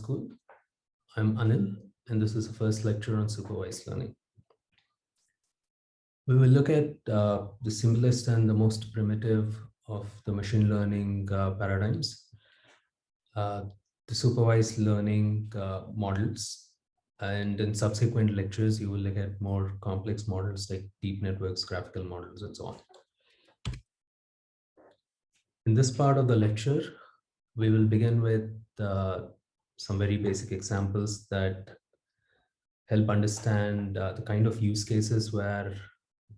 School. I'm Anil, and this is the first lecture on supervised learning. We will look at the simplest and the most primitive of the machine learning paradigms, the supervised learning models. And in subsequent lectures, you will look at more complex models like deep networks, graphical models, and so on. In this part of the lecture, we will begin with some very basic examples that help understand the kind of use cases where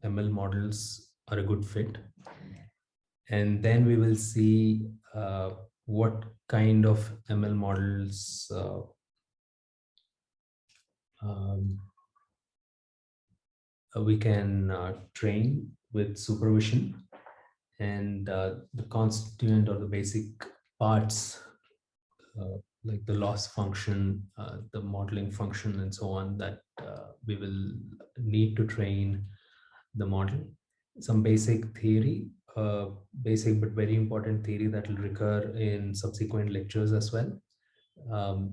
ML models are a good fit. And then we will see what kind of ML models we can train with supervision, and the constituent or the basic parts like the loss function, the modeling function, and so on, that we will need to train the model. Some basic theory, basic but very important theory that will recur in subsequent lectures as well.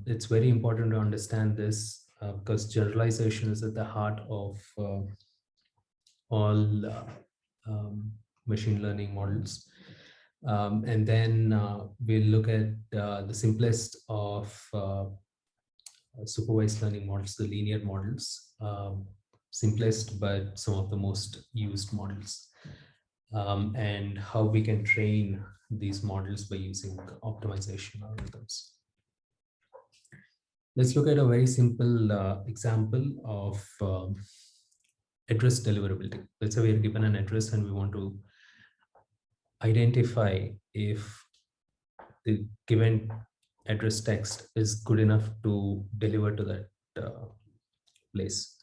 It's very important to understand this because generalization is at the heart of all machine learning models. And then we'll look at the simplest of supervised learning models, the linear models, simplest but some of the most used models, and how we can train these models by using optimization algorithms. Let's look at a very simple example of address deliverability. Let's say we are given an address and we want to identify if the given address text is good enough to deliver to that place.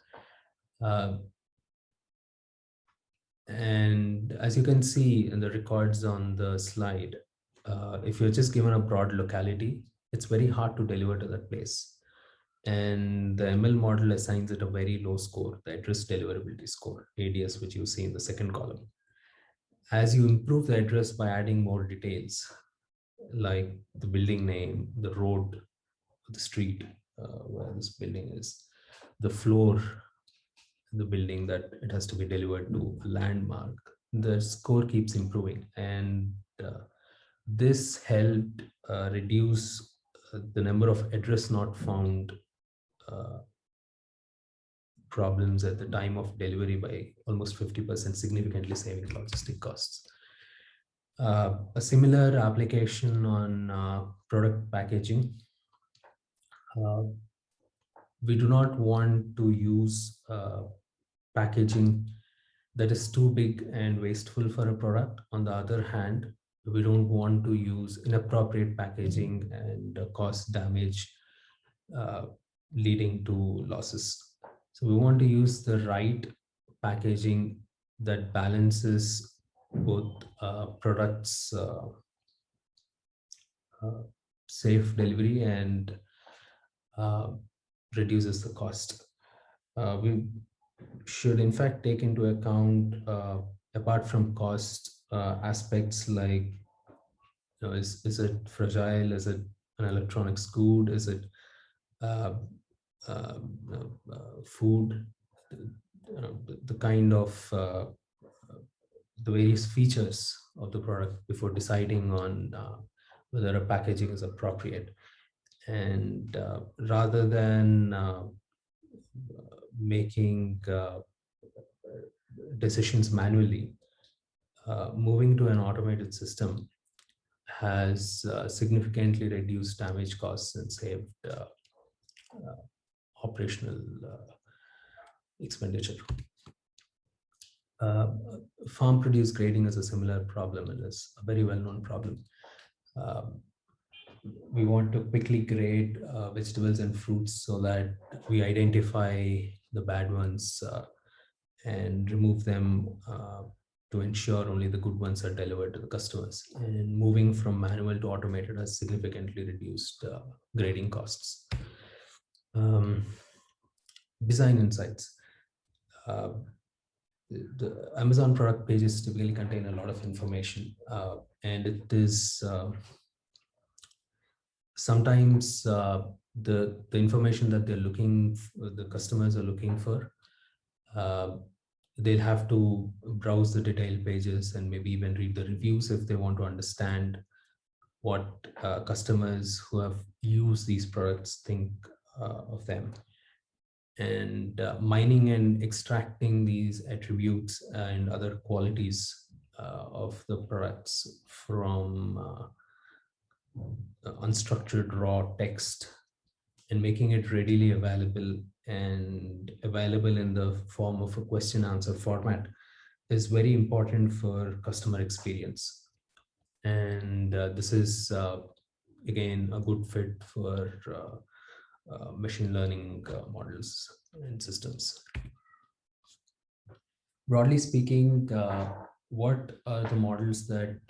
And as you can see in the records on the slide, if you're just given a broad locality, it's very hard to deliver to that place. And the ML model assigns it a very low score, the address deliverability score, ADS, which you see in the second column. As you improve the address by adding more details, like the building name, the road, the street where this building is, the floor, the building that it has to be delivered to, a landmark, the score keeps improving. And this helped reduce the number of address not found problems at the time of delivery by almost 50%, significantly saving logistic costs. A similar application on product packaging. We do not want to use packaging that is too big and wasteful for a product. On the other hand, we don't want to use inappropriate packaging and cause damage leading to losses. So we want to use the right packaging that balances both products safe delivery and reduces the cost. We should in fact take into account, apart from cost, aspects like, is it fragile? Is it an electronics good? Is it food? The kind of the various features of the product before deciding on whether a packaging is appropriate. And rather than making decisions manually, moving to an automated system has significantly reduced damage costs and saved operational expenditure. Farm produce grading is a similar problem and is a very well-known problem. We want to quickly grade vegetables and fruits so that we identify the bad ones and remove them to ensure only the good ones are delivered to the customers. And moving from manual to automated has significantly reduced grading costs. Design insights. The Amazon product pages typically contain a lot of information, and it is sometimes the information that the customers are looking for. Uh, they'll have to browse the detailed pages and maybe even read the reviews if they want to understand what customers who have used these products think of them. And mining and extracting these attributes and other qualities of the products from unstructured raw text and making it readily available and available in the form of a question answer format is very important for customer experience. And this is again a good fit for machine learning models and systems. Broadly speaking, what are the models that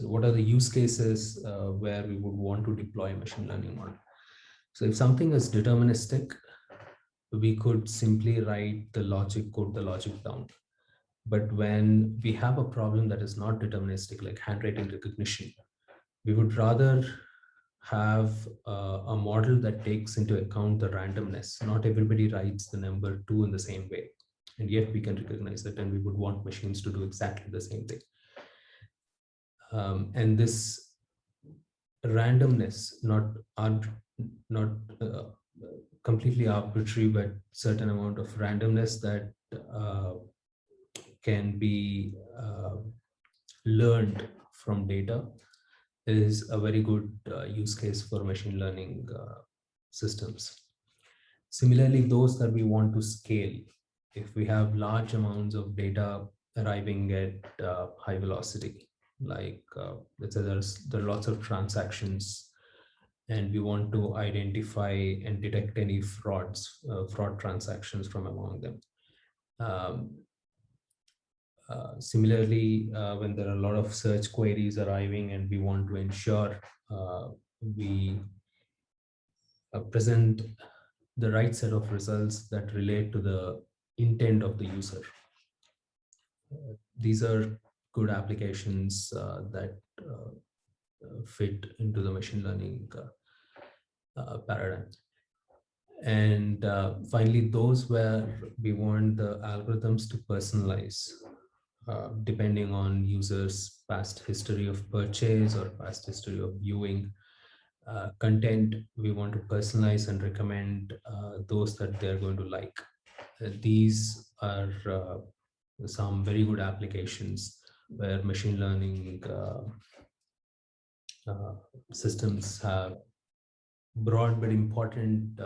what are the use cases where we would want to deploy a machine learning model? So if something is deterministic, we could simply write the logic, code the logic down. But when we have a problem that is not deterministic, like handwriting recognition, we would rather have a model that takes into account the randomness. Not everybody writes the number 2 in the same way, and yet we can recognize it, and we would want machines to do exactly the same thing. And this randomness, not completely arbitrary, but certain amount of randomness that can be learned from data, is a very good use case for machine learning systems. Similarly, those that we want to scale, if we have large amounts of data arriving at high velocity, like let's say there are lots of transactions, and we want to identify and detect any fraud transactions from among them. Similarly, when there are a lot of search queries arriving and we want to ensure we present the right set of results that relate to the intent of the user. These are good applications that fit into the machine learning paradigm. And finally, those where we want the algorithms to personalize depending on users' past history of purchase or past history of viewing content. We want to personalize and recommend those that they're going to like. These are some very good applications where machine learning systems have broad but important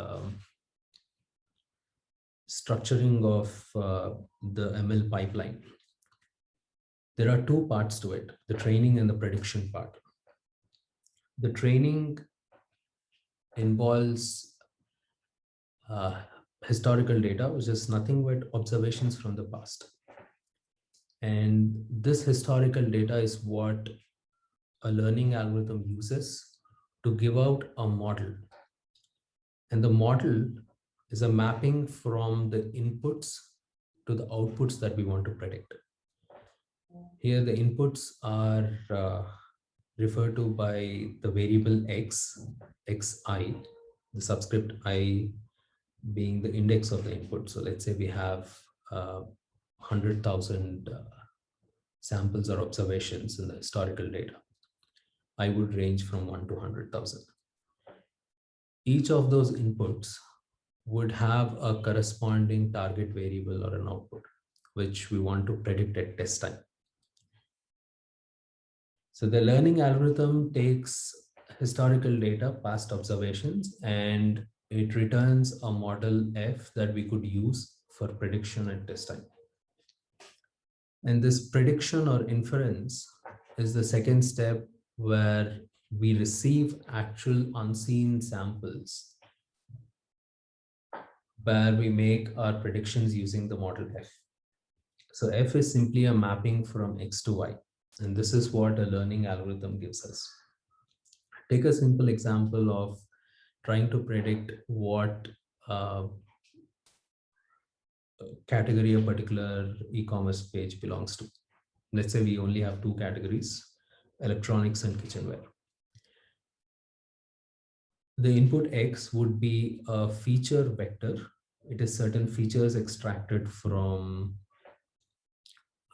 structuring of the ML pipeline. There are two parts to it, the training and the prediction part. The training involves historical data, which is nothing but observations from the past. And this historical data is what a learning algorithm uses to give out a model. And the model is a mapping from the inputs to the outputs that we want to predict. Here, the inputs are referred to by the variable x, xi, the subscript I being the index of the input. So let's say we have 100,000 samples or observations in the historical data. I would range from 1 to 100,000. Each of those inputs would have a corresponding target variable or an output, which we want to predict at test time. So the learning algorithm takes historical data, past observations, and it returns a model F that we could use for prediction at test time. And this prediction or inference is the second step, where we receive actual unseen samples where we make our predictions using the model F. So F is simply a mapping from X to Y. And this is what a learning algorithm gives us. Take a simple example of trying to predict what category a particular e-commerce page belongs to. Let's say we only have two categories, electronics and kitchenware. the input X would be a feature vector. It is certain features extracted from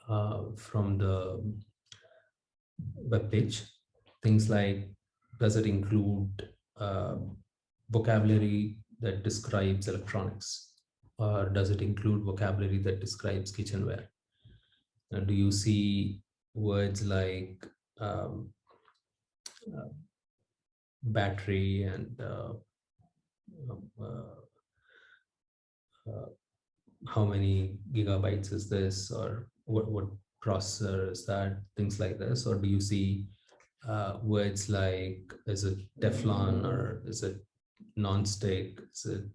the web page. Things like, does it include uh, vocabulary that describes electronics, or does it include vocabulary that describes kitchenware? And do you see words like um, uh, battery and uh, uh, how many gigabytes is this, or what processor is that, things like this? Or do you see words like, is it Teflon, or is it non-stick, is it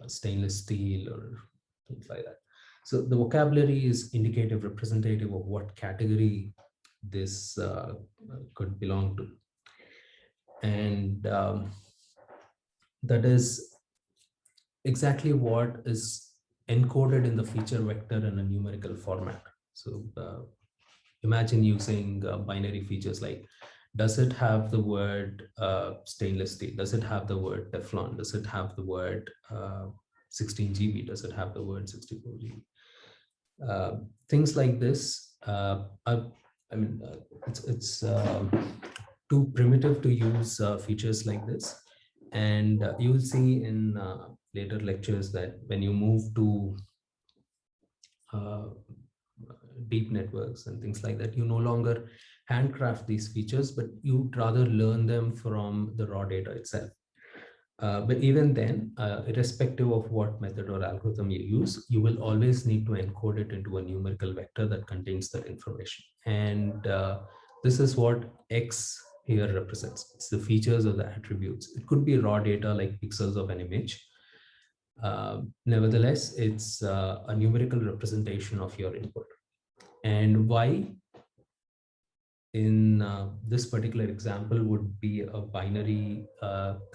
stainless steel, or things like that? So the vocabulary is indicative, representative of what category this could belong to. And that is exactly what is encoded in the feature vector in a numerical format. So imagine using binary features like, does it have the word stainless steel? Does it have the word Teflon? Does it have the word 16 GB? Does it have the word 64 GB? Things like this. I mean, it's too primitive to use features like this. And you will see in later lectures that when you move to uh, deep networks and things like that, you no longer handcraft these features, but you rather learn them from the raw data itself. But even then, irrespective of what method or algorithm you use, you will always need to encode it into a numerical vector that contains that information. And this is what X here represents. It's the features or the attributes. It could be raw data like pixels of an image. Nevertheless, it's a numerical representation of your input. And Y in this particular example would be a binary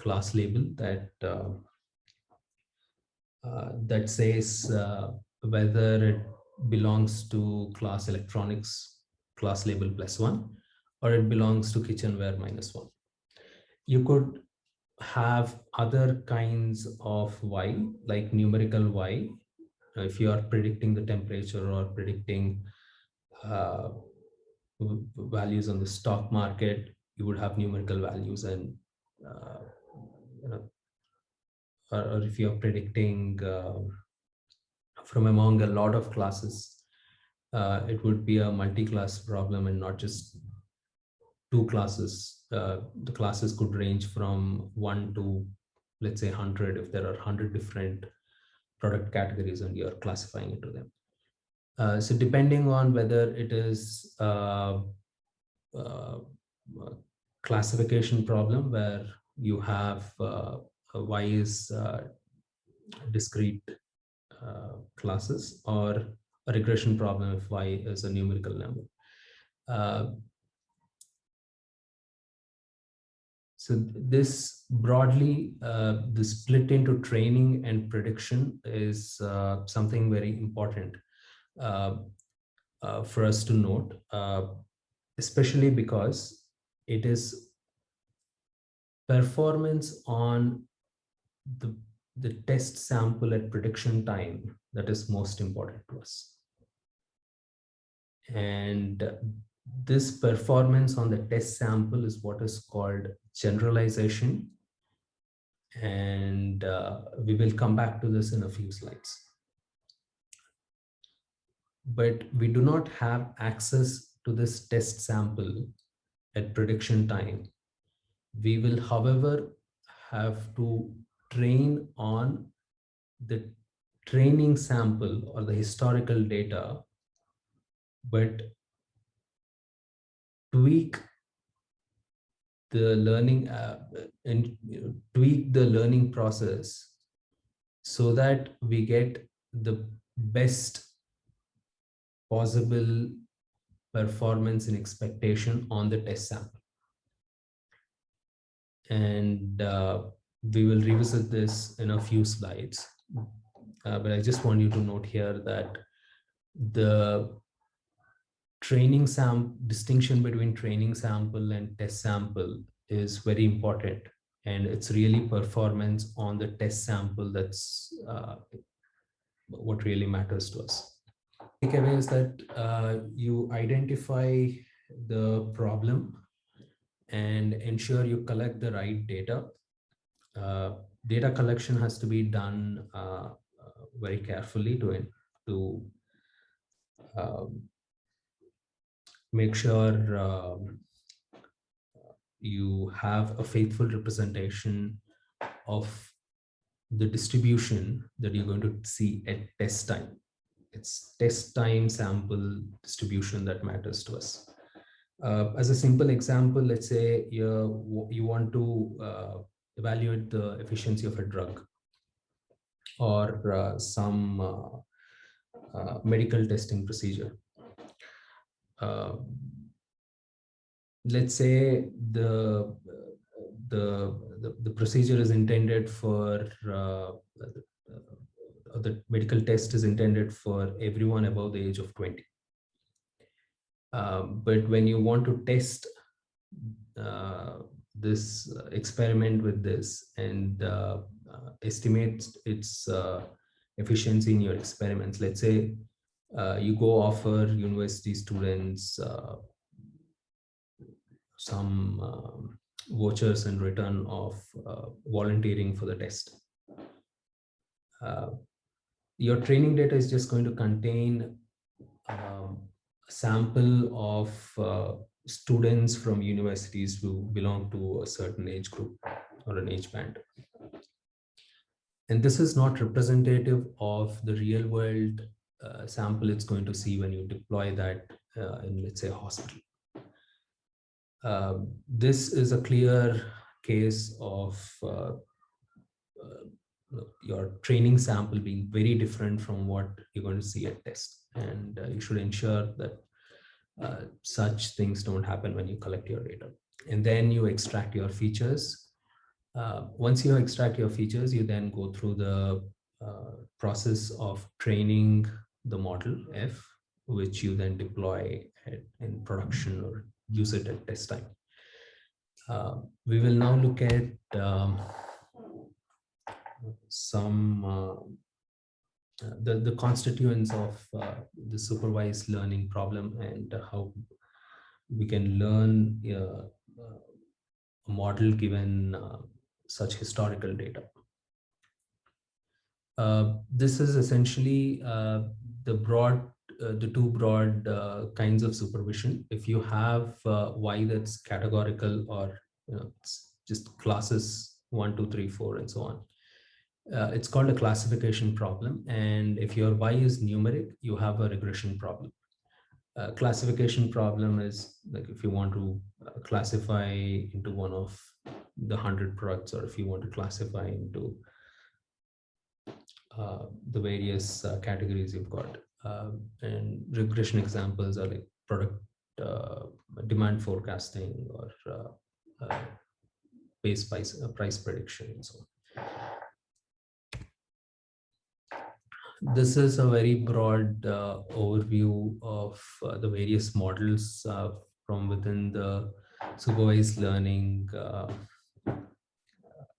class label that says whether it belongs to class electronics class label +1, or it belongs to kitchenware -1. You could have other kinds of Y, like numerical Y. If you are predicting the temperature or predicting uh, values on the stock market, you would have numerical values. And uh, you know, or if you're predicting from among a lot of classes, it would be a multi-class problem and not just two classes. The classes could range from 1 to, let's say, 100, if there are 100 different product categories and you're classifying into them. So depending on whether it is uh, classification problem where you have Y is discrete classes, or a regression problem if Y is a numerical number. So this broadly, the split into training and prediction is something very important uh, for us to note, especially because it is performance on the, the test sample at prediction time that is most important to us. And this performance on the test sample is what is called generalization. And we will come back to this in a few slides. But we do not have access to this test sample at prediction time. We will, however, have to train on the training sample or the historical data, but tweak the learning and tweak the learning process so that we get the best possible performance and expectation on the test sample. And we will revisit this in a few slides. But I just want you to note here that the distinction between training sample and test sample is very important. and it's really performance on the test sample that's what really matters to us. Takeaway is that you identify the problem and ensure you collect the right data. Uh, Data collection has to be done very carefully to um, make sure you have a faithful representation of the distribution that you're going to see at test time. It's test time sample distribution that matters to us. As a simple example, let's say you want to evaluate the efficiency of a drug or some medical testing procedure. Uh, let's say the procedure is intended for the medical test is intended for everyone above the age of 20. But when you want to test uh, this experiment with this and estimate its efficiency in your experiments, let's say you go offer university students some vouchers in return of volunteering for the test. Uh, your training data is just going to contain a sample of students from universities who belong to a certain age group or an age band. And this is not representative of the real world sample it's going to see when you deploy that in, let's say, a hospital. This is a clear case of your training sample being very different from what you're going to see at test. And you should ensure that such things don't happen when you collect your data. And then you extract your features. Once you extract your features, you then go through the process of training the model F, which you then deploy in production or use it at test time. We will now look at some the constituents of the supervised learning problem and how we can learn a model given such historical data. This is essentially the two broad kinds of supervision. If you have Y that's categorical, or it's just classes 1, 2, 3, 4, and so on, it's called a classification problem. And if your Y is numeric, you have a regression problem. Classification problem is like if you want to classify into one of the 100 products, or if you want to classify into the various categories you've got. And regression examples are like product demand forecasting or base price prediction and so on. This is a very broad overview of the various models from within the supervised learning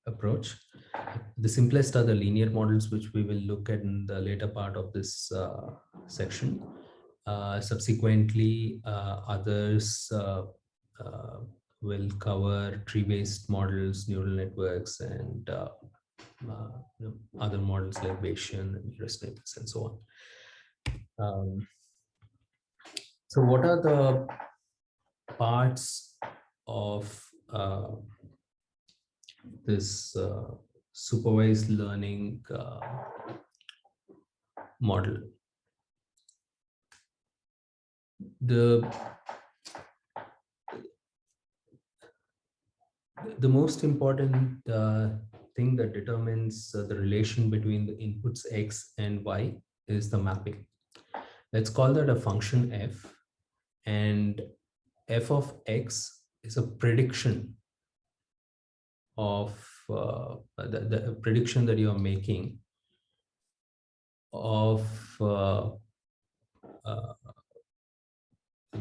approach. The simplest are the linear models, which we will look at in the later part of this section. Subsequently, others will cover tree-based models, neural networks, and other models like Bayesian and heuristics and so on. So what are the parts of this supervised learning model? The most important thing that determines the relation between the inputs X and Y is the mapping. Let's call that a function F, and F of X is a prediction of the prediction that you're making of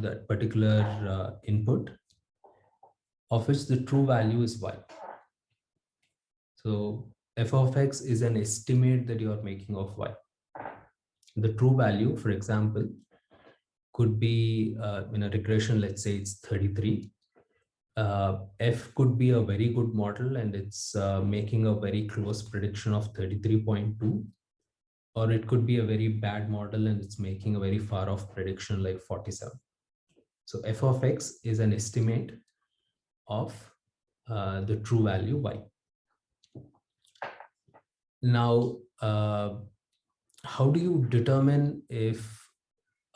that particular input, of which the true value is Y. So f of x is an estimate that you are making of y. The true value, for example, could be in a regression, let's say it's 33. F could be a very good model and it's making a very close prediction of 33.2, or it could be a very bad model and it's making a very far off prediction like 47. So f of x is an estimate of the true value y. Now, how do you determine if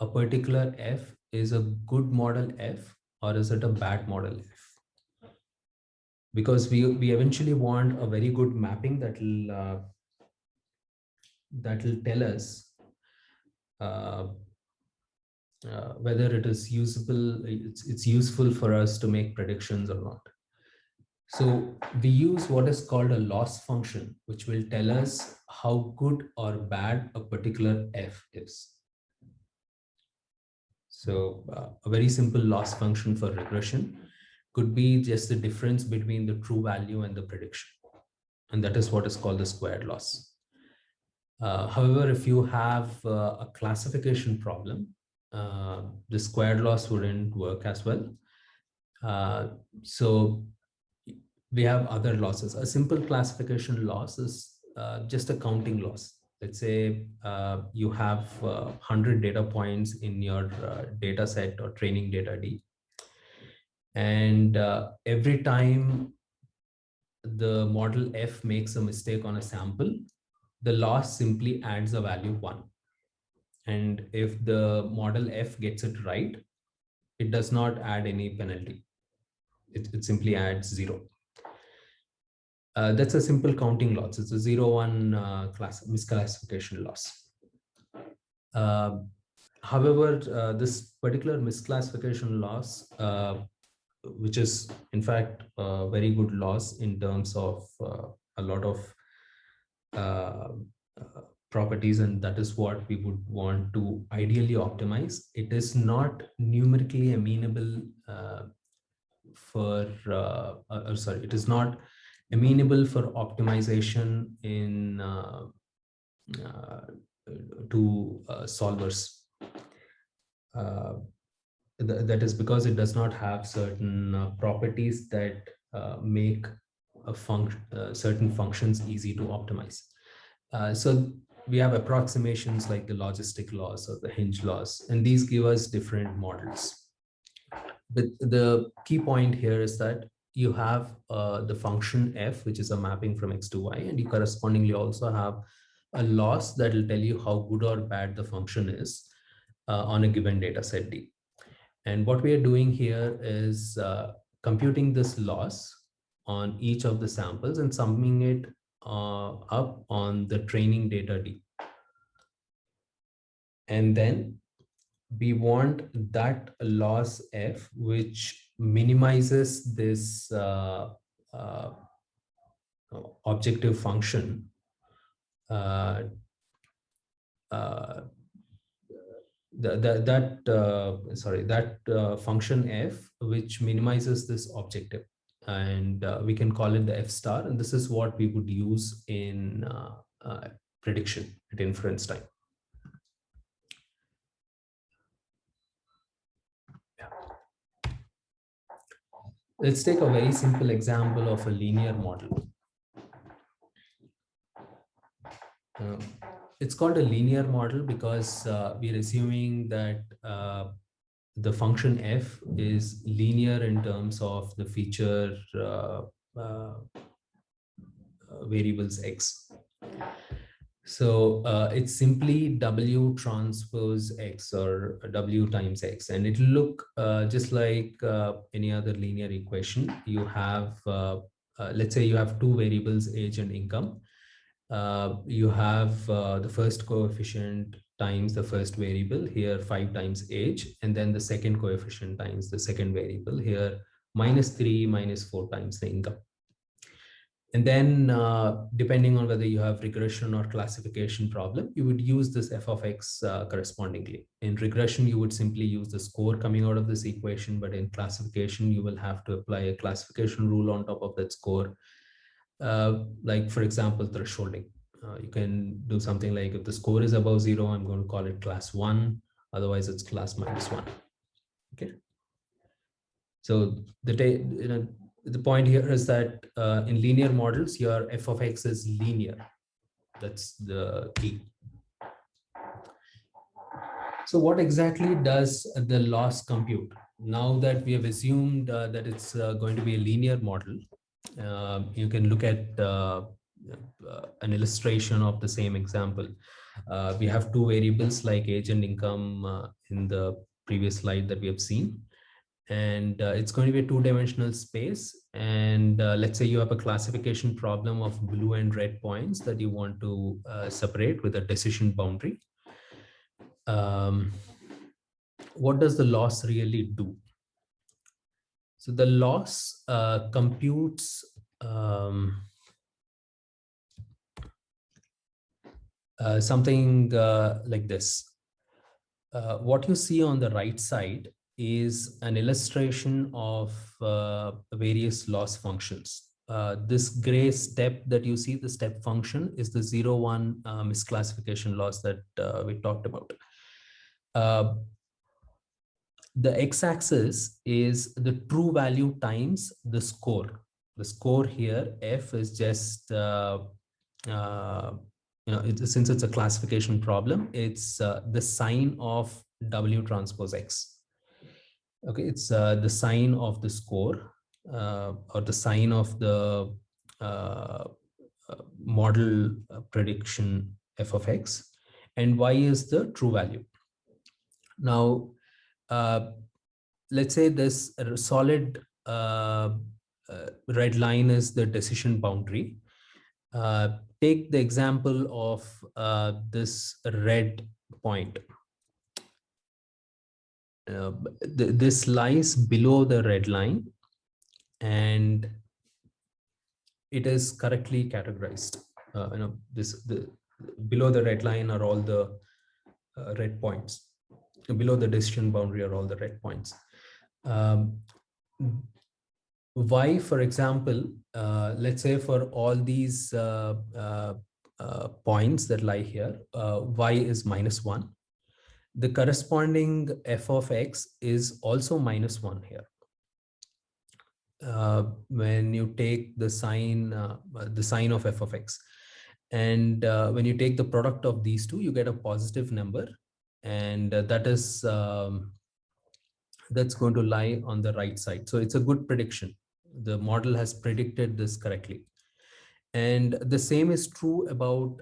a particular f is a good model f or is it a bad model f? Because we eventually want a very good mapping that will tell us uh, whether it is usable, it's useful for us to make predictions or not. So we use what is called a loss function, which will tell us how good or bad a particular f is. So a very simple loss function for regression could be just the difference between the true value and the prediction. And that is what is called the squared loss. However, if you have a classification problem, the squared loss wouldn't work as well. So we have other losses. A simple classification loss is just a counting loss. Let's say you have 100 data points in your data set or training data D. And every time the model F makes a mistake on a sample, the loss simply adds a value 1. And if the model F gets it right, it does not add any penalty. It simply adds 0. That's a simple counting loss. It's a 0-1 misclassification loss. However, this particular misclassification loss, which is in fact a very good loss in terms of a lot of uh, properties, and that is what we would want to ideally optimize. It is not numerically amenable it is not amenable for optimization in uh, to solvers. That is because it does not have certain properties that make certain functions easy to optimize. So we have approximations like the logistic loss or the hinge loss, and these give us different models. But the key point here is that you have the function f, which is a mapping from x to y, and you correspondingly also have a loss that will tell you how good or bad the function is on a given data set D. And what we are doing here is computing this loss on each of the samples and summing it up on the training data D. And then we want that loss f, which minimizes this objective function uh, uh, that function f, which minimizes this objective, and we can call it the f star, and this is what we would use in prediction at inference time. Let's take a very simple example of a linear model. It's called a linear model because we're assuming that the function f is linear in terms of the feature variables x. So it's simply w transpose x or w times x, and it'll look just like any other linear equation. You have, let's say you have two variables, age and income. You have the first coefficient times the first variable, here 5 times age, and then the second coefficient times the second variable, here -3 -4 times the income. And then depending on whether you have regression or classification problem, you would use this f of x correspondingly. In regression, you would simply use the score coming out of this equation, but in classification, you will have to apply a classification rule on top of that score. Like for example, thresholding. You can do something like, if the score is above 0, I'm going to call it class 1, otherwise it's class -1. Okay. So the point here is that in linear models, your f of x is linear. That's the key. So what exactly does the loss compute? Now that we have assumed that it's going to be a linear model, you can look at an illustration of the same example. We have two variables like age and income in the previous slide that we have seen. And it's going to be a two-dimensional space. And let's say you have a classification problem of blue and red points that you want to separate with a decision boundary. What does the loss really do? So the loss computes something like this. What you see on the right side is an illustration of various loss functions. This gray step that you see, the step function, is the 0, 1 misclassification loss that we talked about. The x-axis is the true value times the score. The score here, f, is just since it's a classification problem, it's the sign of W transpose X. Okay, it's the sign of the score or the sign of the model prediction f of X, and Y is the true value. Now, let's say this solid red line is the decision boundary. Take the example of this red point. This lies below the red line, and it is correctly categorized. Below the red line are all the red points. Below the decision boundary are all the red points. Y, for example, let's say for all these points that lie here, Y is -1. The corresponding f of x is also -1 here. When you take the sign of f of x, and when you take the product of these two, you get a positive number, and that is that's going to lie on the right side. So it's a good prediction. The model has predicted this correctly. And the same is true about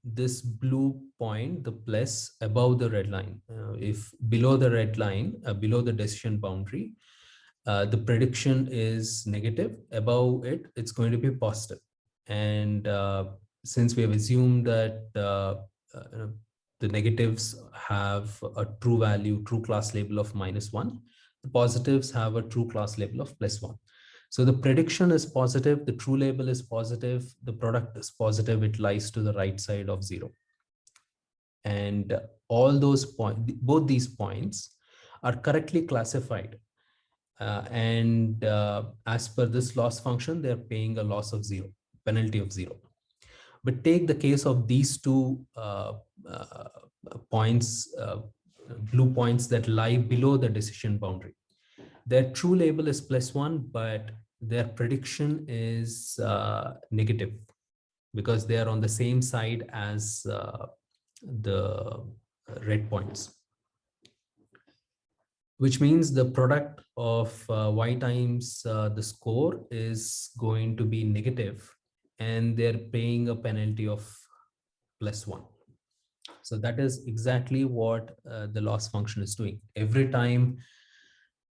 this blue point, the plus above the red line. If below the red line, below the decision boundary, the prediction is negative, above it, it's going to be positive. And since we have assumed that the negatives have a true value, true class label of -1, the positives have a true class label of +1. So the prediction is positive, the true label is positive, the product is positive, it lies to the right side of 0. And all those points, both these points are correctly classified. And as per this loss function, they're paying a loss of 0, penalty of 0. But take the case of these two points, blue points that lie below the decision boundary. Their true label is +1, but their prediction is negative because they are on the same side as the red points, which means the product of y times the score is going to be negative, and they're paying a penalty of +1. So that is exactly what the loss function is doing. Every time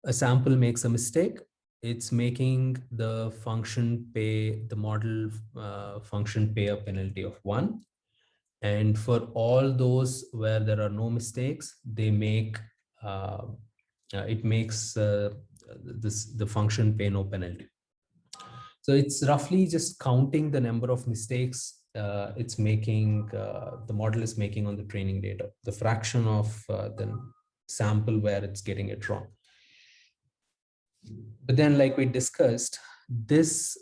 a sample makes a mistake, it's making the function pay, the model function pay a penalty of 1. And for all those where there are no mistakes, they make it makes the function pay no penalty. So it's roughly just counting the number of mistakes it's making, the model is making on the training data, the fraction of the sample where it's getting it wrong. But then, like we discussed, this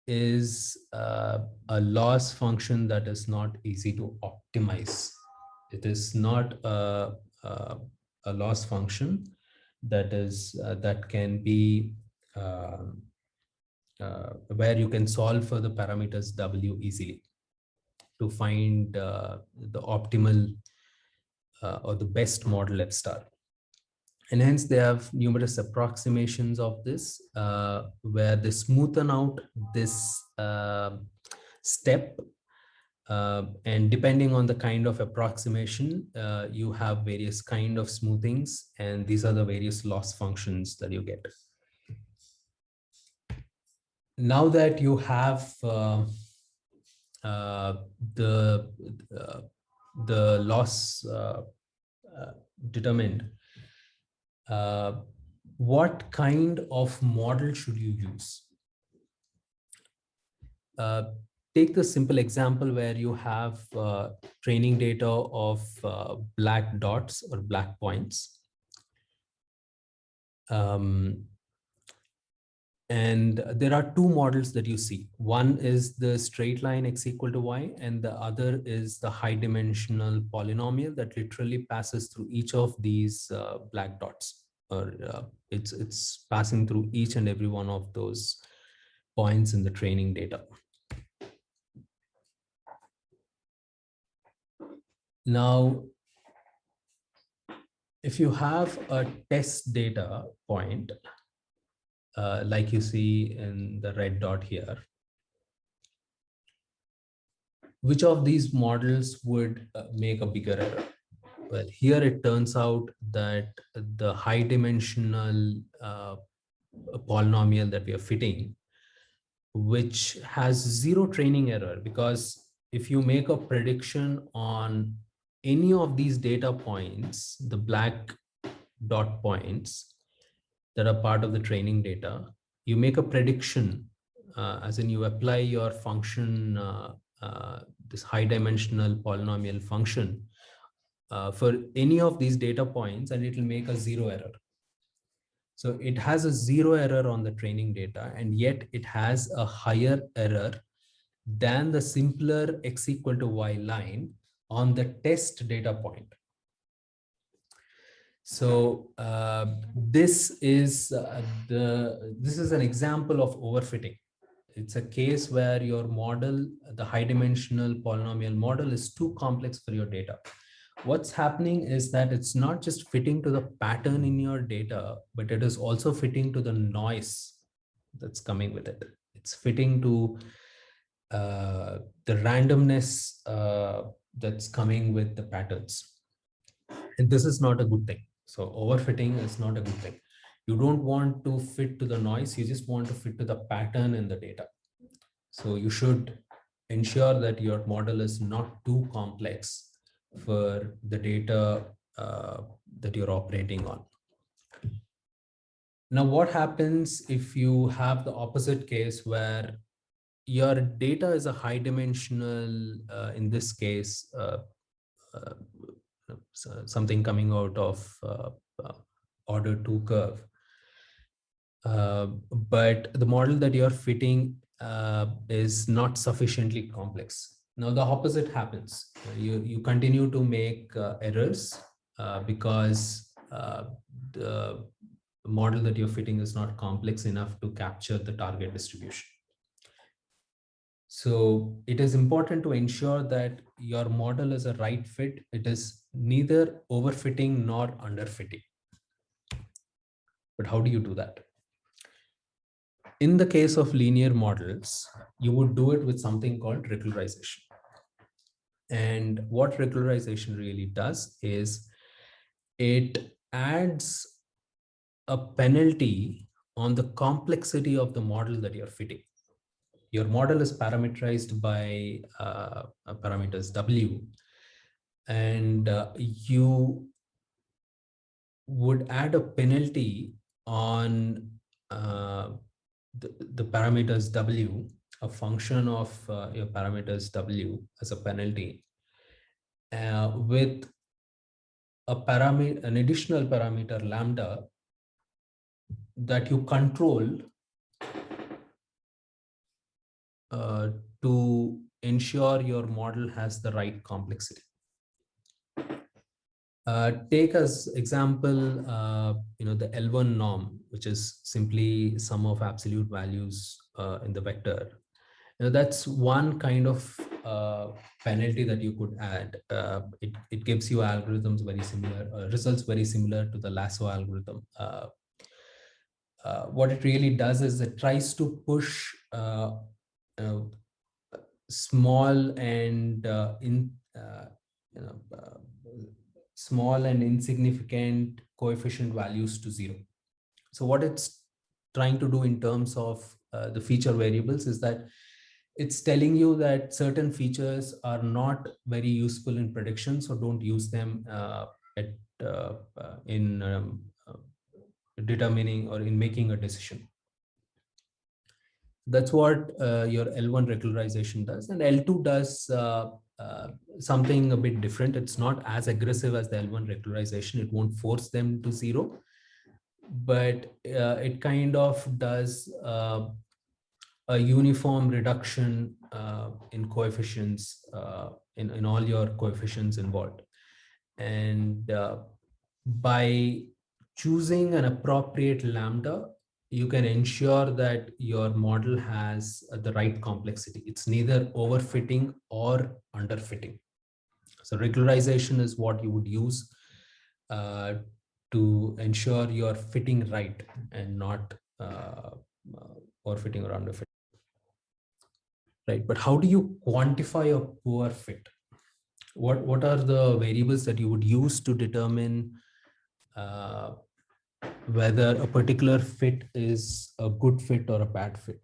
is a loss function that is not easy to optimize. It is not a, a loss function that can be where you can solve for the parameters W easily to find the optimal or the best model F star. And hence they have numerous approximations of this where they smoothen out this step, and depending on the kind of approximation, you have various kind of smoothings, and these are the various loss functions that you get. Now that you have uh, the uh, the loss determined, what kind of model should you use? Uh, take the simple example where you have training data of black dots or black points. And there are two models that you see. One is the straight line x equal to y, and the other is the high dimensional polynomial that literally passes through each of these black dots, or it's passing through each and every one of those points in the training data. Now, if you have a test data point, like you see in the red dot here, which of these models would make a bigger error? Well, here it turns out that the high dimensional polynomial that we are fitting, which has zero training error, because if you make a prediction on any of these data points, the black dot points that are part of the training data, you make a prediction, as in you apply your function, this high dimensional polynomial function for any of these data points, and it will make a zero error. So it has a zero error on the training data, and yet it has a higher error than the simpler x equal to y line on the test data point. So this is an example of overfitting. It's a case where your model, the high dimensional polynomial model, is too complex for your data. What's happening is that it's not just fitting to the pattern in your data, but it is also fitting to the noise that's coming with it. It's fitting to the randomness that's coming with the patterns. And this is not a good thing. So overfitting is not a good thing. You don't want to fit to the noise. You just want to fit to the pattern in the data. So you should ensure that your model is not too complex for the data that you're operating on. Now, what happens if you have the opposite case where your data is a high dimensional, in this case, uh, something coming out of order 2 curve, but the model that you're fitting is not sufficiently complex. Now the opposite happens. You continue to make errors because the model that you're fitting is not complex enough to capture the target distribution. So it is important to ensure that your model is a right fit. It is neither overfitting nor underfitting. But how do you do that? In the case of linear models, you would do it with something called regularization. And what regularization really does is it adds a penalty on the complexity of the model that you're fitting. Your model is parameterized by parameters W, and you would add a penalty on the parameters W, a function of your parameters W as a penalty, with an additional parameter lambda that you control uh, to ensure your model has the right complexity. Take as example, the L1 norm, which is simply sum of absolute values in the vector. That's one kind of penalty that you could add. It gives you algorithms very similar, results very similar to the lasso algorithm. What it really does is it tries to push uh, small and you know, uh, small and insignificant coefficient values to zero. So what it's trying to do in terms of the feature variables is that it's telling you that certain features are not very useful in prediction, so don't use them in determining or in making a decision. That's what your L1 regularization does, and L2 does something a bit different. It's not as aggressive as the L1 regularization. It won't force them to zero, but it kind of does a uniform reduction in coefficients in all your coefficients involved. And by choosing an appropriate lambda, you can ensure that your model has the right complexity. It's neither overfitting or underfitting. So regularization is what you would use uh, to ensure you're fitting right and not overfitting or underfitting. Right, but how do you quantify a poor fit? What are the variables that you would use to determine uh, whether a particular fit is a good fit or a bad fit?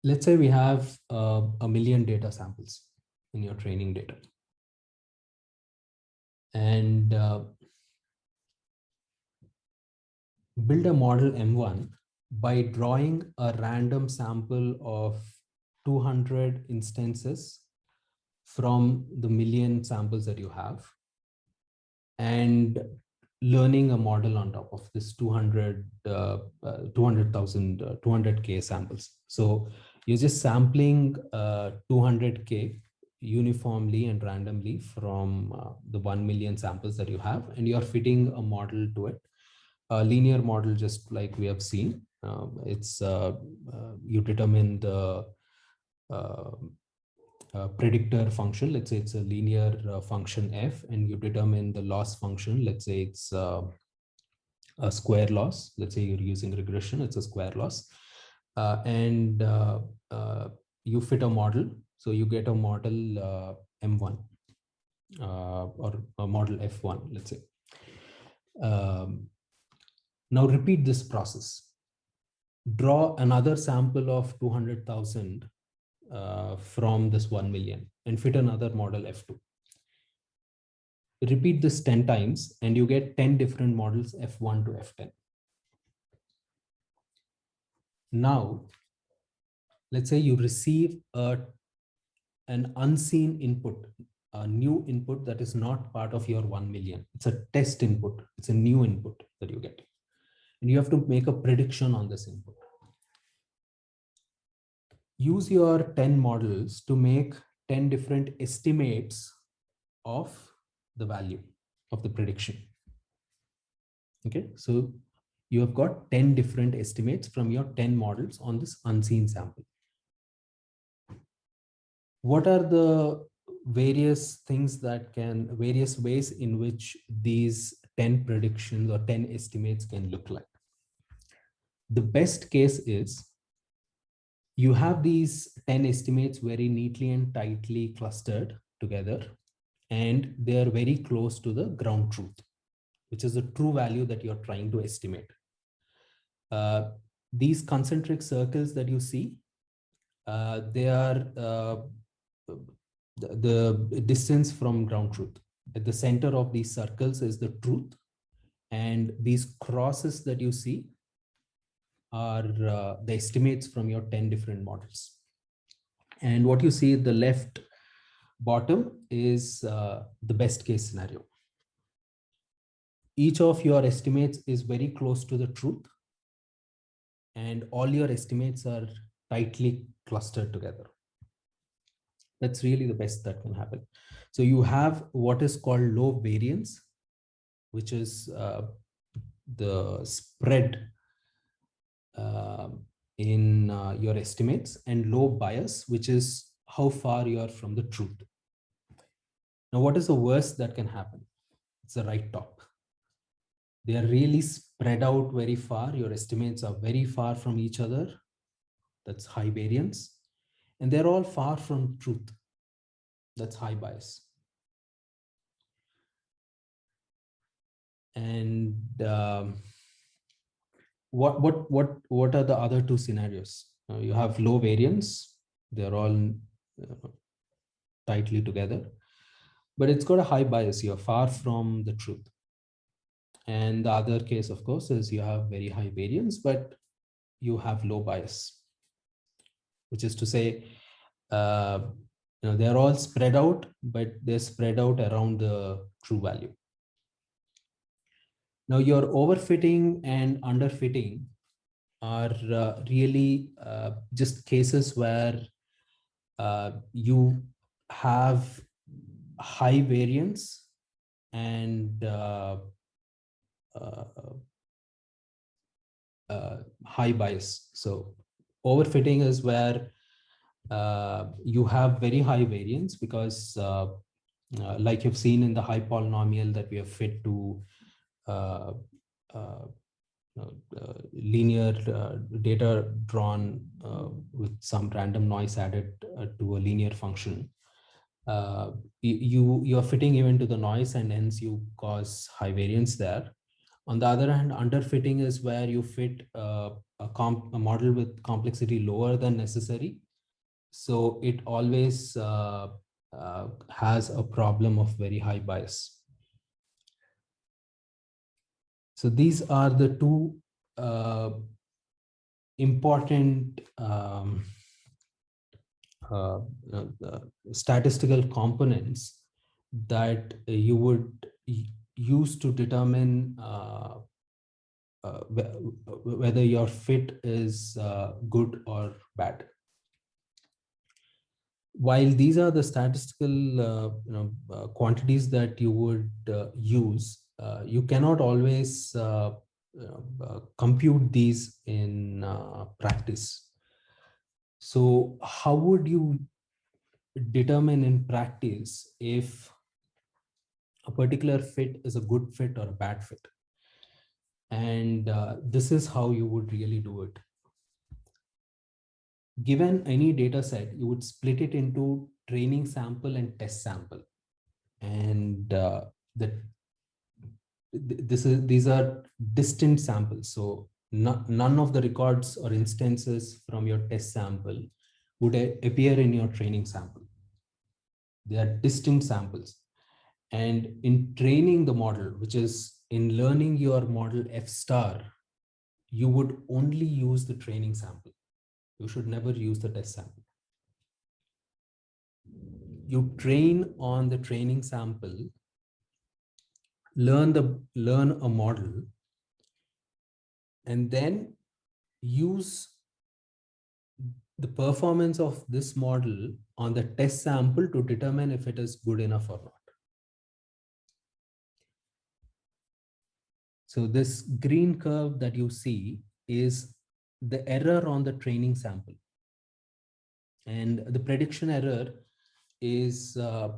Let's say we have 1,000,000 data samples in your training data, and build a model M1 by drawing a random sample of 200 instances from the 1,000,000 samples that you have, and learning a model on top of this 200K samples. So you're just sampling 200K uniformly and randomly from the 1,000,000 samples that you have, and you're fitting a model to it, a linear model, just like we have seen. You determine the uh, predictor function. Let's say it's a linear function f, and you determine the loss function. Let's say it's a square loss. Let's say you're using regression, it's a square loss. And you fit a model. So you get a model M1 or a model F1, let's say. Now repeat this process. Draw another sample of 200,000 from this 1,000,000 and fit another model F2. Repeat this 10 times and you get 10 different models F1 to F10. Now, let's say you receive an unseen input, a new input that is not part of your 1,000,000. It's a test input. It's a new input that you get. And you have to make a prediction on this input. Use your 10 models to make 10 different estimates of the value of the prediction. Okay, so you have got 10 different estimates from your 10 models on this unseen sample. What are the various ways in which these 10 predictions or 10 estimates can look like? The best case is you have these 10 estimates very neatly and tightly clustered together, and they are very close to the ground truth, which is the true value that you're trying to estimate. These concentric circles that you see, they are the distance from ground truth. At the center of these circles is the truth, and these crosses that you see are the estimates from your 10 different models. And what you see at the left bottom is the best case scenario. Each of your estimates is very close to the truth, and all your estimates are tightly clustered together. That's really the best that can happen. So you have what is called low variance, which is the spread uh, in your estimates, and low bias, which is how far you are from the truth. Now, what is the worst that can happen? It's the right top. They are really spread out very far. Your estimates are very far from each other. That's high variance. And they're all far from truth. That's high bias. And what are the other two scenarios? You have low variance. They're all tightly together, but it's got a high bias. You're far from the truth. And the other case, of course, is you have very high variance, but you have low bias, which is to say, they're all spread out, but they're spread out around the true value. Now, your overfitting and underfitting are really just cases where you have high variance and uh, high bias. So overfitting is where you have very high variance because like you've seen in the high polynomial that we have fit to uh, uh, linear data drawn with some random noise added to a linear function. You're fitting even to the noise, and hence you cause high variance there. On the other hand, underfitting is where you fit a model with complexity lower than necessary. So it always has a problem of very high bias. So these are the two important statistical components that you would use to determine whether your fit is good or bad. While these are the statistical quantities that you would use, you cannot always compute these in practice. So how would you determine in practice if a particular fit is a good fit or a bad fit? And this is how you would really do it. Given any data set, you would split it into training sample and test sample. And these are distant samples. So none of the records or instances from your test sample would appear in your training sample. They are distinct samples. And in training the model, which is in learning your model F star, you would only use the training sample. You should never use the test sample. You train on the training sample, learn a model, and then use the performance of this model on the test sample to determine if it is good enough or not. So this green curve that you see is the error on the training sample. And the prediction error is a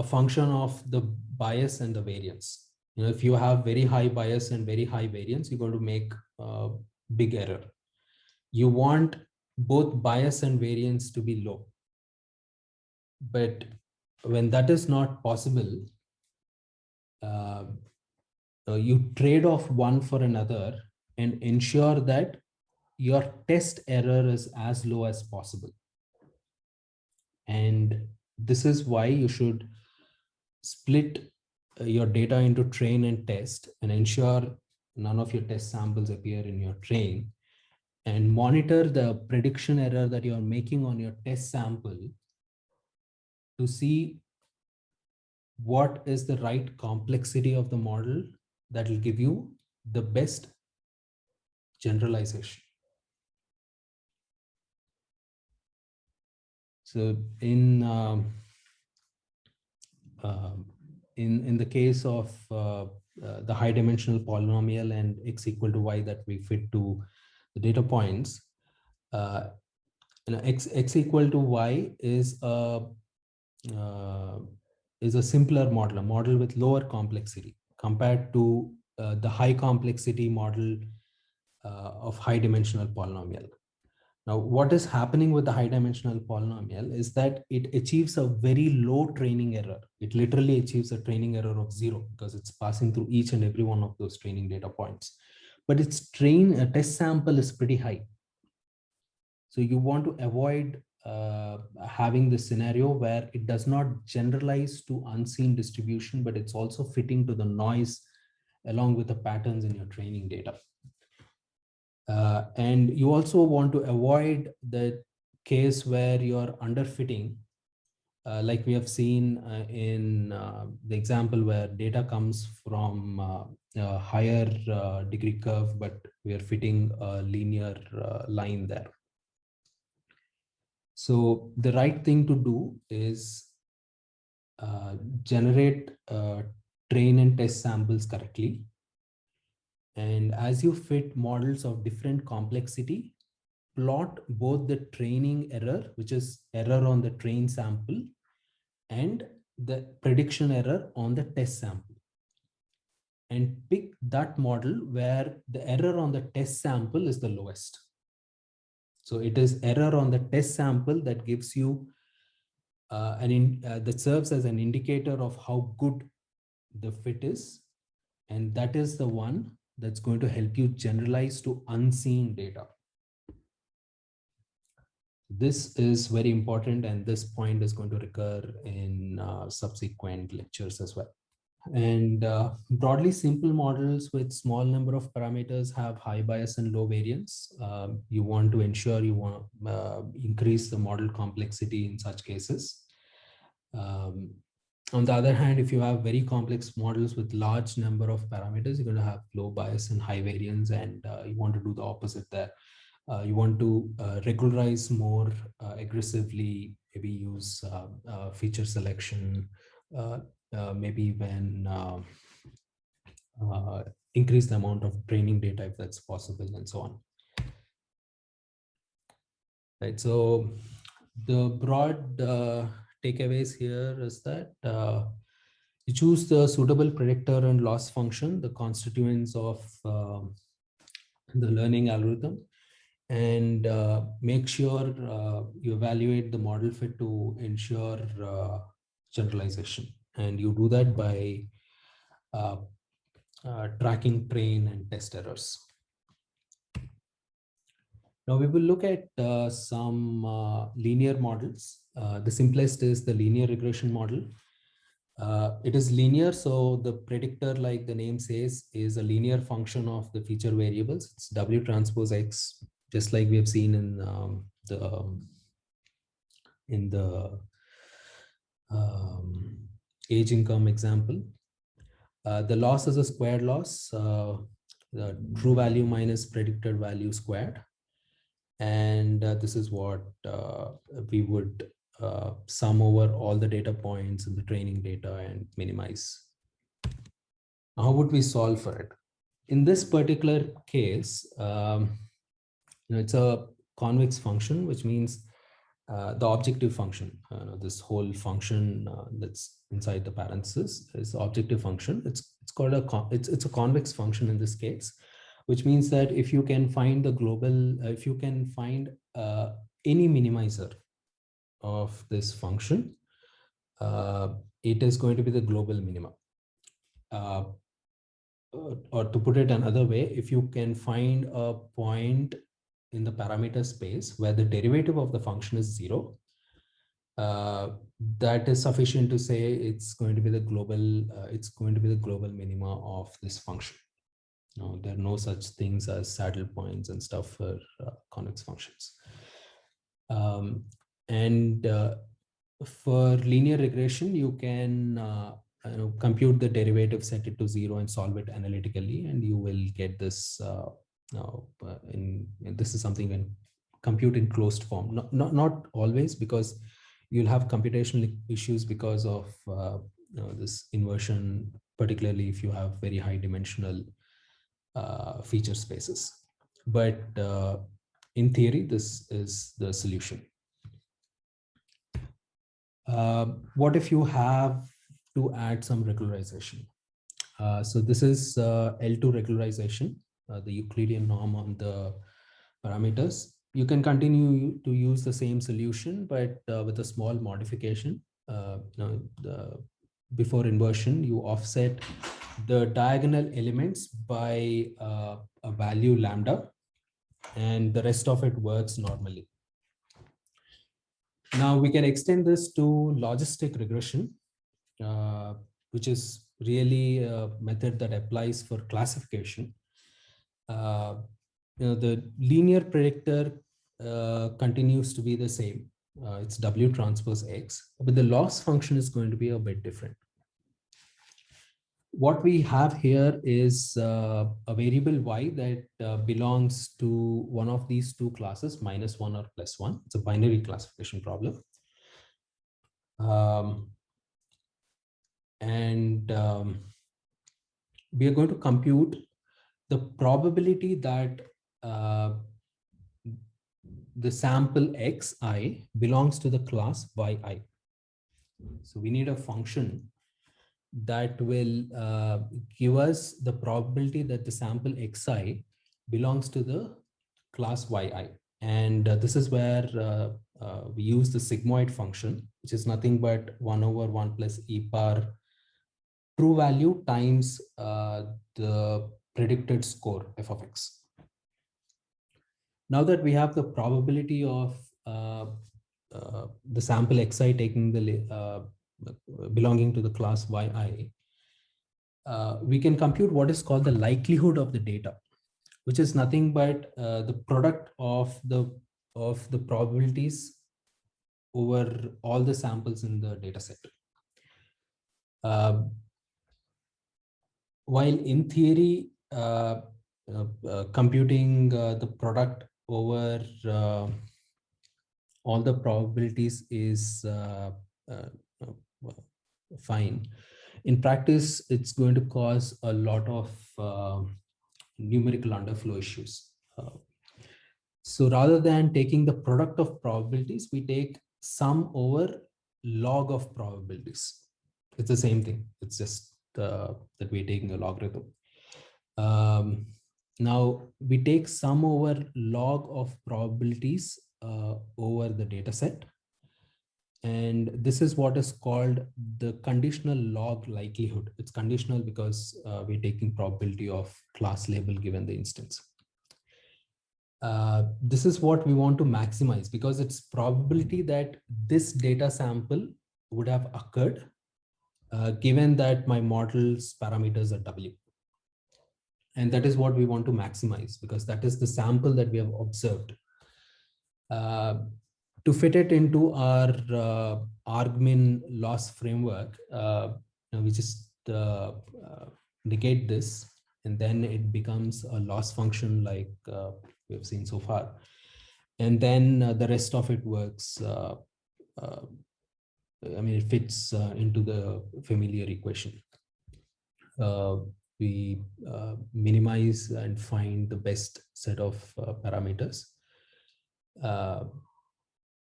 function of the bias and the variance. If you have very high bias and very high variance, you're going to make a big error. You want both bias and variance to be low. But when that is not possible, you trade off one for another and ensure that your test error is as low as possible. And this is why you should split your data into train and test and ensure none of your test samples appear in your train, and monitor the prediction error that you're making on your test sample to see what is the right complexity of the model that will give you the best generalization. So in the case of the high dimensional polynomial and x equal to y that we fit to the data points, uh, x equal to y uh, is a simpler model, a model with lower complexity compared to the high complexity model of high dimensional polynomial. Now, what is happening with the high dimensional polynomial is that it achieves a very low training error. It literally achieves a training error of 0 because it's passing through each and every one of those training data points. But its test sample is pretty high. So you want to avoid having this scenario where it does not generalize to unseen distribution, but it's also fitting to the noise along with the patterns in your training data. And you also want to avoid the case where you're underfitting, like we have seen in the example where data comes from a higher degree curve, but we are fitting a linear line there. So the right thing to do is generate train and test samples correctly. And as you fit models of different complexity, plot both the training error, which is error on the train sample, and the prediction error on the test sample. And pick that model where the error on the test sample is the lowest. So it is error on the test sample that gives you that serves as an indicator of how good the fit is. And that is the one that's going to help you generalize to unseen data. This is very important, and this point is going to recur in subsequent lectures as well. And broadly, simple models with small number of parameters have high bias and low variance. You want to ensure you want to increase the model complexity in such cases. On the other hand, if you have very complex models with large number of parameters, you're going to have low bias and high variance, and you want to do the opposite there. You want to regularize more aggressively, maybe use feature selection, maybe when increase the amount of training data if that's possible, and so on. Right. So the broad takeaways here is that you choose the suitable predictor and loss function, the constituents of the learning algorithm, and make sure you evaluate the model fit to ensure generalization. And you do that by tracking train and test errors. Now we will look at some linear models. The simplest is the linear regression model. It is linear, so the predictor, like the name says, is a linear function of the feature variables. It's W transpose X, just like we have seen in the age income example. The loss is a squared loss, the true value minus predicted value squared. And this is what we would sum over all the data points in the training data and minimize. How would we solve for it? In this particular case, it's a convex function, which means the objective function, this whole function that's inside the parenthesis is the objective function. It's called it's a convex function in this case, which means that if you can find the global, if you can find any minimizer of this function, it is going to be the global minimum. Or to put it another way, if you can find a point in the parameter space where the derivative of the function is 0, that is sufficient to say it's going to be the global minima of this function. No, there are no such things as saddle points and stuff for convex functions. And for linear regression, you can compute the derivative, set it to 0, and solve it analytically, and you will get this. This is something when compute in closed form. Not always, because You'll have computational issues because of this inversion, particularly if you have very high dimensional feature spaces. But in theory, this is the solution. What if you have to add some regularization? So this is L2 regularization, the Euclidean norm on the parameters. You can continue to use the same solution, but with a small modification. Before inversion, you offset the diagonal elements by a value lambda, and the rest of it works normally. Now we can extend this to logistic regression, which is really a method that applies for classification. The linear predictor continues to be the same. It's W transpose X, but the loss function is going to be a bit different. What we have here is a variable y that belongs to one of these two classes, -1 or +1. It's a binary classification problem. We are going to compute the probability that the sample xi belongs to the class yi. So we need a function that will give us the probability that the sample xi belongs to the class yi. And this is where we use the sigmoid function, which is nothing but 1/1 plus e power true value times the predicted score f of x. Now that we have the probability of the sample xi taking the belonging to the class yi, we can compute what is called the likelihood of the data, which is nothing but the product of the probabilities over all the samples in the data set. While in theory, computing the product over all the probabilities is fine. In practice, it's going to cause a lot of numerical underflow issues. So rather than taking the product of probabilities, we take sum over log of probabilities. It's the same thing. It's just that we're taking a logarithm. Now we take sum over log of probabilities over the data set. And this is what is called the conditional log likelihood. It's conditional because we're taking probability of class label given the instance. This is what we want to maximize because it's probability that this data sample would have occurred given that my model's parameters are W. And that is what we want to maximize because that is the sample that we have observed. To fit it into our argmin loss framework, we just negate this, and then it becomes a loss function like we have seen so far. And then the rest of it works. I mean, it fits into the familiar equation. We minimize and find the best set of parameters.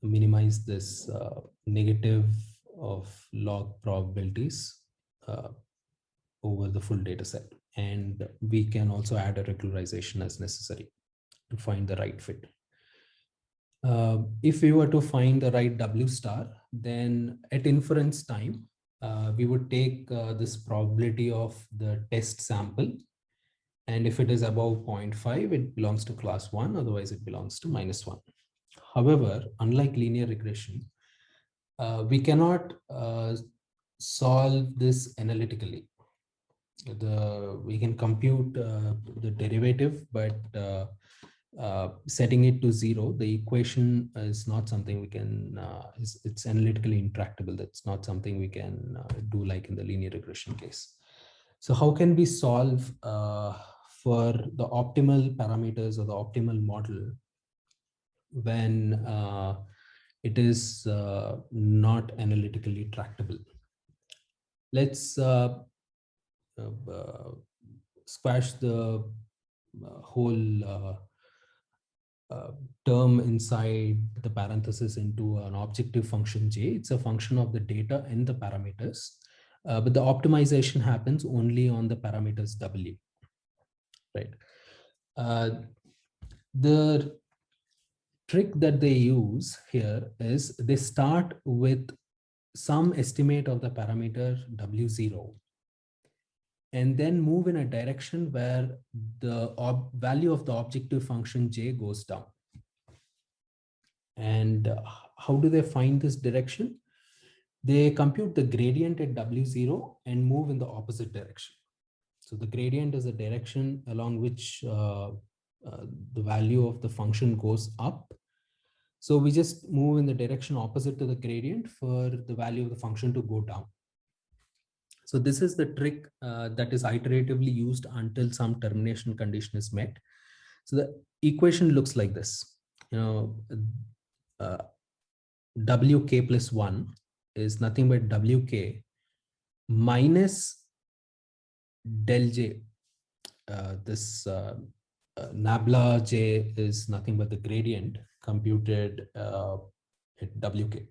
Minimize this negative of log probabilities over the full data set. And we can also add a regularization as necessary to find the right fit. If we were to find the right W star, then at inference time, we would take this probability of the test sample. And if it is above 0.5, it belongs to class 1, otherwise it belongs to -1. However, unlike linear regression, we cannot solve this analytically. We can compute the derivative, but setting it to 0, the equation is not something we can, it's analytically intractable. That's not something we can do like in the linear regression case. So how can we solve for the optimal parameters or the optimal model when it is not analytically tractable. Let's squash the whole uh, term inside the parenthesis into an objective function j. It's a function of the data and the parameters, but the optimization happens only on the parameters w, right? Uh, the trick that they use here is they start with some estimate of the parameter w0 and then move in a direction where the value of the objective function j goes down. And how do they find this direction? They compute the gradient at w0 and move in the opposite direction. So the gradient is the direction along which the value of the function goes up. So we just move in the direction opposite to the gradient for the value of the function to go down. So this is the trick that is iteratively used until some termination condition is met. So the equation looks like this. Uh, wk plus 1 is nothing but wk minus del j. This nabla j is nothing but the gradient computed at wk.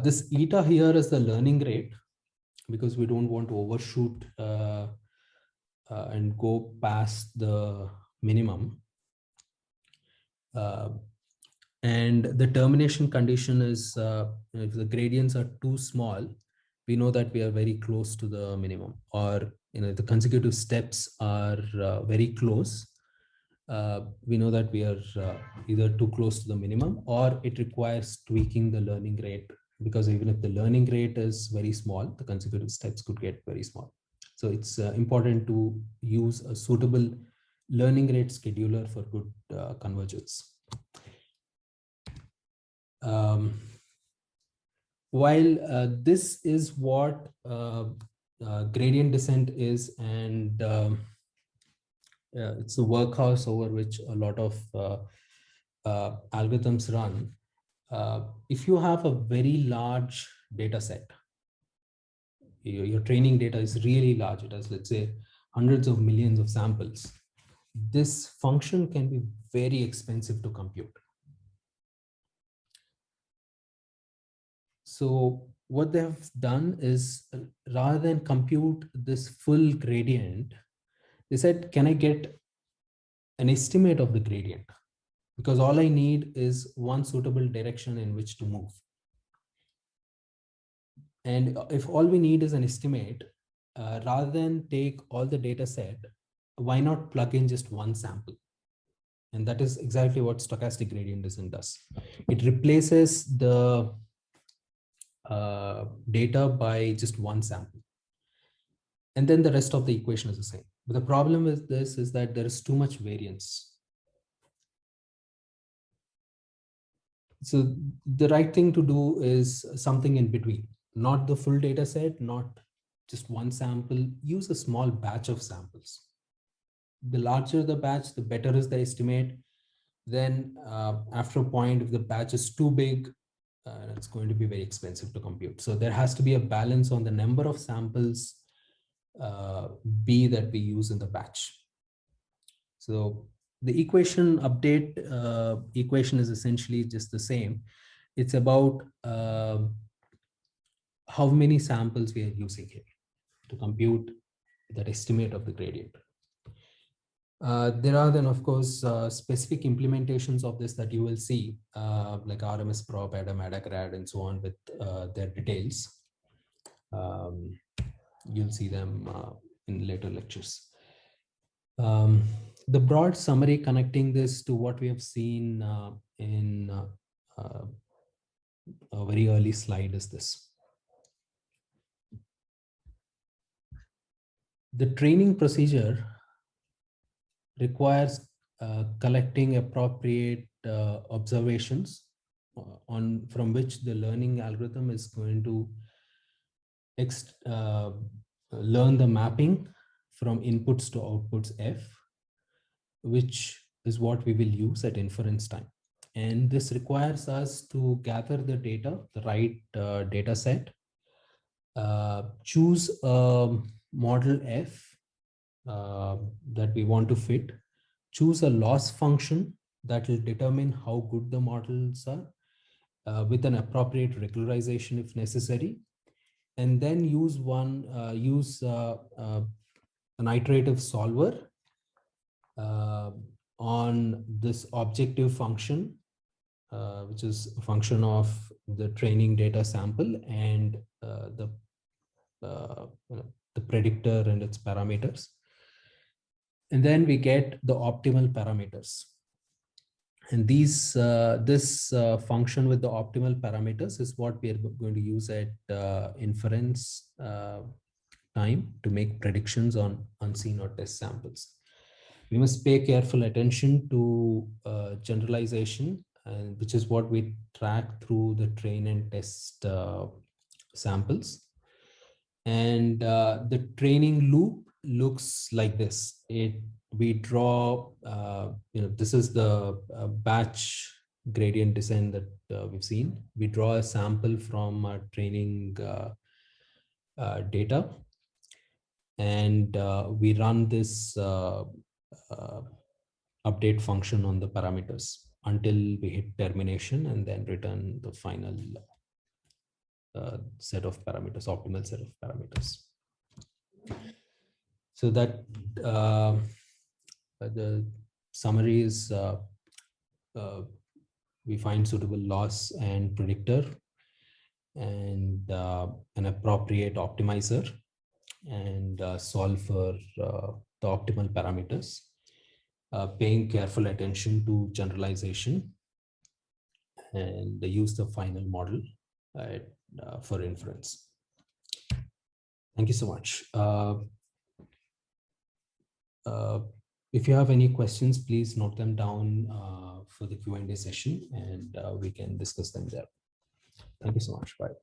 This eta here is the learning rate, because we don't want to overshoot and go past the minimum. And the termination condition is if the gradients are too small, we know that we are very close to the minimum, or the consecutive steps are very close. We know that we are either too close to the minimum, or it requires tweaking the learning rate, because even if the learning rate is very small, the consecutive steps could get very small. So it's important to use a suitable learning rate scheduler for good convergence. While this is what gradient descent is, and it's the workhouse over which a lot of algorithms run. If you have a very large data set, your training data is really large, it has, let's say, hundreds of millions of samples, this function can be very expensive to compute. So what they have done is, rather than compute this full gradient, they said, can I get an estimate of the gradient? Because all I need is one suitable direction in which to move. And if all we need is an estimate, rather than take all the data set, why not plug in just one sample? And that is exactly what stochastic gradient descent does. It replaces the data by just one sample. And then the rest of the equation is the same. But the problem with this is that there is too much variance. So the right thing to do is something in between, not the full data set, not just one sample. Use a small batch of samples. The larger the batch, the better is the estimate. Then after a point, if the batch is too big, it's going to be very expensive to compute. So there has to be a balance on the number of samples B that we use in the batch. So the equation update equation is essentially just the same. It's about how many samples we are using here to compute that estimate of the gradient. There are then, of course, specific implementations of this that you will see, like RMS prop, Adam, Adagrad, and so on, with their details. You'll see them in later lectures. The broad summary connecting this to what we have seen in a very early slide is this. The training procedure requires collecting appropriate observations from which the learning algorithm is going to learn the mapping from inputs to outputs F, which is what we will use at inference time. And this requires us to gather the data, the right data set, choose a model F that we want to fit, choose a loss function that will determine how good the models are with an appropriate regularization if necessary, and then use an iterative solver uh, on this objective function, which is a function of the training data sample and the predictor and its parameters. And then we get the optimal parameters. And this function with the optimal parameters is what we are going to use at inference time to make predictions on unseen or test samples. We must pay careful attention to generalization, which is what we track through the train and test samples. And the training loop looks like this. We draw, this is the batch gradient descent that we've seen. We draw a sample from our training data, and we run this update function on the parameters until we hit termination, and then return the final set of parameters, optimal set of parameters. So that the summary is we find suitable loss and predictor, and an appropriate optimizer, and solve for the optimal parameters, paying careful attention to generalization, and use the final model for inference. Thank you so much. If you have any questions, please note them down for the Q&A session, and we can discuss them there. Thank you so much. Bye.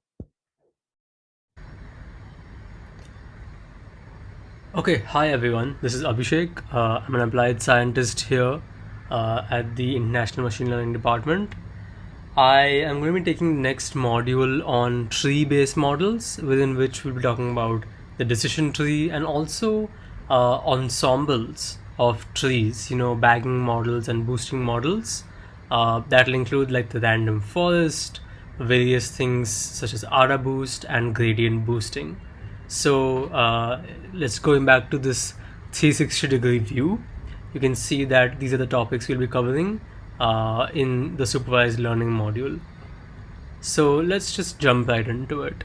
Okay, hi everyone. This is Abhishek. I'm an applied scientist here at the International Machine Learning Department. I am going to be taking the next module on tree-based models, within which we'll be talking about the decision tree and also ensembles of trees, bagging models and boosting models. That'll include like the random forest, various things such as ARA boost and gradient boosting. So let's go back to this 360-degree view. You can see that these are the topics we'll be covering in the supervised learning module. So let's just jump right into it.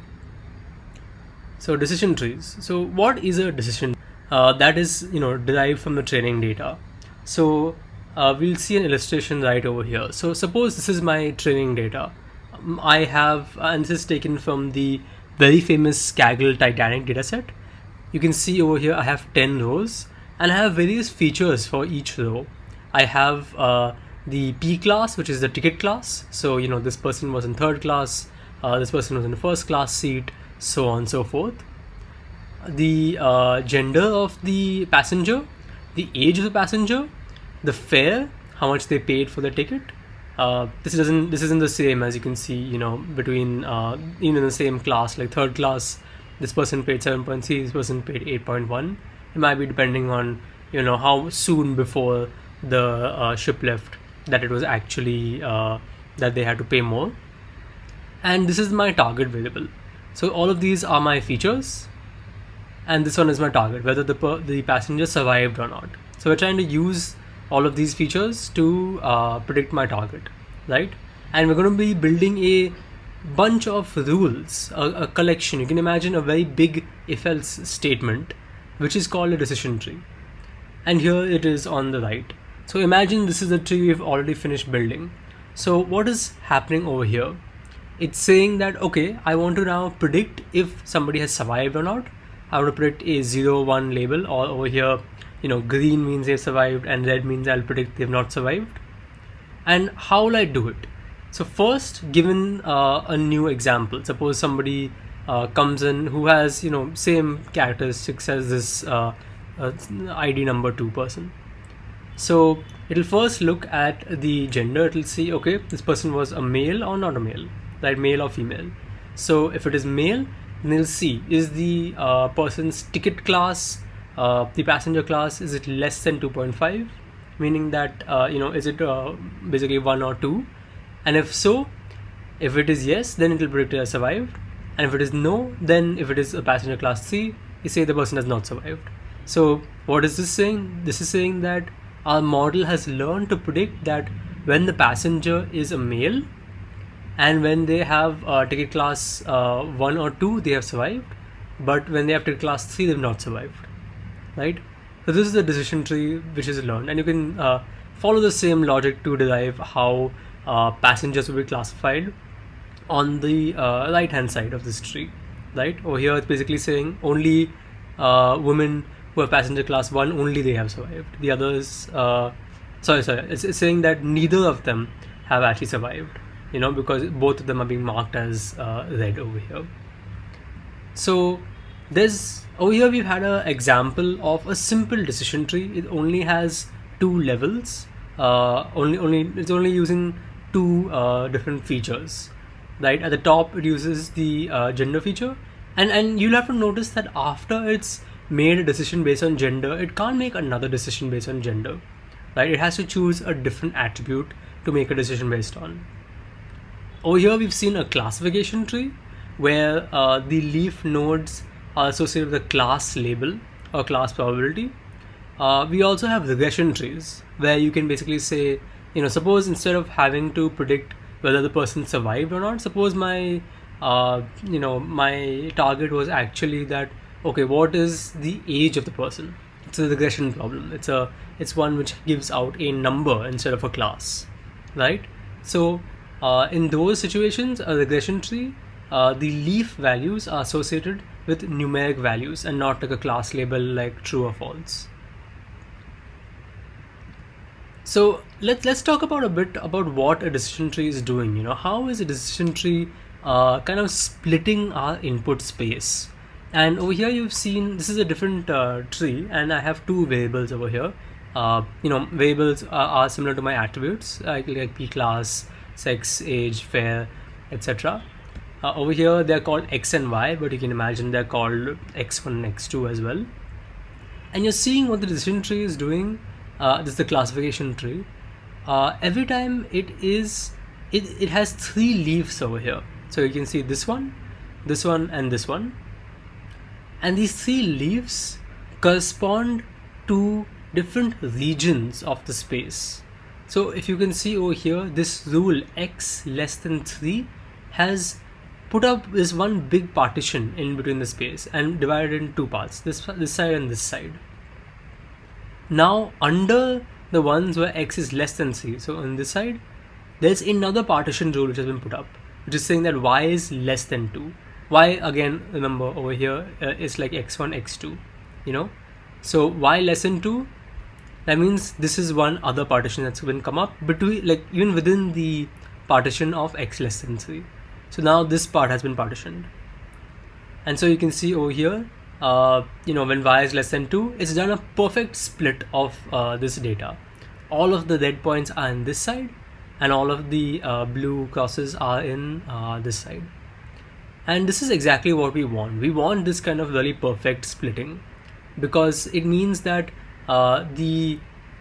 So decision trees. So what is a decision? That is derived from the training data. So we'll see an illustration right over here. So suppose this is my training data. I have, and this is taken from the very famous Kaggle Titanic dataset. You can see over here I have 10 rows, and I have various features for each row. I have the P class, which is the ticket class. So this person was in third class, this person was in the first class seat, so on and so forth. The gender of the passenger, the age of the passenger, the fare, how much they paid for the ticket. This isn't the same, as you can see, between even in the same class, like third class, this person paid 7.3, this person paid 8.1. It might be depending on how soon before the ship left that it was actually that they had to pay more. And this is my target variable. So all of these are my features, and this one is my target, whether the passenger survived or not. So we're trying to use all of these features to predict my target, right? And we're going to be building a bunch of rules, a collection. You can imagine a very big if-else statement, which is called a decision tree. And here it is on the right. So imagine this is the tree we've already finished building. So what is happening over here? It's saying that, okay, I want to now predict if somebody has survived or not. I want to predict a 0-1 label, or over here, green means they've survived and red means I'll predict they've not survived. And how will I do it? So first, given a new example, suppose somebody comes in who has same characteristics as this ID number 2 person. So it'll first look at the gender. It'll see, okay, this person was a male or not a male, right? Male or female. So if it is male, then it'll see, is the person's ticket class, the passenger class, is it less than 2.5? Meaning that, is it basically 1 or 2? And if so, if it is yes, then it will predict it has survived. And if it is no, then if it is a passenger class C, you say the person has not survived. So what is this saying? This is saying that our model has learned to predict that when the passenger is a male and when they have ticket class 1 or 2, they have survived. But when they have ticket class 3, they have not survived. Right? So this is the decision tree which is learned. And you can follow the same logic to derive how passengers will be classified on the right hand side of this tree. Right? Over here it's basically saying only women who have passenger class 1, only they have survived. The others, it's saying that neither of them have actually survived, because both of them are being marked as red over here. So there's over here we've had an example of a simple decision tree. It only has 2 levels. It's only using 2 different features. Right at the top, it uses the gender feature, and you'll have to notice that after it's made a decision based on gender, it can't make another decision based on gender. Right? It has to choose a different attribute to make a decision based on. Over here, we've seen a classification tree where the leaf nodes are associated with a class label or class probability. We also have regression trees where you can basically say, suppose instead of having to predict whether the person survived or not, suppose my my target was actually that, okay, what is the age of the person? It's a regression problem. It's one which gives out a number instead of a class, right? So in those situations, a regression tree, the leaf values are associated with numeric values and not like a class label like true or false. So let's talk about a bit about what a decision tree is doing. How is a decision tree kind of splitting our input space? And over here you've seen this is a different tree, and I have 2 variables over here. Variables are similar to my attributes, like p class, sex, age, fair, etc. Over here they're called x and y, but you can imagine they're called x1 and x2 as well. And you're seeing what the decision tree is doing. This is the classification tree. Every time it has 3 leaves over here. So you can see this one, and this one. And these 3 leaves correspond to different regions of the space. So if you can see over here, this rule x less than 3 has put up this one big partition in between the space and divided in 2 parts, this side and this side. Now under the ones where x is less than 3, so on this side, there's another partition rule which has been put up, which is saying that y is less than 2. Y, again, remember over here is like x1, x2, So y less than 2, that means this is one other partition that's been come up between, like even within the partition of x less than 3. So now this part has been partitioned. And so you can see over here, when y is less than 2, it's done a perfect split of this data. All of the red points are in this side, and all of the blue crosses are in this side. And this is exactly what we want. We want this kind of really perfect splitting, because it means that the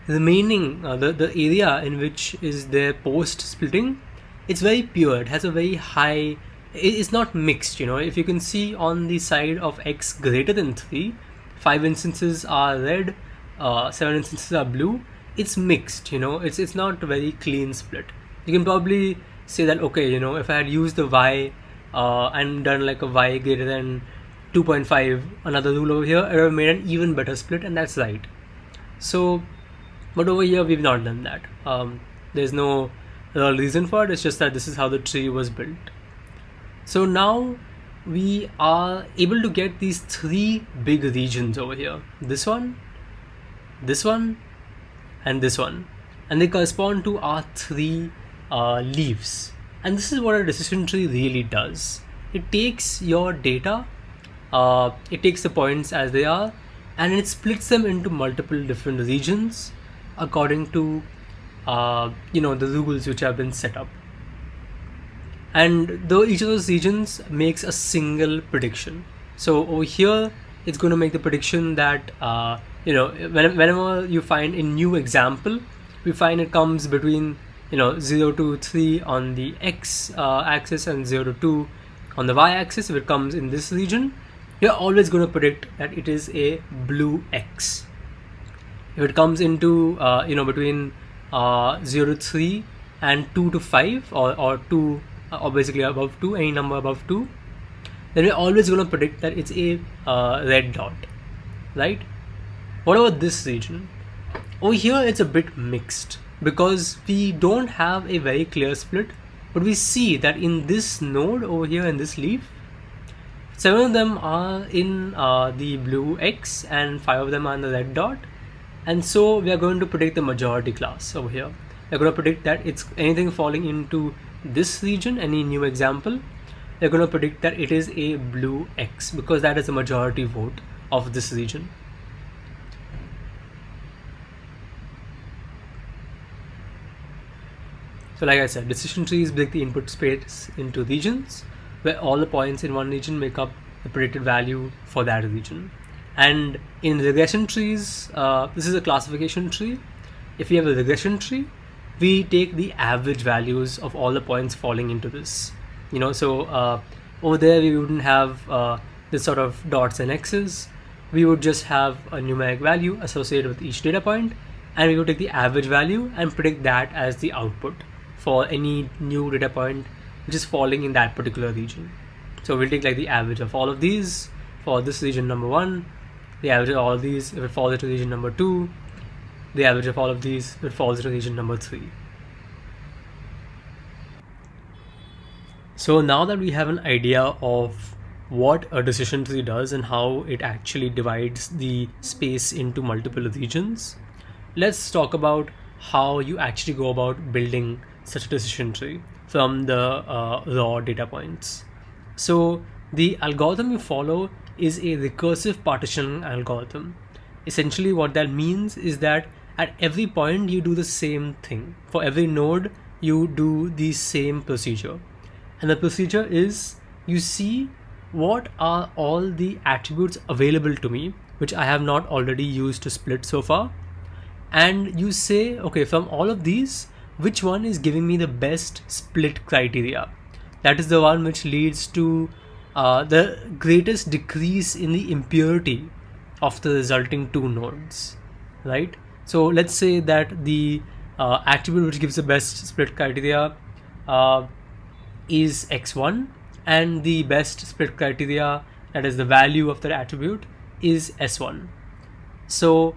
remaining, the area in which is there post splitting, it's very pure. It has a very high, it's not mixed. If you can see on the side of x greater than 3, 5 instances are red, 7 instances are blue. It's mixed, it's not a very clean split. You can probably say that, okay, if I had used the y and done like a y greater than 2.5, another rule over here, it would have made an even better split, and that's right. So, but over here we've not done that. There's no real reason for it. It's just that this is how the tree was built. So now we are able to get these 3 big regions over here. This one, and this one. And they correspond to our 3 leaves. And this is what a decision tree really does. It takes your data, it takes the points as they are, and it splits them into multiple different regions according to the rules which have been set up. And though each of those regions makes a single prediction. So over here, it's going to make the prediction that whenever you find a new example, we find it comes between 0 to 3 on the x axis and 0 to 2 on the y axis. If it comes in this region, you're always going to predict that it is a blue x. If it comes into between 0 to 3 and 2 to 5 or 2 or basically above 2, any number above 2, then we're always going to predict that it's a red dot, right? What about this region? Over here it's a bit mixed because we don't have a very clear split, but we see that in this node over here in this leaf, 7 of them are in the blue X and 5 of them are in the red dot. And so we are going to predict the majority class over here. We're going to predict that it's anything falling into this region, any new example, they're going to predict that it is a blue X because that is the majority vote of this region. So like I said, decision trees break the input space into regions where all the points in one region make up the predicted value for that region. And in regression trees, this is a classification tree. If we have a regression tree, we take the average values of all the points falling into this. So over there we wouldn't have this sort of dots and x's. We would just have a numeric value associated with each data point, and we would take the average value and predict that as the output for any new data point which is falling in that particular region. So we'll take like the average of all of these for this region number 1, the average of all of these if it falls into region number 2, the average of all of these if it falls into region number 3. So now that we have an idea of what a decision tree does and how it actually divides the space into multiple regions, let's talk about how you actually go about building such a decision tree from the raw data points. So the algorithm you follow is a recursive partitioning algorithm. Essentially what that means is that at every point you do the same thing. For every node you do the same procedure. And the procedure is you see what are all the attributes available to me which I have not already used to split so far, and you say, okay, from all of these, which one is giving me the best split criteria? That is the one which leads to the greatest decrease in the impurity of the resulting two nodes, right? So let's say that the attribute which gives the best split criteria is x1, and the best split criteria, that is the value of that attribute, is s1. So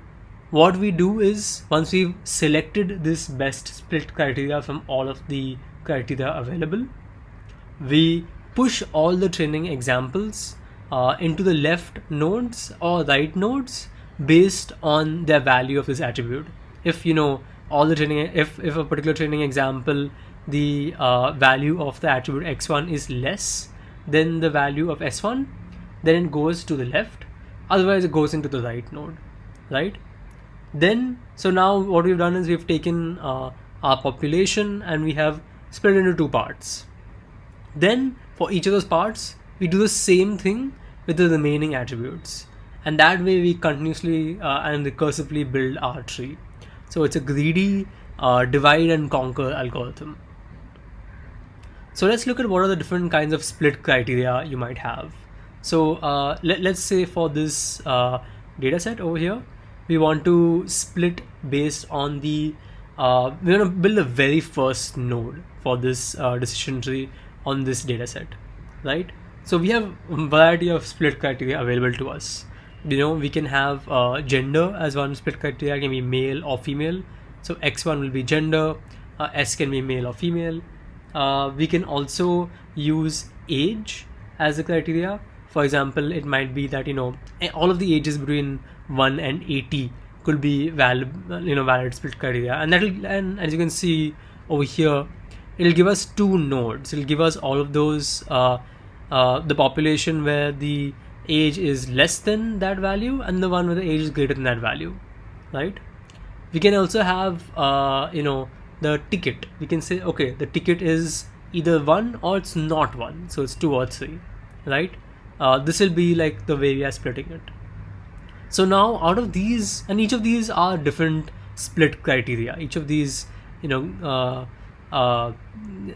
what we do is, once we've selected this best split criteria from all of the criteria available, we push all the training examples into the left nodes or right nodes based on their value of this attribute. If all the training, if a particular training example, the value of the attribute x1 is less than the value of s1, then it goes to the left, otherwise it goes into the right node, right? Then, so now what we've done is we've taken our population and we have split it into two parts. Then for each of those parts, we do the same thing with the remaining attributes. And that way we continuously and recursively build our tree. So it's a greedy divide and conquer algorithm. So let's look at what are the different kinds of split criteria you might have. So let's say for this data set over here, we want to split based on the, we want to build the very first node for this decision tree on this data set, right? So we have a variety of split criteria available to us. We can have gender as one split criteria, can be male or female. So x1 will be gender, s can be male or female. We can also use age as a criteria. For example, it might be that all of the ages between 1 and 80 could be valid split criteria, and as you can see over here, it'll give us two nodes. It'll give us all of those the population where the age is less than that value and the one where the age is greater than that value, right? We can also have the ticket. We can say, okay, the ticket is either 1 or it's not 1, so it's 2 or 3, right? This will be like the way we are splitting it. So now out of these, and each of these are different split criteria. Each of these,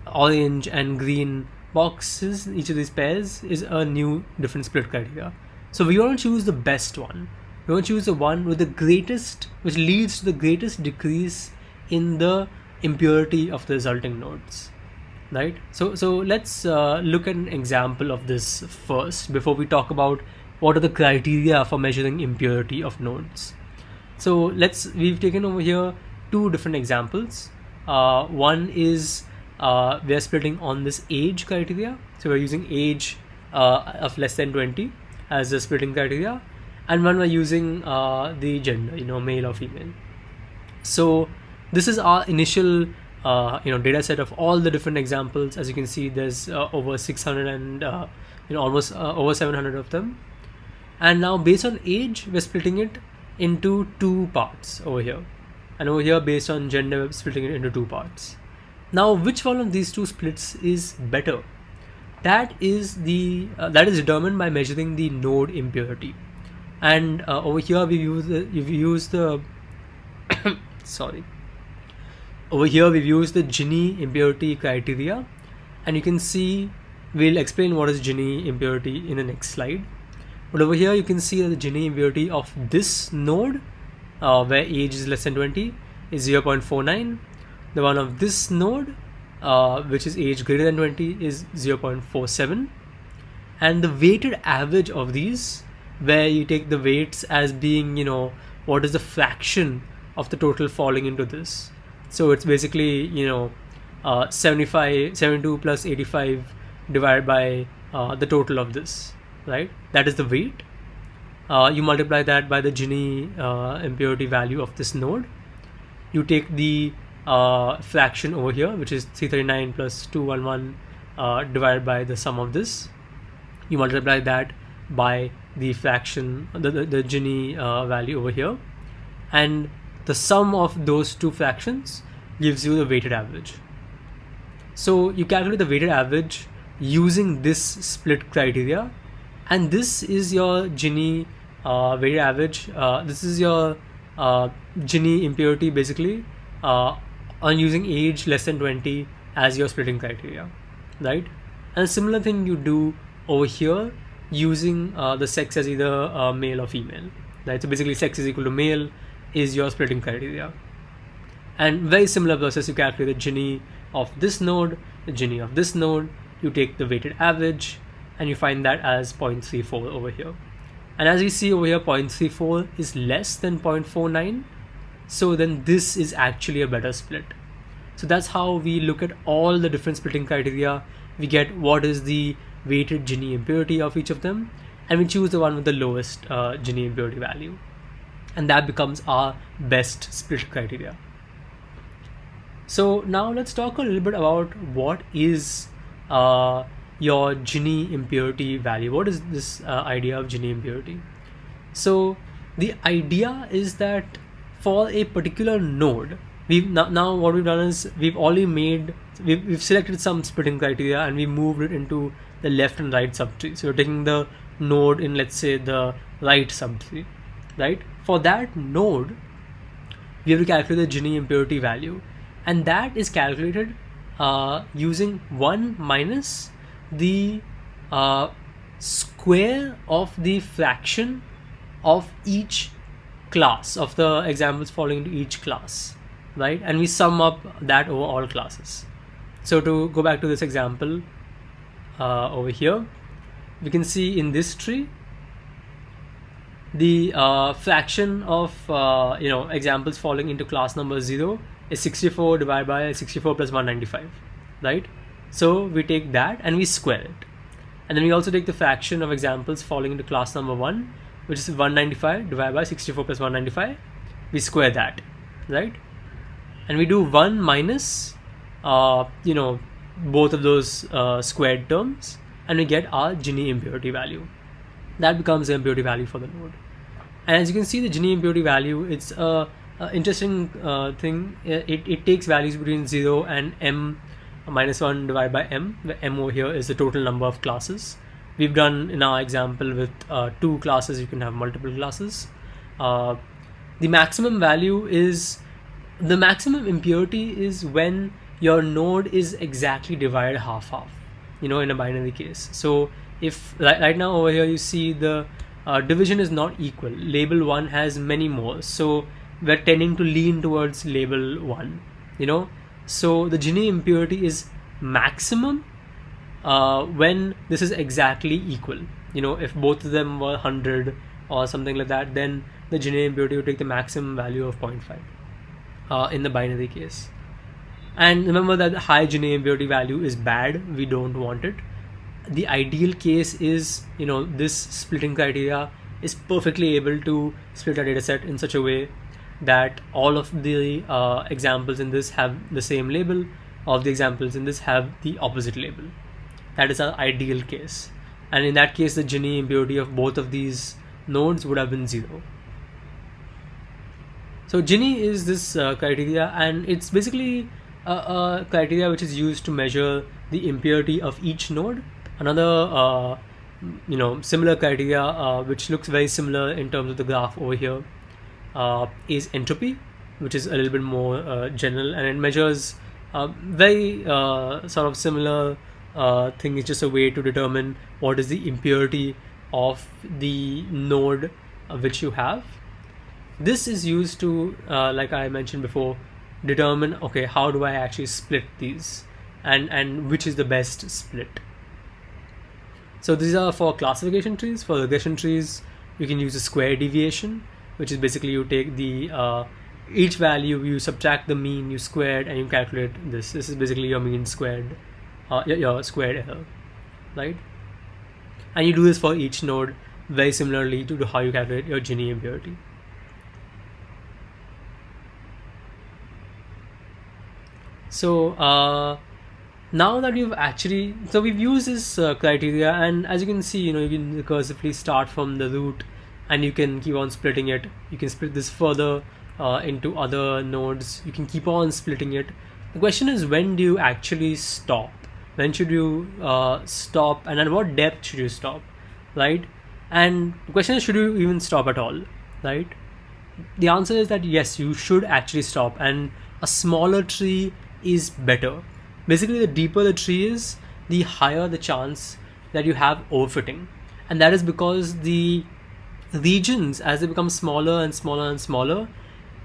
orange and green boxes, each of these pairs is a new different split criteria. So we want to choose the best one. We want to choose the one with the greatest, which leads to the greatest decrease in the impurity of the resulting nodes, right? So let's look at an example of this first before we talk about what are the criteria for measuring impurity of nodes. So we've taken over here two different examples. One is we are splitting on this age criteria. So we're using age of less than 20 as the splitting criteria, and one we're using the gender, male or female. So this is our initial data set of all the different examples. As you can see, there's over 600 and almost over 700 of them. And now based on age, we're splitting it into two parts over here, and over here based on gender, we're splitting it into two parts. Now which one of these two splits is better? That is determined by measuring the node impurity. And over here we've used the sorry. Over here we've used the Gini impurity criteria, and you can see we'll explain what is Gini impurity in the next slide. But over here you can see that the Gini impurity of this node, where age is less than 20, is 0.49. The one of this node, which is age greater than 20, is 0.47. And the weighted average of these, where you take the weights as being, what is the fraction of the total falling into this. So it's basically, 72 plus 85 divided by the total of this, right? That is the weight. You multiply that by the Gini impurity value of this node. You take the fraction over here, which is 339 plus 211 divided by the sum of this. You multiply that by the fraction, the Gini value over here, and the sum of those two fractions gives you the weighted average. So you calculate the weighted average using this split criteria, and this is your Gini weighted average. This is your Gini impurity basically on using age less than 20 as your splitting criteria, right? And a similar thing you do over here using the sex as either male or female, right? So basically sex is equal to male is your splitting criteria. And very similar process, you calculate the Gini of this node, the Gini of this node, you take the weighted average, and you find that as 0.34 over here. And as we see over here, 0.34 is less than 0.49. So then this is actually a better split. So that's how we look at all the different splitting criteria. We get what is the weighted Gini impurity of each of them, and we choose the one with the lowest Gini impurity value. And that becomes our best split criteria. So now let's talk a little bit about what is your Gini impurity value. What is this idea of Gini impurity? So the idea is that for a particular node, now what we've done is we've selected some splitting criteria and we moved it into the left and right subtree. So we're taking the node in, let's say, the right subtree, right? For that node, we have to calculate the Gini impurity value, and that is calculated using 1 minus the square of the fraction of each class, of the examples falling into each class, right? And we sum up that over all classes. So to go back to this example over here, we can see in this tree the fraction of examples falling into class number 0 is 64 divided by 64 plus 195, right? So we take that and we square it, and then we also take the fraction of examples falling into class number 1, which is 195 divided by 64 plus 195. We square that, right? And we do 1 minus both of those squared terms, and we get our Gini impurity value. That becomes the impurity value for the node. And as you can see, the Gini impurity value, it's a interesting thing. It takes values between 0 and m minus 1 divided by m, where m over here is the total number of classes. We've done in our example with 2 classes, you can have multiple classes. The maximum value is, the maximum impurity is when your node is exactly divided half-half, in a binary case. So if right now over here you see the division is not equal, label 1 has many more, so we're tending to lean towards label 1, so the Gini impurity is maximum when this is exactly equal. If both of them were 100 or something like that, then the Gini impurity would take the maximum value of 0.5 in the binary case. And remember that the high Gini impurity value is bad, we don't want it. The ideal case is, this splitting criteria is perfectly able to split a dataset in such a way that all of the examples in this have the same label, all of the examples in this have the opposite label. That is our ideal case. And in that case, the Gini impurity of both of these nodes would have been 0. So Gini is this criteria, and it's basically a criteria which is used to measure the impurity of each node. Another similar criteria which looks very similar in terms of the graph over here is entropy, which is a little bit more general, and it measures very sort of similar thing. It's just a way to determine what is the impurity of the node which you have. This is used to, like I mentioned before, determine, okay, how do I actually split these, and which is the best split. So these are for classification trees. For regression trees, you can use a square deviation, which is basically you take the each value, you subtract the mean, you square it, and you calculate this. This is basically your mean squared, your squared error, right? And you do this for each node very similarly to how you calculate your Gini impurity. So now that we've used this criteria, and as you can see, you can recursively start from the root, and you can keep on splitting it. You can split this further into other nodes. You can keep on splitting it. The question is, when do you actually stop? When should you stop, and at what depth should you stop, right? And the question is, should you even stop at all, right? The answer is that yes, you should actually stop, and a smaller tree is better. Basically, the deeper the tree is, the higher the chance that you have overfitting. And that is because the regions, as they become smaller and smaller and smaller,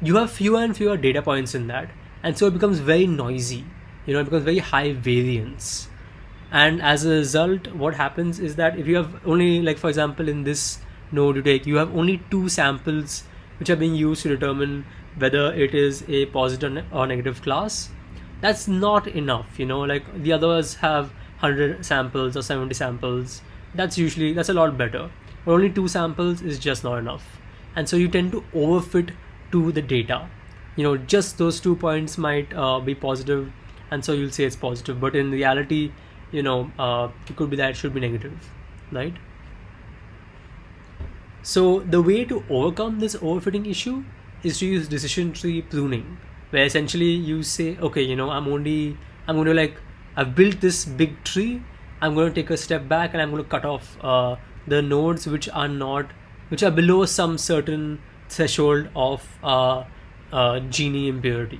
you have fewer and fewer data points in that. And so it becomes very noisy, it becomes very high variance. And as a result, what happens is that if you have only, like for example, in this node you have only 2 samples which are being used to determine whether it is a positive or negative class, that's not enough. Like the others have 100 samples or 70 samples. That's a lot better. But only 2 samples is just not enough. And so you tend to overfit to the data. Just those 2 points might be positive, and so you'll say it's positive. But in reality, it could be that it should be negative, right? So the way to overcome this overfitting issue is to use decision tree pruning, where essentially you say, okay, I've built this big tree, I'm going to take a step back and I'm going to cut off the nodes which are below some certain threshold of Gini impurity,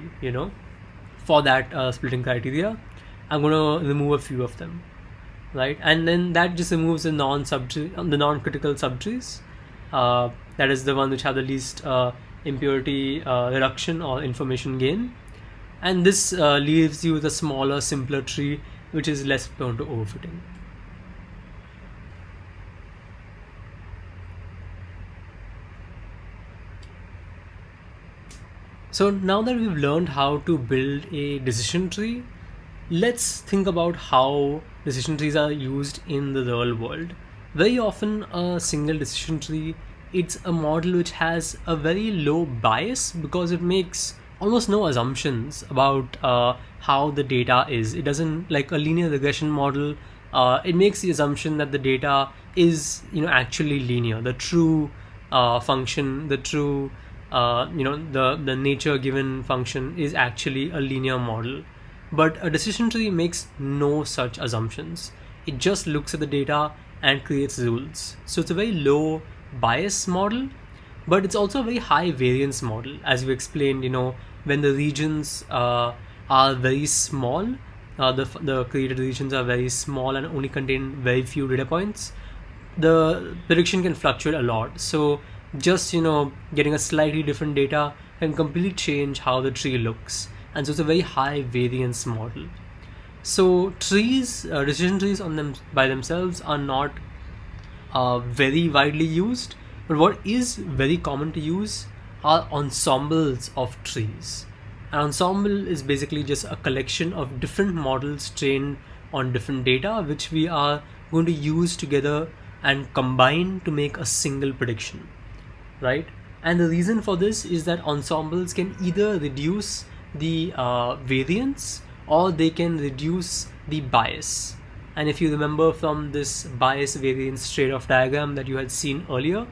for that splitting criteria. I'm going to remove a few of them, right? And then that just removes the non-critical subtrees. That is the one which have the least impurity reduction or information gain, and this leaves you with a smaller, simpler tree which is less prone to overfitting. So now that we've learned how to build a decision tree, let's think about how decision trees are used in the real world. Very often a single decision tree, it's a model which has a very low bias because it makes almost no assumptions about how the data is. It doesn't, like a linear regression model, it makes the assumption that the data is actually linear. The true function, the true the nature given function is actually a linear model. But a decision tree makes no such assumptions. It just looks at the data and creates rules. So it's a very low bias model, but it's also a very high variance model. As we explained, when the regions are very small, the created regions are very small and only contain very few data points, the prediction can fluctuate a lot. So just getting a slightly different data can completely change how the tree looks, and so it's a very high variance model. So trees, decision trees on them by themselves are not very widely used, but what is very common to use are ensembles of trees. An ensemble is basically just a collection of different models trained on different data, which we are going to use together and combine to make a single prediction, right? And the reason for this is that ensembles can either reduce the variance or they can reduce the bias. And if you remember from this bias variance trade-off diagram that you had seen earlier,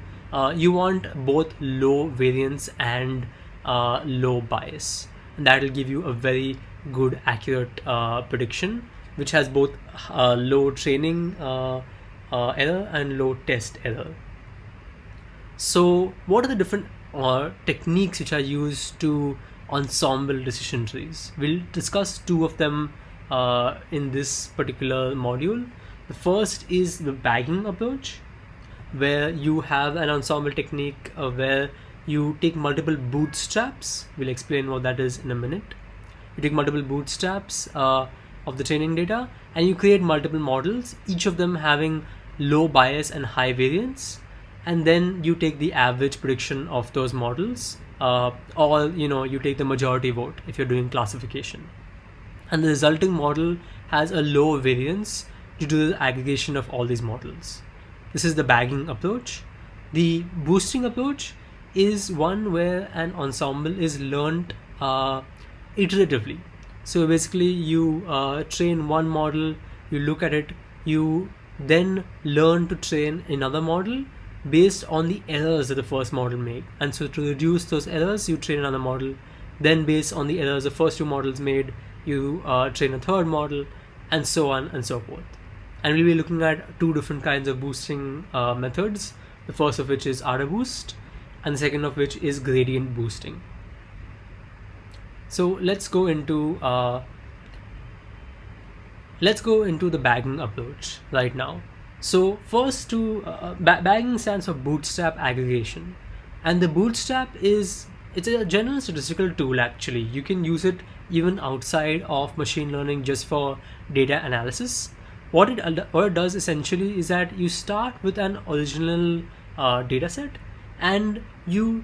you want both low variance and low bias, and that will give you a very good accurate prediction, which has both low training error and low test error. So what are the different techniques which are used to ensemble decision trees? We'll discuss two of them in this particular module. The first is the bagging approach, where you have an ensemble technique where you take multiple bootstraps. We'll explain what that is in a minute. You take multiple bootstraps of the training data and you create multiple models, each of them having low bias and high variance, and then you take the average prediction of those models, or you take the majority vote if you're doing classification, and the resulting model has a low variance due to the aggregation of all these models. This is the bagging approach. The boosting approach is one where an ensemble is learned iteratively. So basically you train one model, you look at it, you then learn to train another model based on the errors that the first model made. And so to reduce those errors, you train another model. Then based on the errors the first two models made, you train a third model, and so on and so forth. And we'll be looking at two different kinds of boosting methods. The first of which is auto boost, and the second of which is gradient boosting. So let's go into the bagging approach right now. So first, bagging stands for bootstrap aggregation, and the bootstrap it's a general statistical tool. Actually, you can use it even outside of machine learning just for data analysis. What it does essentially is that you start with an original data set, and you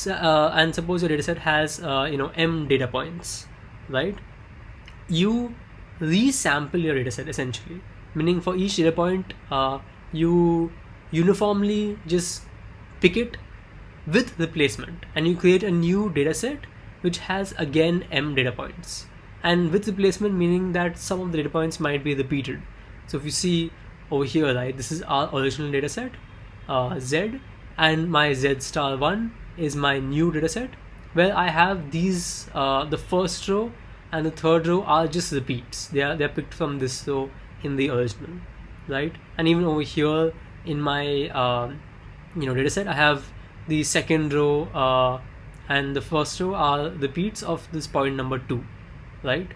and suppose your data set has m data points, right? You resample your data set essentially, meaning for each data point you uniformly just pick it with replacement, and you create a new data set which has again m data points, and with replacement meaning that some of the data points might be repeated. So if you see over here, right, this is our original data set z, and my z star 1 is my new data set, where I have these the first row and the third row are just repeats. They're picked from this row in the original, right? And even over here in my data set, I have the second row and the first row are repeats of this point number 2, right?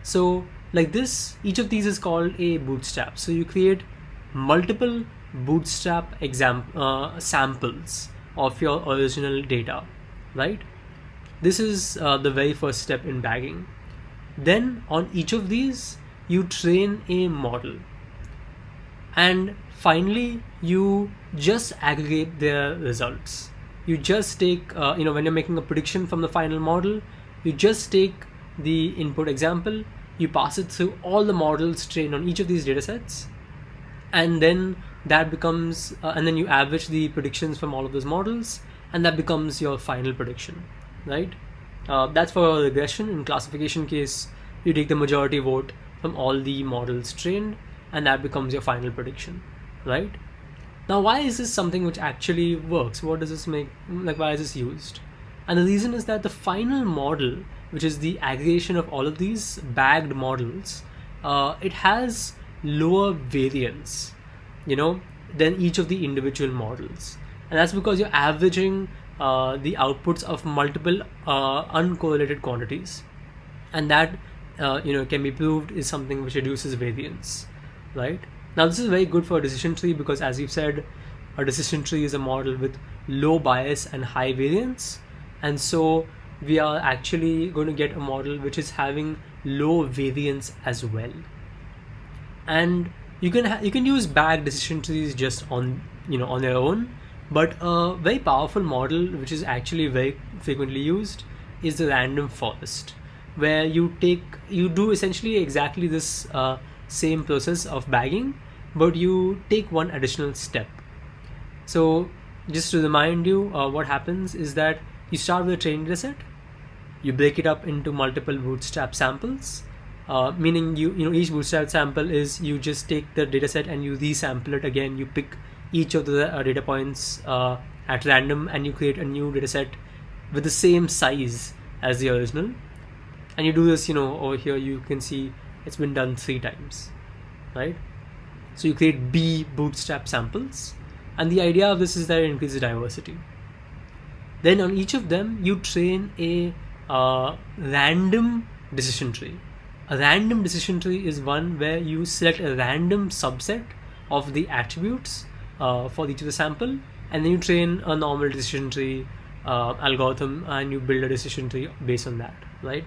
So like this, each of these is called a bootstrap. So you create multiple bootstrap samples of your original data, right? This is the very first step in bagging. Then on each of these you train a model, and finally you just aggregate their results. You just take when you're making a prediction from the final model, you just take the input example, you pass it through all the models trained on each of these data sets, and then that becomes and then you average the predictions from all of those models, and that becomes your final prediction, right? That's for regression. In classification case, you take the majority vote from all the models trained, and that becomes your final prediction, right? Now, why is this something which actually works? What does this make, like, why is this used? And the reason is that the final model, which is the aggregation of all of these bagged models, it has lower variance, you know, than each of the individual models. And that's because you're averaging the outputs of multiple uncorrelated quantities. And that, can be proved is something which reduces variance, right? Now, this is very good for a decision tree because, as you've said, a decision tree is a model with low bias and high variance. And so we are actually going to get a model which is having low variance as well. And you can use bagged decision trees just on on their own, but a very powerful model which is actually very frequently used is the random forest, where you do essentially exactly this same process of bagging, but you take one additional step. So just to remind you, what happens is that you start with a training data set, you break it up into multiple bootstrap samples, meaning each bootstrap sample is you just take the data set and you resample it again. You pick each of the data points at random and you create a new data set with the same size as the original. And you do this, over here you can see it's been done 3 times, right? So you create B bootstrap samples, and the idea of this is that it increases diversity. Then on each of them you train a random decision tree. A random decision tree is one where you select a random subset of the attributes for each of the sample, and then you train a normal decision tree algorithm and you build a decision tree based on that, right?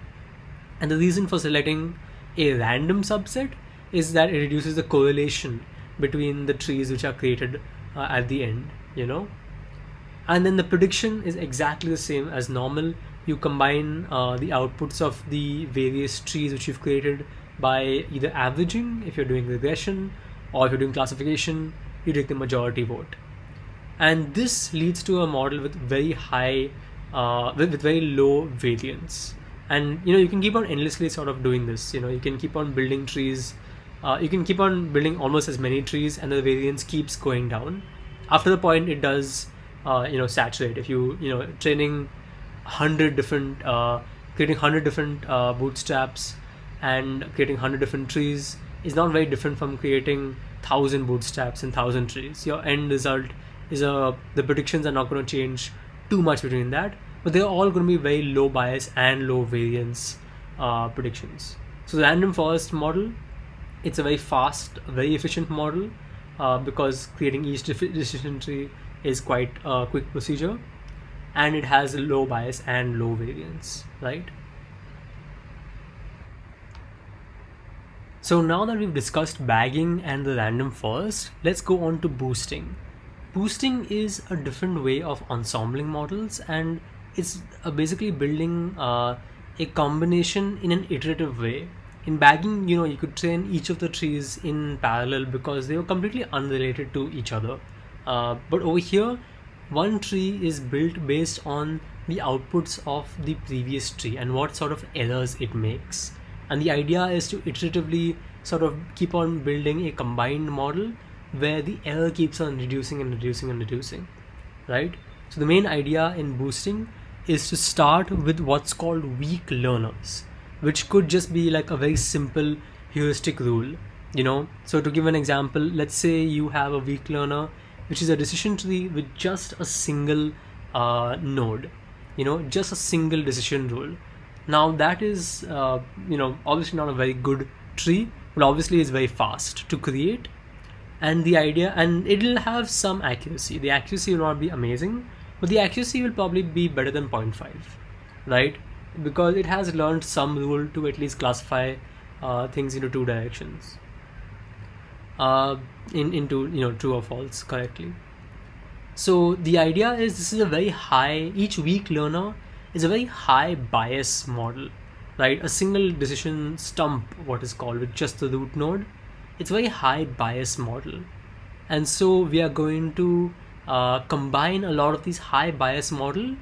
And the reason for selecting a random subset is that it reduces the correlation between the trees which are created at the end, And then the prediction is exactly the same as normal. You combine the outputs of the various trees which you've created by either averaging, if you're doing regression, or if you're doing classification, you take the majority vote. And this leads to a model with very high, with very low variance. And you can keep on endlessly sort of doing this. You can keep on building trees. You can keep on building almost as many trees, and the variance keeps going down. After the point, it does, saturate. If training 100 different, creating 100 different bootstraps and creating 100 different trees is not very different from creating 1,000 bootstraps and 1,000 trees. Your end result is the predictions are not going to change too much between that, but they're all going to be very low bias and low variance predictions. So the random forest model, it's a very fast, very efficient model because creating each decision tree is quite a quick procedure, and it has low bias and low variance, right? So now that we've discussed bagging and the random forest, let's go on to boosting. Boosting is a different way of ensembling models, and it's basically building a combination in an iterative way. In bagging, you could train each of the trees in parallel because they were completely unrelated to each other. But over here, one tree is built based on the outputs of the previous tree and what sort of errors it makes. And the idea is to iteratively sort of keep on building a combined model where the error keeps on reducing and reducing and reducing, right? So the main idea in boosting is to start with what's called weak learners, which could just be like a very simple heuristic rule, So to give an example, let's say you have a weak learner, which is a decision tree with just a single node, just a single decision rule. Now that is, obviously not a very good tree, but obviously it's very fast to create. And the idea, and it'll have some accuracy. The accuracy will not be amazing, but the accuracy will probably be better than 0.5, right? Because it has learned some rule to at least classify things into 2 directions, into true or false correctly. So the idea is this is a very high, each weak learner is a very high bias model, right? A single decision stump, what is called, with just the root node, it's a very high bias model. And so we are going to combine a lot of these high bias model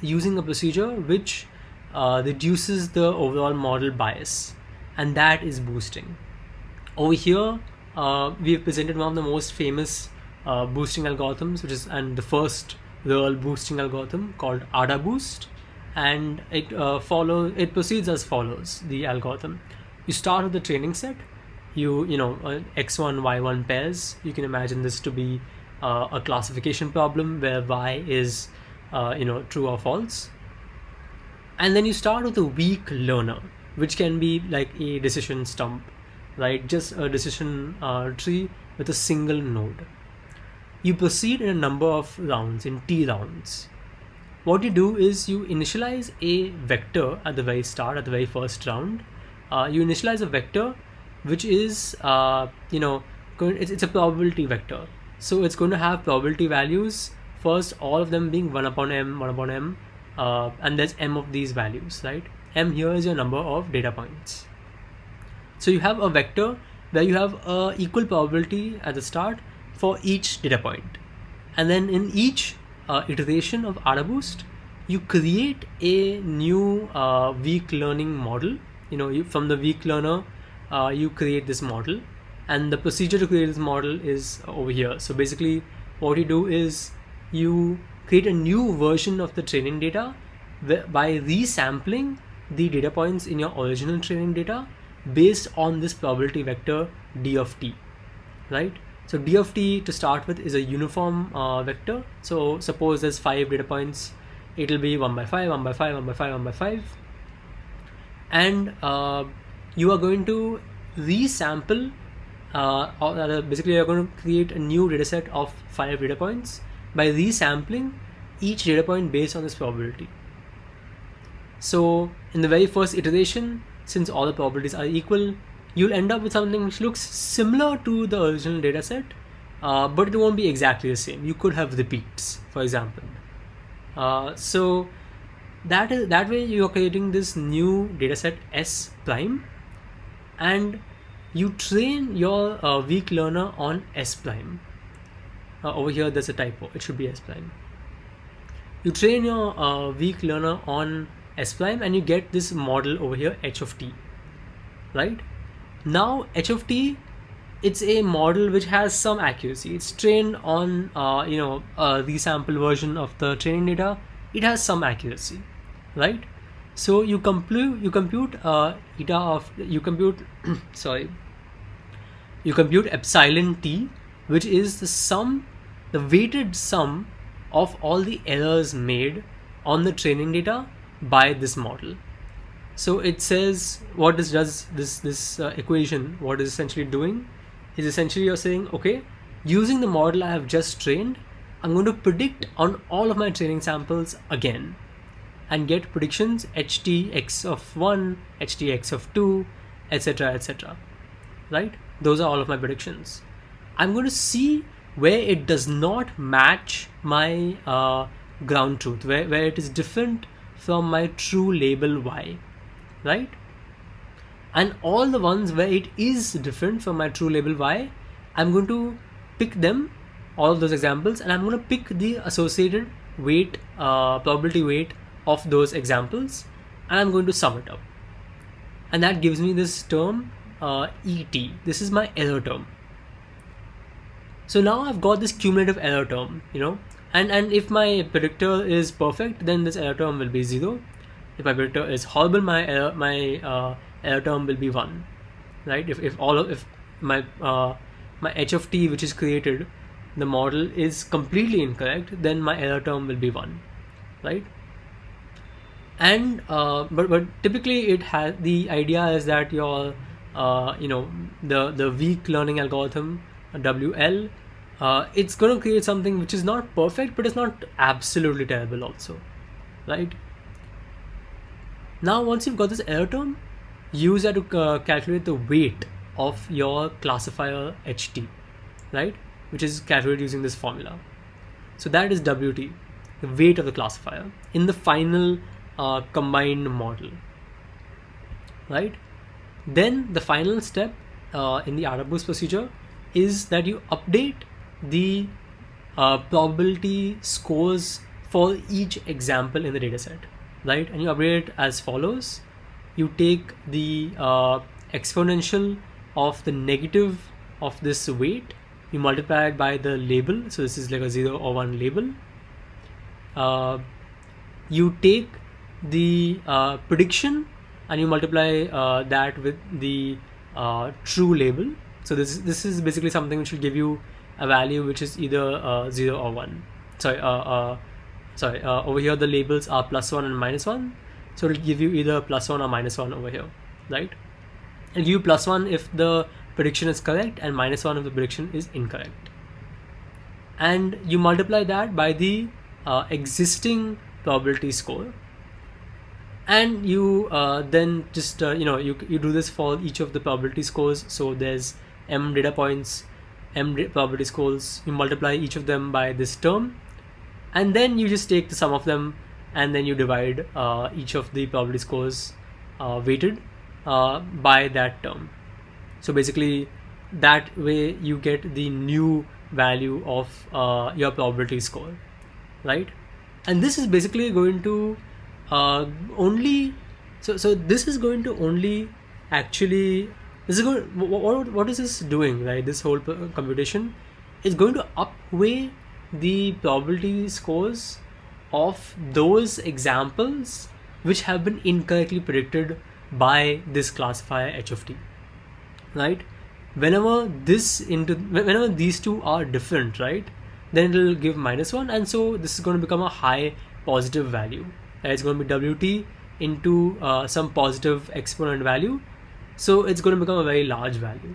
using a procedure which reduces the overall model bias, and that is boosting. Over here, we have presented one of the most famous boosting algorithms, which is, and the first rel boosting algorithm called ADA boost, and it proceeds as follows. The algorithm: you start with the training set, x1 y1 pairs. You can imagine this to be a classification problem where y is true or false, and then you start with a weak learner, which can be like a decision stump, right? Just a decision tree with a single node. You proceed in a number of rounds, in t rounds. What you do is you initialize a vector at the very start, at the very first round. You initialize a vector which is it's a probability vector, so it's going to have probability values first, all of them being 1 upon m, and there's m of these values, right? M here is your number of data points. So you have a vector where you have a equal probability at the start for each data point, and then in each iteration of ADA boost, you create a new weak learning model. From the weak learner, you create this model, and the procedure to create this model is over here. So basically what you do is you create a new version of the training data by resampling the data points in your original training data based on this probability vector d of t, right? So d of t to start with is a uniform vector. So suppose there's 5 data points, it'll be 1 by 5, 1 by 5, 1 by 5, 1 by 5, and you are going to resample, or rather basically you're going to create a new data set of 5 data points by resampling each data point based on this probability. So in the very first iteration, since all the probabilities are equal, you'll end up with something which looks similar to the original data set, but it won't be exactly the same. You could have repeats, for example. So that way you're creating this new data set S prime, and you train your weak learner on S prime. Over here there's a typo, it should be S prime. You train your weak learner on S prime, and you get this model over here, H of t, right? Now H of t, it's a model which has some accuracy. It's trained on a resample version of the training data. It has some accuracy, right? So you compute epsilon t, which is the weighted sum of all the errors made on the training data by this model. So it says what this does, this equation, what is essentially doing is essentially you're saying, okay, using the model I have just trained, I'm going to predict on all of my training samples again and get predictions htx of 1, htx of 2, etc, etc, right? Those are all of my predictions. I'm going to see where it does not match my ground truth, where it is different from my true label y, right? And all the ones where it is different from my true label y, I'm going to pick them, all of those examples, and I'm going to pick the associated weight, probability weight of those examples, and I'm going to sum it up, and that gives me this term ET. This is my error term. So now I've got this cumulative error term, and if my predictor is perfect, then this error term will be 0. If my predictor is horrible, my error term will be 1, right? If my H of t, which is created, the model is completely incorrect, then my error term will be 1, right? And but typically it has, the idea is that your the weak learning algorithm WL, it's going to create something which is not perfect, but it's not absolutely terrible also, right? Now once you've got this error term, use that to calculate the weight of your classifier HT, right, which is calculated using this formula. So that is WT, the weight of the classifier in the final combined model, right? Then the final step in the ADA boost procedure is that you update the probability scores for each example in the dataset, right? And you update it as follows. You take the exponential of the negative of this weight, you multiply it by the label, so this is like a 0 or 1 label, you take the prediction and you multiply that with the true label. So this is basically something which will give you a value which is either 0 or 1. Over here the labels are +1 and -1, so it'll give you either +1 or -1 over here, right? It'll give you +1 if the prediction is correct and -1 if the prediction is incorrect, and you multiply that by the existing probability score, and you then just you do this for each of the probability scores. So there's m data points, probability scores. You multiply each of them by this term, and then you just take the sum of them, and then you divide each of the probability scores weighted by that term. So basically that way you get the new value of your probability score, right? And this is basically going to only so this is going to only actually this is going what is this doing, right? This whole computation is going to upweigh the probability scores of those examples which have been incorrectly predicted by this classifier h of t, right? Whenever these two are different, right, then it will give -1, and so this is going to become a high positive value. It's going to be wt into some positive exponent value, so it's going to become a very large value,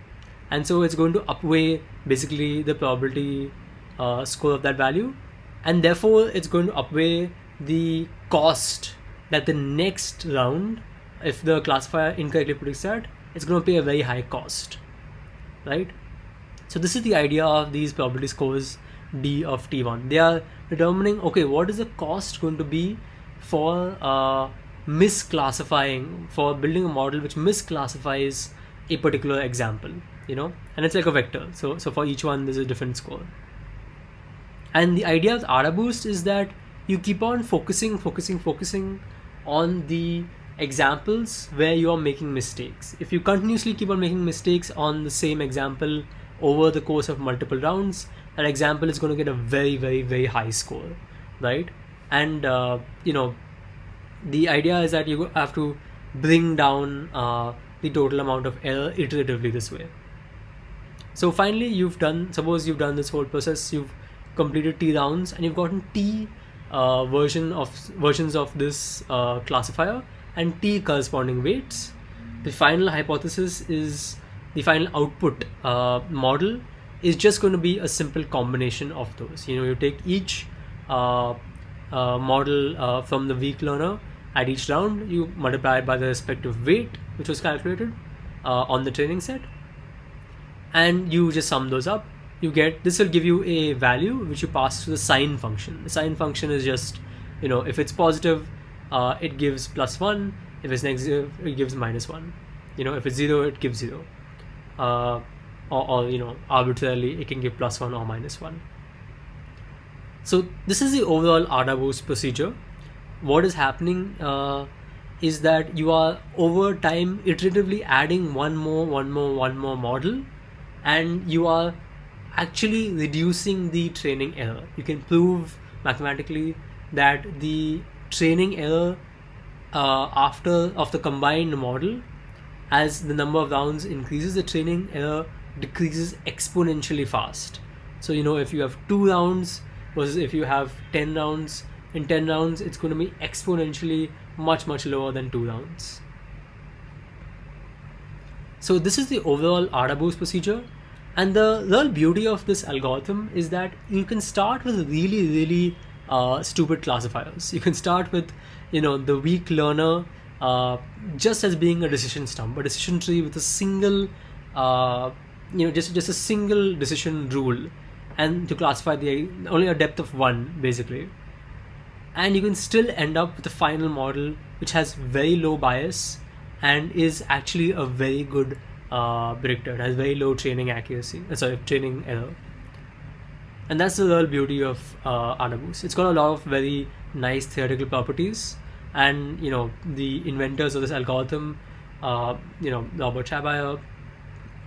and so it's going to upweigh basically the probability score of that value, and therefore it's going to upweigh the cost that the next round, if the classifier incorrectly predicts that, it's going to pay a very high cost, right? So this is the idea of these probability scores d of t1. They are determining, okay, what is the cost going to be for misclassifying, for building a model which misclassifies a particular example, and it's like a vector. So for each one there's a different score. And the idea of AdaBoost is that you keep on focusing on the examples where you are making mistakes. If you continuously keep on making mistakes on the same example over the course of multiple rounds, that example is going to get a very, very, very high score, right? And the idea is that you have to bring down the total amount of error iteratively this way. So finally suppose you've done this whole process, you've completed t rounds, and you've gotten t versions of this classifier and t corresponding weights. The final hypothesis is the final output model is just going to be a simple combination of those. You take each model from the weak learner at each round, you multiply it by the respective weight which was calculated on the training set, and you just sum those up. This will give you a value which you pass to the sign function. The sign function is just, if it's positive, it gives +1. If it's negative, it gives -1. If it's 0, it gives 0. Or arbitrarily, it can give +1 or -1. So this is the overall AdaBoost procedure. What is happening is that you are over time iteratively adding one more model, and you are actually reducing the training error. You can prove mathematically that the training error of the combined model, as the number of rounds increases, the training error decreases exponentially fast. So if you have 2 rounds versus if you have 10 rounds, in 10 rounds it's going to be exponentially much lower than 2 rounds. So this is the overall AdaBoost procedure. And the real beauty of this algorithm is that you can start with really stupid classifiers. You can start with the weak learner just as being a decision stump, a decision tree with a single just a single decision rule, and to classify only a depth of 1 basically. And you can still end up with a final model which has very low bias and is actually a very good predictor. It has very low training error. And that's the real beauty of AdaBoost. It's got a lot of very nice theoretical properties, and the inventors of this algorithm, Robert Chabaya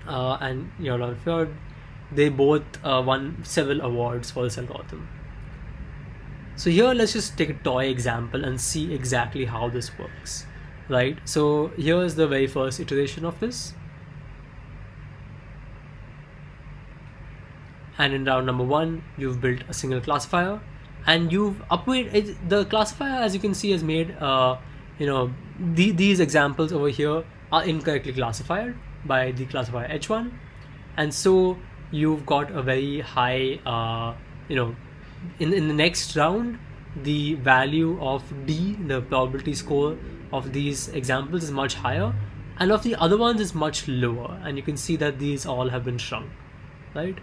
and Laurent Fjord, they both won several awards for this algorithm. So here let's just take a toy example and see exactly how this works, right? So here is the very first iteration of this. And in round number 1, you've built a single classifier, and you've upgraded the classifier. As you can see, has made these examples over here are incorrectly classified by the classifier h1, and so you've got a very high in the next round, the value of d, the probability score of these examples, is much higher, and of the other ones is much lower, and you can see that these all have been shrunk, right?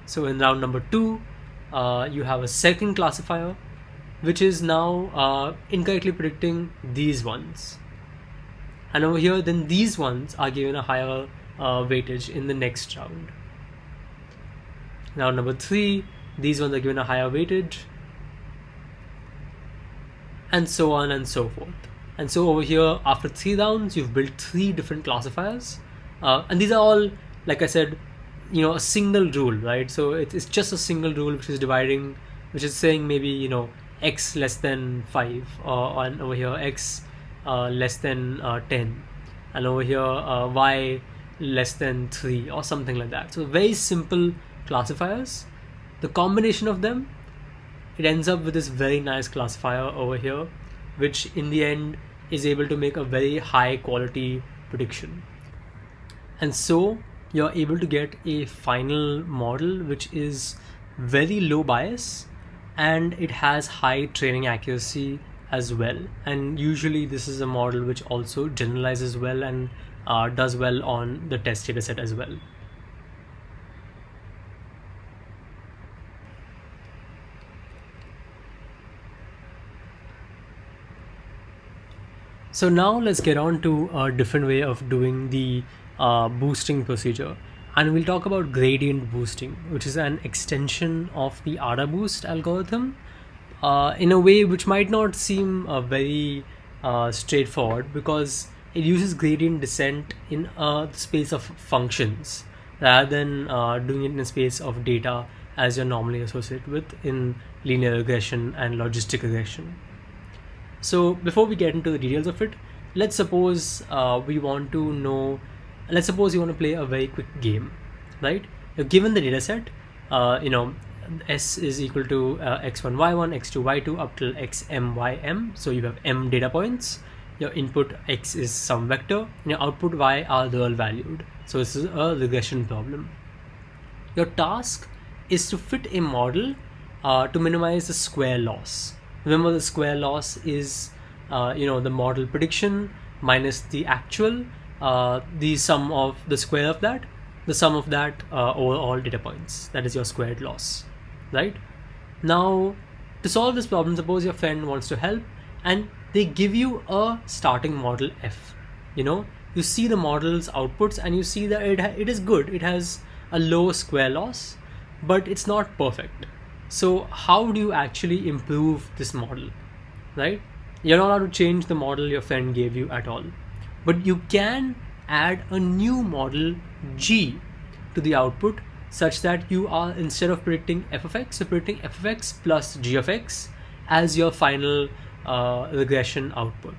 So in round number 2, you have a second classifier, which is now incorrectly predicting these ones. And over here, then these ones are given a higher weightage in the next round. Round number 3, these ones are given a higher weightage, and so on and so forth. And so over here, after 3 rounds, you've built 3 different classifiers. And these are all, like I said, a single rule, right? So it's just a single rule which is dividing, which is saying maybe x less than 5, and over here x less than 10, and over here y less than 3, or something like that. So very simple classifiers. The combination of them, it ends up with this very nice classifier over here, which in the end is able to make a very high quality prediction. And so you're able to get a final model which is very low bias, and it has high training accuracy as well. And usually this is a model which also generalizes well and does well on the test data set as well. So now let's get on to a different way of doing the boosting procedure, and we'll talk about gradient boosting, which is an extension of the ADA boost algorithm in a way which might not seem very straightforward, because it uses gradient descent in a space of functions rather than doing it in a space of data as you're normally associated with in linear regression and logistic regression. So before we get into the details of it, let's suppose you want to play a very quick game, right? You're given the data set, s is equal to x1 y1 x2 y2 up till xm ym. So you have m data points. Your input x is some vector, and your output y are real valued. So this is a regression problem. Your task is to fit a model to minimize the square loss. Remember, the square loss is the model prediction minus the actual, the sum of the square of that, the sum of that over all data points. That is your squared loss, right? Now, to solve this problem, suppose your friend wants to help and they give you a starting model f. You see the model's outputs and you see that it is good. It has a low square loss, but it's not perfect. So how do you actually improve this model, right? You're not allowed to change the model your friend gave you at all, but you can add a new model g to the output, such that you are, instead of predicting f of x, you're predicting f of x plus g of x as your final regression output.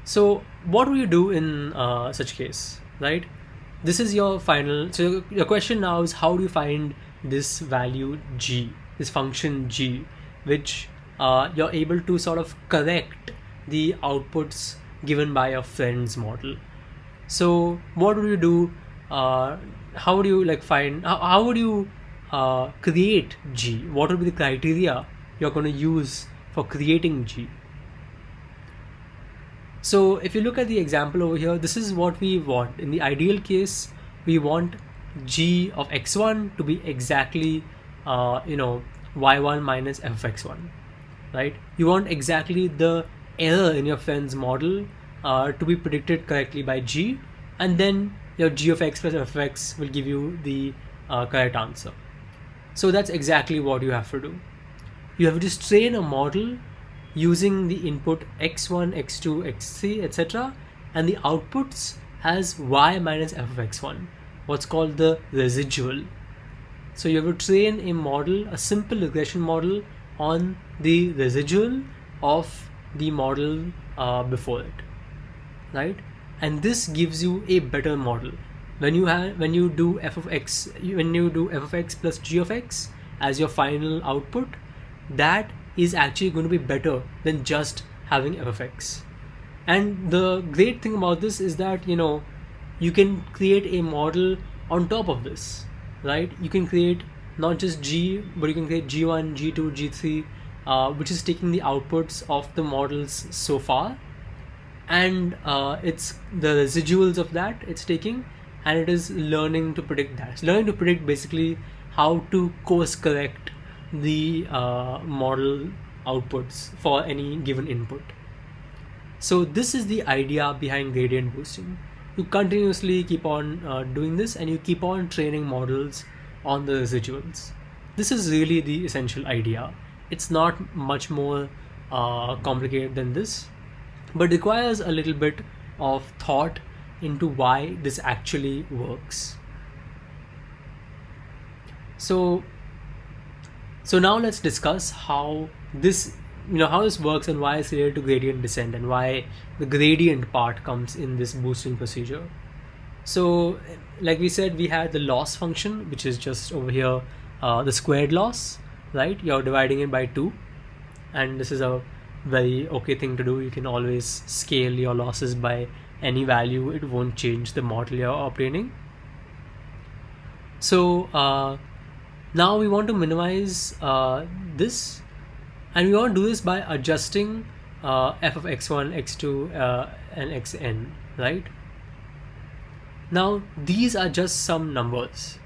So what do you do in such case, right? This is your final. So your question now is, how do you find this value g, this function g, which you're able to sort of correct the outputs given by your friend's model? So what do you do? How would you how would you create g? What would be the criteria you're going to use for creating g? So if you look at the example over here, this is what we want. In the ideal case, we want g of x1 to be exactly y1 minus f of x1, right? You want exactly the error in your friend's model to be predicted correctly by g, and then your g of x plus f of x will give you the correct answer. So that's exactly what you have to do. You have to just train a model using the input x1, x2, x3, etc., and the outputs as y minus f of x1, what's called the residual. So you have to train a model, a simple regression model, on the residual of the model before it, right? And this gives you a better model. When you do f of x, when you do f of x plus g of x as your final output, that is actually going to be better than just having f of x. And the great thing about this is that you can create a model on top of this, right? You can create not just g, but you can create g1, g2, g3, which is taking the outputs of the models so far, and it's the residuals of that it's taking, and it is learning to predict that. It's learning to predict basically how to course correct the model outputs for any given input. So this is the idea behind gradient boosting. You continuously keep on doing this, and you keep on training models on the residuals. This is really the essential idea. It's not much more complicated than this, but requires a little bit of thought into why this actually works. So now let's discuss how this works and why it's related to gradient descent, and why the gradient part comes in this boosting procedure. So like we said, we had the loss function, which is just over here, the squared loss, right? You're dividing it by 2, and this is a very okay thing to do. You can always scale your losses by any value. It won't change the model you're obtaining. So now we want to minimize this, and we want to do this by adjusting f of x1, x2, and xn, right? Now these are just some numbers.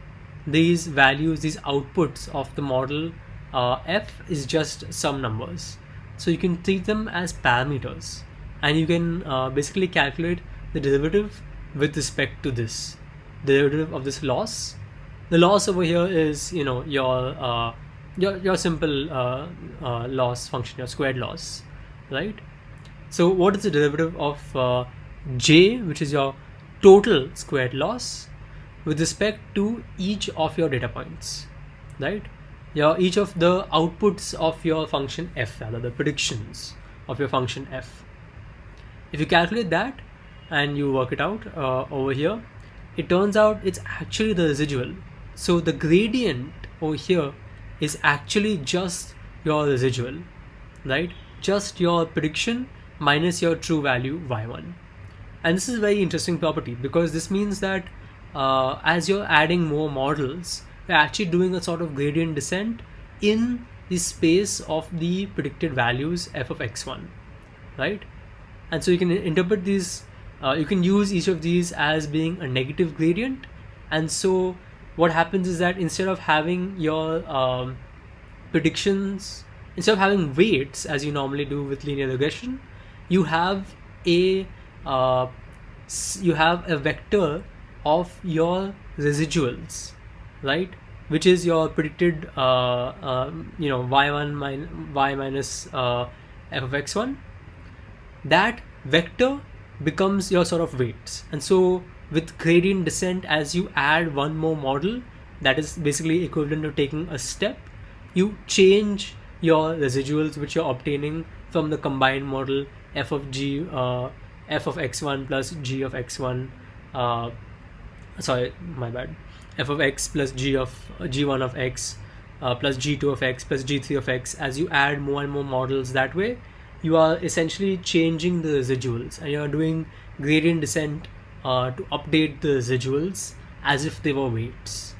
These values, these outputs of the model f is just some numbers. So you can treat them as parameters, and you can basically calculate the derivative with respect to this derivative of this loss. The loss over here is your simple loss function, your squared loss, right? So what is the derivative of j, which is your total squared loss, with respect to each of your data points, right? Each of the outputs of your function f, rather the predictions of your function f. If you calculate that and you work it out over here, it turns out it's actually the residual. So the gradient over here is actually just your residual, right? Just your prediction minus your true value y1. And this is a very interesting property, because this means that as you're adding more models, you're actually doing a sort of gradient descent in the space of the predicted values f of x1, right? And so you can interpret these, you can use each of these as being a negative gradient. And so what happens is that instead of having your predictions, instead of having weights as you normally do with linear regression, you have a vector of your residuals, right? Which is your predicted y1 y minus f of x1. That vector becomes your sort of weights. And so with gradient descent, as you add one more model, that is basically equivalent to taking a step, you change your residuals which you're obtaining from the combined model f of x1 plus g of x1, f of x plus g1 of x plus g2 of x plus g3 of x. As you add more and more models that way, you are essentially changing the residuals, and you are doing gradient descent to update the residuals as if they were weights.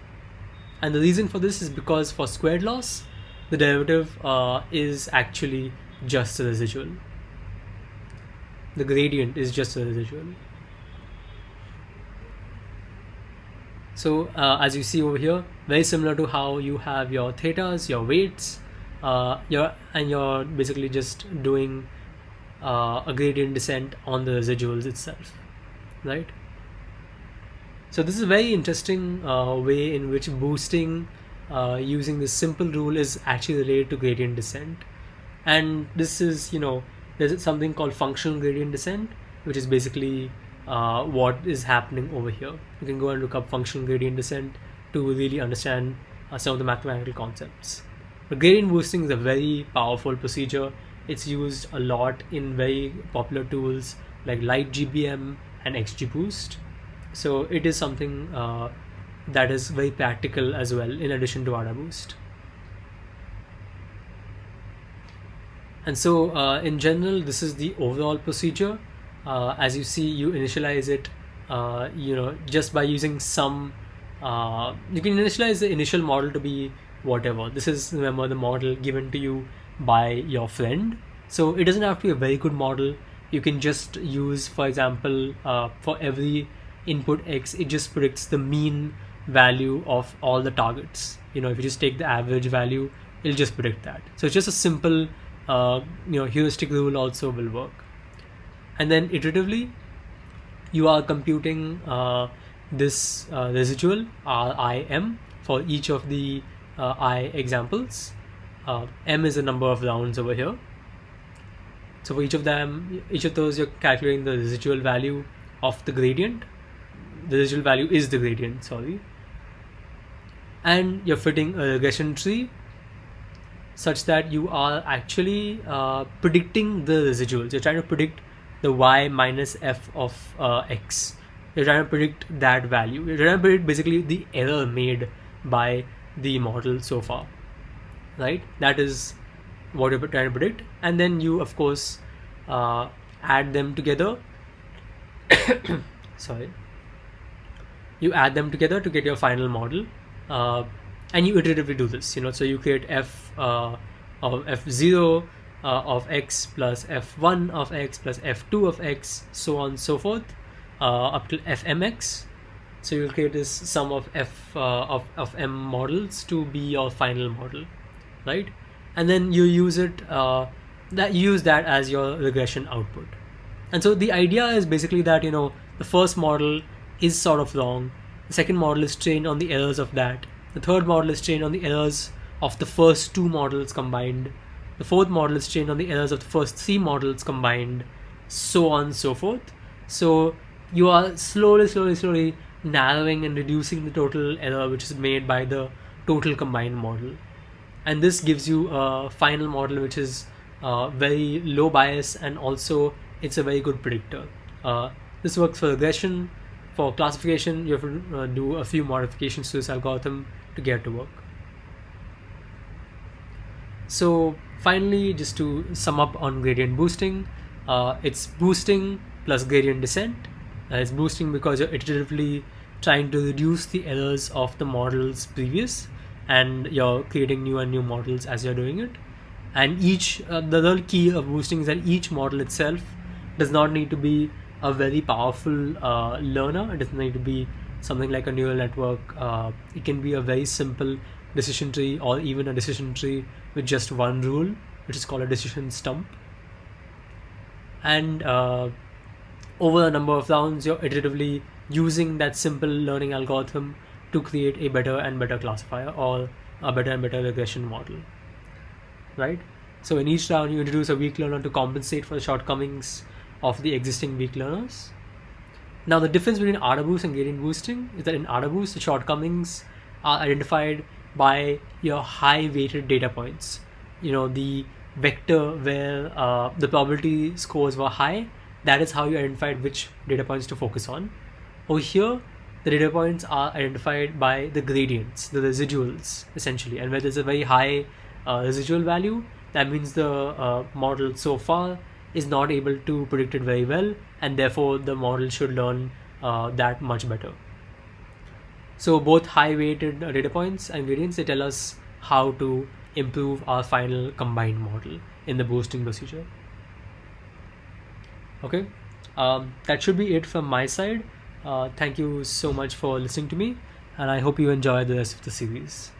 And the reason for this is because for squared loss, the derivative is actually just a residual. The gradient is just a residual. So as you see over here, very similar to how you have your thetas, your weights, you're basically just doing a gradient descent on the residuals itself, right? So this is a very interesting way in which boosting using this simple rule is actually related to gradient descent. And this is, there's something called functional gradient descent, which is basically what is happening over here. You can go and look up functional gradient descent to really understand some of the mathematical concepts. But gradient boosting is a very powerful procedure. It's used a lot in very popular tools like LightGBM and XGBoost. So it is something that is very practical as well, in addition to AdaBoost. And so, in general, this is the overall procedure. As you see, you initialize it, just by using some. You can initialize the initial model to be whatever. This is, remember, the model given to you by your friend. So it doesn't have to be a very good model. You can just use, for example, for every input x, it just predicts the mean value of all the targets. If you just take the average value, it'll just predict that. So it's just a simple heuristic rule also will work. And then iteratively, you are computing this residual RIM for each of the I examples. M is the number of rounds over here. So for each of those, you're calculating the residual value of the gradient. The residual value is the gradient, sorry. And you're fitting a regression tree such that you are actually predicting the residuals. You're trying to predict the y minus f of x. You're trying to predict that value. You're trying to predict basically the error made by the model so far, right? That is what you're trying to predict. And then you, of course, add them together. Sorry. You add them together to get your final model. And you iteratively do this, so you create f of f0 of x plus f1 of x plus f2 of x, so on and so forth, up to fmx. So you'll create this sum of f of m models to be your final model, right? And then you use that as your regression output. And so the idea is basically that the first model is sort of wrong, the second model is trained on the errors of that, the third model is trained on the errors of the first two models combined, the fourth model is trained on the errors of the first three models combined, so on and so forth. So you are slowly narrowing and reducing the total error which is made by the total combined model. And this gives you a final model which is very low bias, and also it's a very good predictor. This works for regression. For classification, you have to do a few modifications to this algorithm to get it to work. So finally, just to sum up on gradient boosting, it's boosting plus gradient descent. It's boosting because you're iteratively trying to reduce the errors of the models previous, and you're creating new and new models as you're doing it. And the real key of boosting is that each model itself does not need to be a very powerful learner. It doesn't need to be something like a neural network. It can be a very simple decision tree, or even a decision tree with just one rule, which is called a decision stump. And over a number of rounds, you're iteratively using that simple learning algorithm to create a better and better classifier, or a better and better regression model, right? So in each round, you introduce a weak learner to compensate for the shortcomings of the existing weak learners. Now, the difference between AdaBoost and gradient boosting is that in AdaBoost, the shortcomings are identified by your high weighted data points. The vector where the probability scores were high, that is how you identified which data points to focus on. Over here, the data points are identified by the gradients, the residuals, essentially. And where there's a very high residual value, that means the model so far is not able to predict it very well, and therefore the model should learn that much better. So both high weighted data points and gradients, they tell us how to improve our final combined model in the boosting procedure. Okay, that should be it from my side. Thank you so much for listening to me, and I hope you enjoy the rest of the series.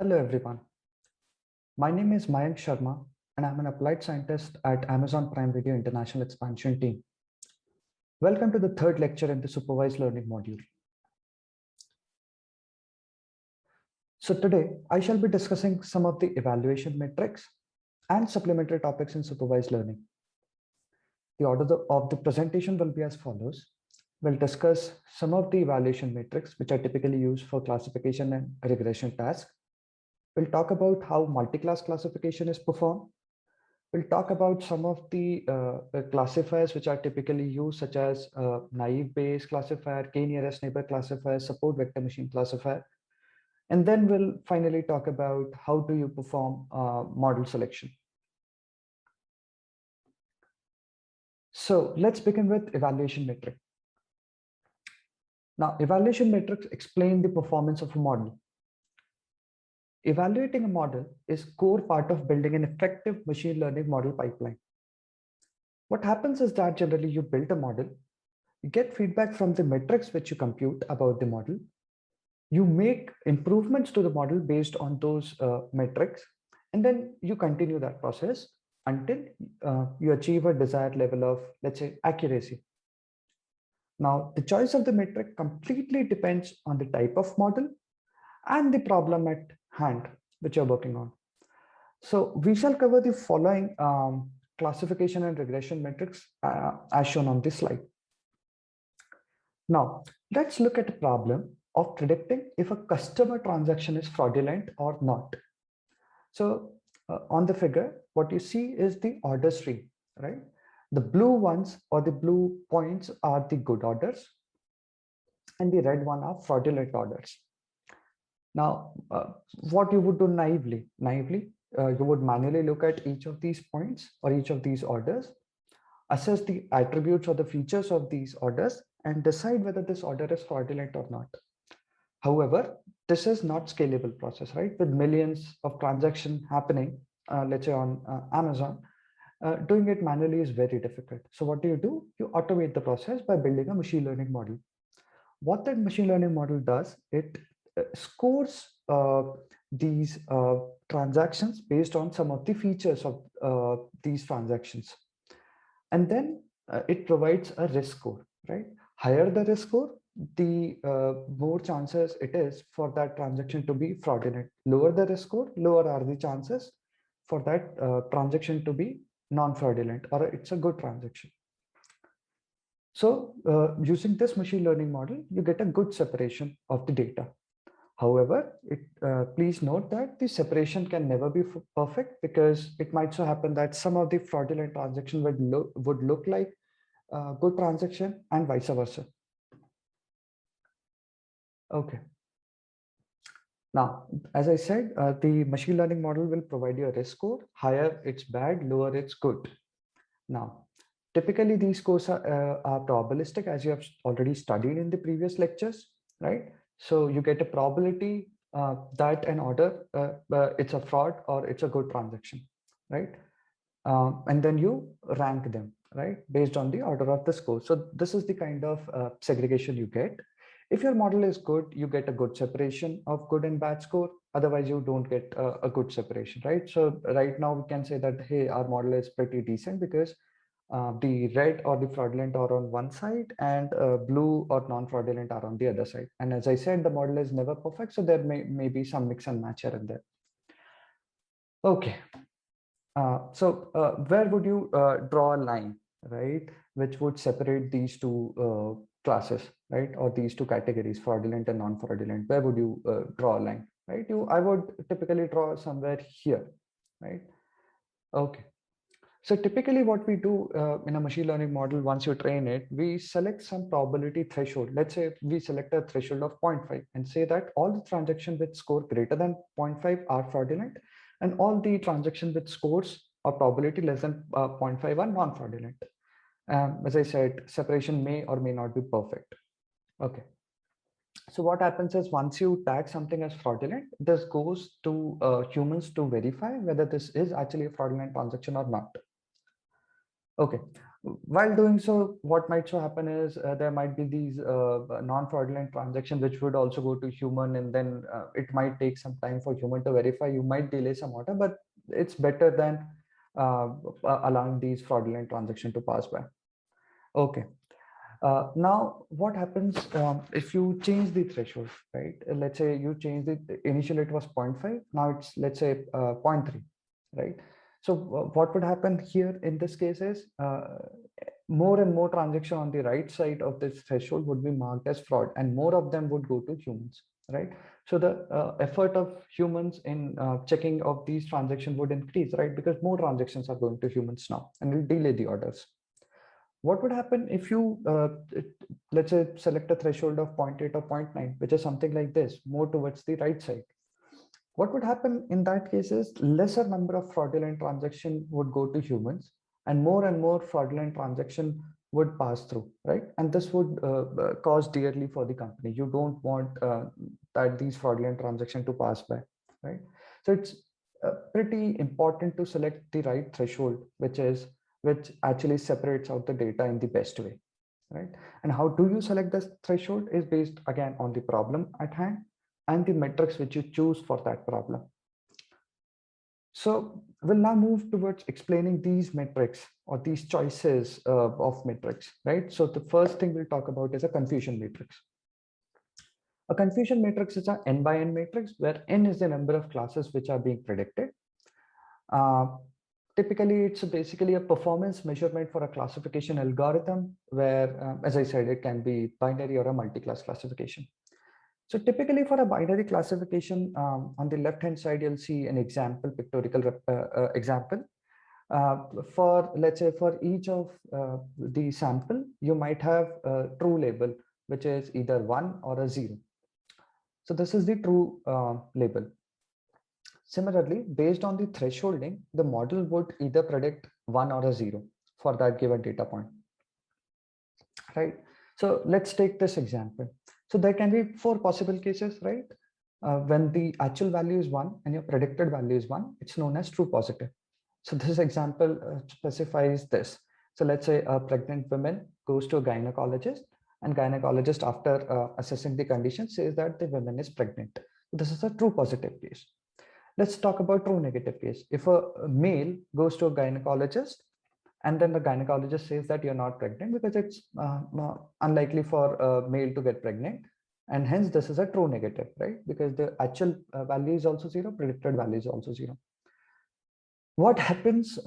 Hello everyone. My name is Mayank Sharma and I'm an applied scientist at Amazon Prime Video International Expansion team. Welcome to the third lecture in the Supervised Learning module. So today I shall be discussing some of the evaluation metrics and supplementary topics in Supervised Learning. The order of the presentation will be as follows. We'll discuss some of the evaluation metrics which are typically used for classification and regression tasks. We'll talk about how multi-class classification is performed. We'll talk about some of the classifiers which are typically used, such as naive Bayes classifier, k-nearest neighbor classifier, support vector machine classifier. And then we'll finally talk about how do you perform model selection. So let's begin with evaluation metric. Now, evaluation metrics explain the performance of a model. Evaluating a model is core part of building an effective machine learning model pipeline. What happens is that generally you build a model, you get feedback from the metrics which you compute about the model. You make improvements to the model based on those metrics, and then you continue that process until you achieve a desired level of, let's say, accuracy. Now, the choice of the metric completely depends on the type of model and the problem at hand which you're working on. So we shall cover the following classification and regression metrics as shown on this slide. Now, let's look at a problem of predicting if a customer transaction is fraudulent or not. So on the figure, what you see is the order stream, right? The blue ones or the blue points are the good orders, and the red one are fraudulent orders. Now, what you would do naively, you would manually look at each of these points or each of these orders, assess the attributes or the features of these orders, and decide whether this order is fraudulent or not. However, this is not scalable process, right? With millions of transactions happening, let's say on Amazon, doing it manually is very difficult. So what do? You automate the process by building a machine learning model. What that machine learning model does, it scores these transactions based on some of the features of these transactions. And then it provides a risk score, right? Higher the risk score, the more chances it is for that transaction to be fraudulent. Lower the risk score, lower are the chances for that transaction to be non-fraudulent, or it's a good transaction. So using this machine learning model, you get a good separation of the data. However, please note that the separation can never be perfect, because it might so happen that some of the fraudulent transaction would look like a good transaction and vice versa. Okay. Now, as I said, the machine learning model will provide you a risk score. Higher it's bad, lower it's good. Now, typically these scores are probabilistic, as you have already studied in the previous lectures, right? So you get a probability that an order, it's a fraud or it's a good transaction, right? And then you rank them, right, based on the order of the score. So this is the kind of segregation you get. If your model is good, you get a good separation of good and bad score. Otherwise, you don't get a good separation, right? So right now we can say that, hey, our model is pretty decent because the red or the fraudulent are on one side, and blue or non-fraudulent are on the other side. And as I said, the model is never perfect, so there may be some mix and match here and there. Okay. So where would you draw a line, right, which would separate these two classes, right, or these two categories, fraudulent and non-fraudulent? Where would you draw a line, right? I would typically draw somewhere here, right? Okay. So typically what we do in a machine learning model, once you train it, we select some probability threshold. Let's say we select a threshold of 0.5 and say that all the transactions with score greater than 0.5 are fraudulent, and all the transactions with scores or probability less than 0.5 are non-fraudulent. As I said, separation may or may not be perfect. Okay. So what happens is, once you tag something as fraudulent, this goes to humans to verify whether this is actually a fraudulent transaction or not. Okay, While doing so, what might so happen is there might be these non-fraudulent transactions which would also go to human, and then it might take some time for human to verify. You might delay some order, but it's better than allowing these fraudulent transactions to pass by. Okay. Now, what happens if you change the threshold, right? Let's say you change the, initially it was 0.5, now it's, let's say, 0.3, right? So what would happen here in this case is more and more transaction on the right side of this threshold would be marked as fraud, and more of them would go to humans, right? So the effort of humans in checking of these transactions would increase, right? Because more transactions are going to humans now, and will delay the orders. What would happen if you, let's say, select a threshold of 0.8 or 0.9, which is something like this, more towards the right side? What would happen in that case is lesser number of fraudulent transaction would go to humans, and more fraudulent transaction would pass through, right? And this would cost dearly for the company. You don't want that these fraudulent transaction to pass by, right? So it's pretty important to select the right threshold, which actually separates out the data in the best way, right? And how do you select this threshold is based again on the problem at hand and the metrics which you choose for that problem. So we'll now move towards explaining these metrics or these choices of metrics, right? So the first thing we'll talk about is a confusion matrix. A confusion matrix is an n by n matrix where n is the number of classes which are being predicted. Typically, it's basically a performance measurement for a classification algorithm where, as I said, it can be binary or a multi-class classification. So typically for a binary classification, on the left-hand side, you'll see an example, pictorial example. For, let's say, for each of the sample, you might have a true label, which is either 1 or a 0. So this is the true label. Similarly, based on the thresholding, the model would either predict 1 or a 0 for that given data point, right? So let's take this example. So there can be 4 possible cases, right? When the actual value is 1 and your predicted value is 1, it's known as true positive. So this example specifies this. So let's say a pregnant woman goes to a gynecologist, and gynecologist, after assessing the condition, says that the woman is pregnant. This is a true positive case. Let's talk about true negative case. If a male goes to a gynecologist and then the gynecologist says that you're not pregnant because it's unlikely for a male to get pregnant, and hence this is a true negative, right? Because the actual value is also 0, predicted value is also 0. What happens,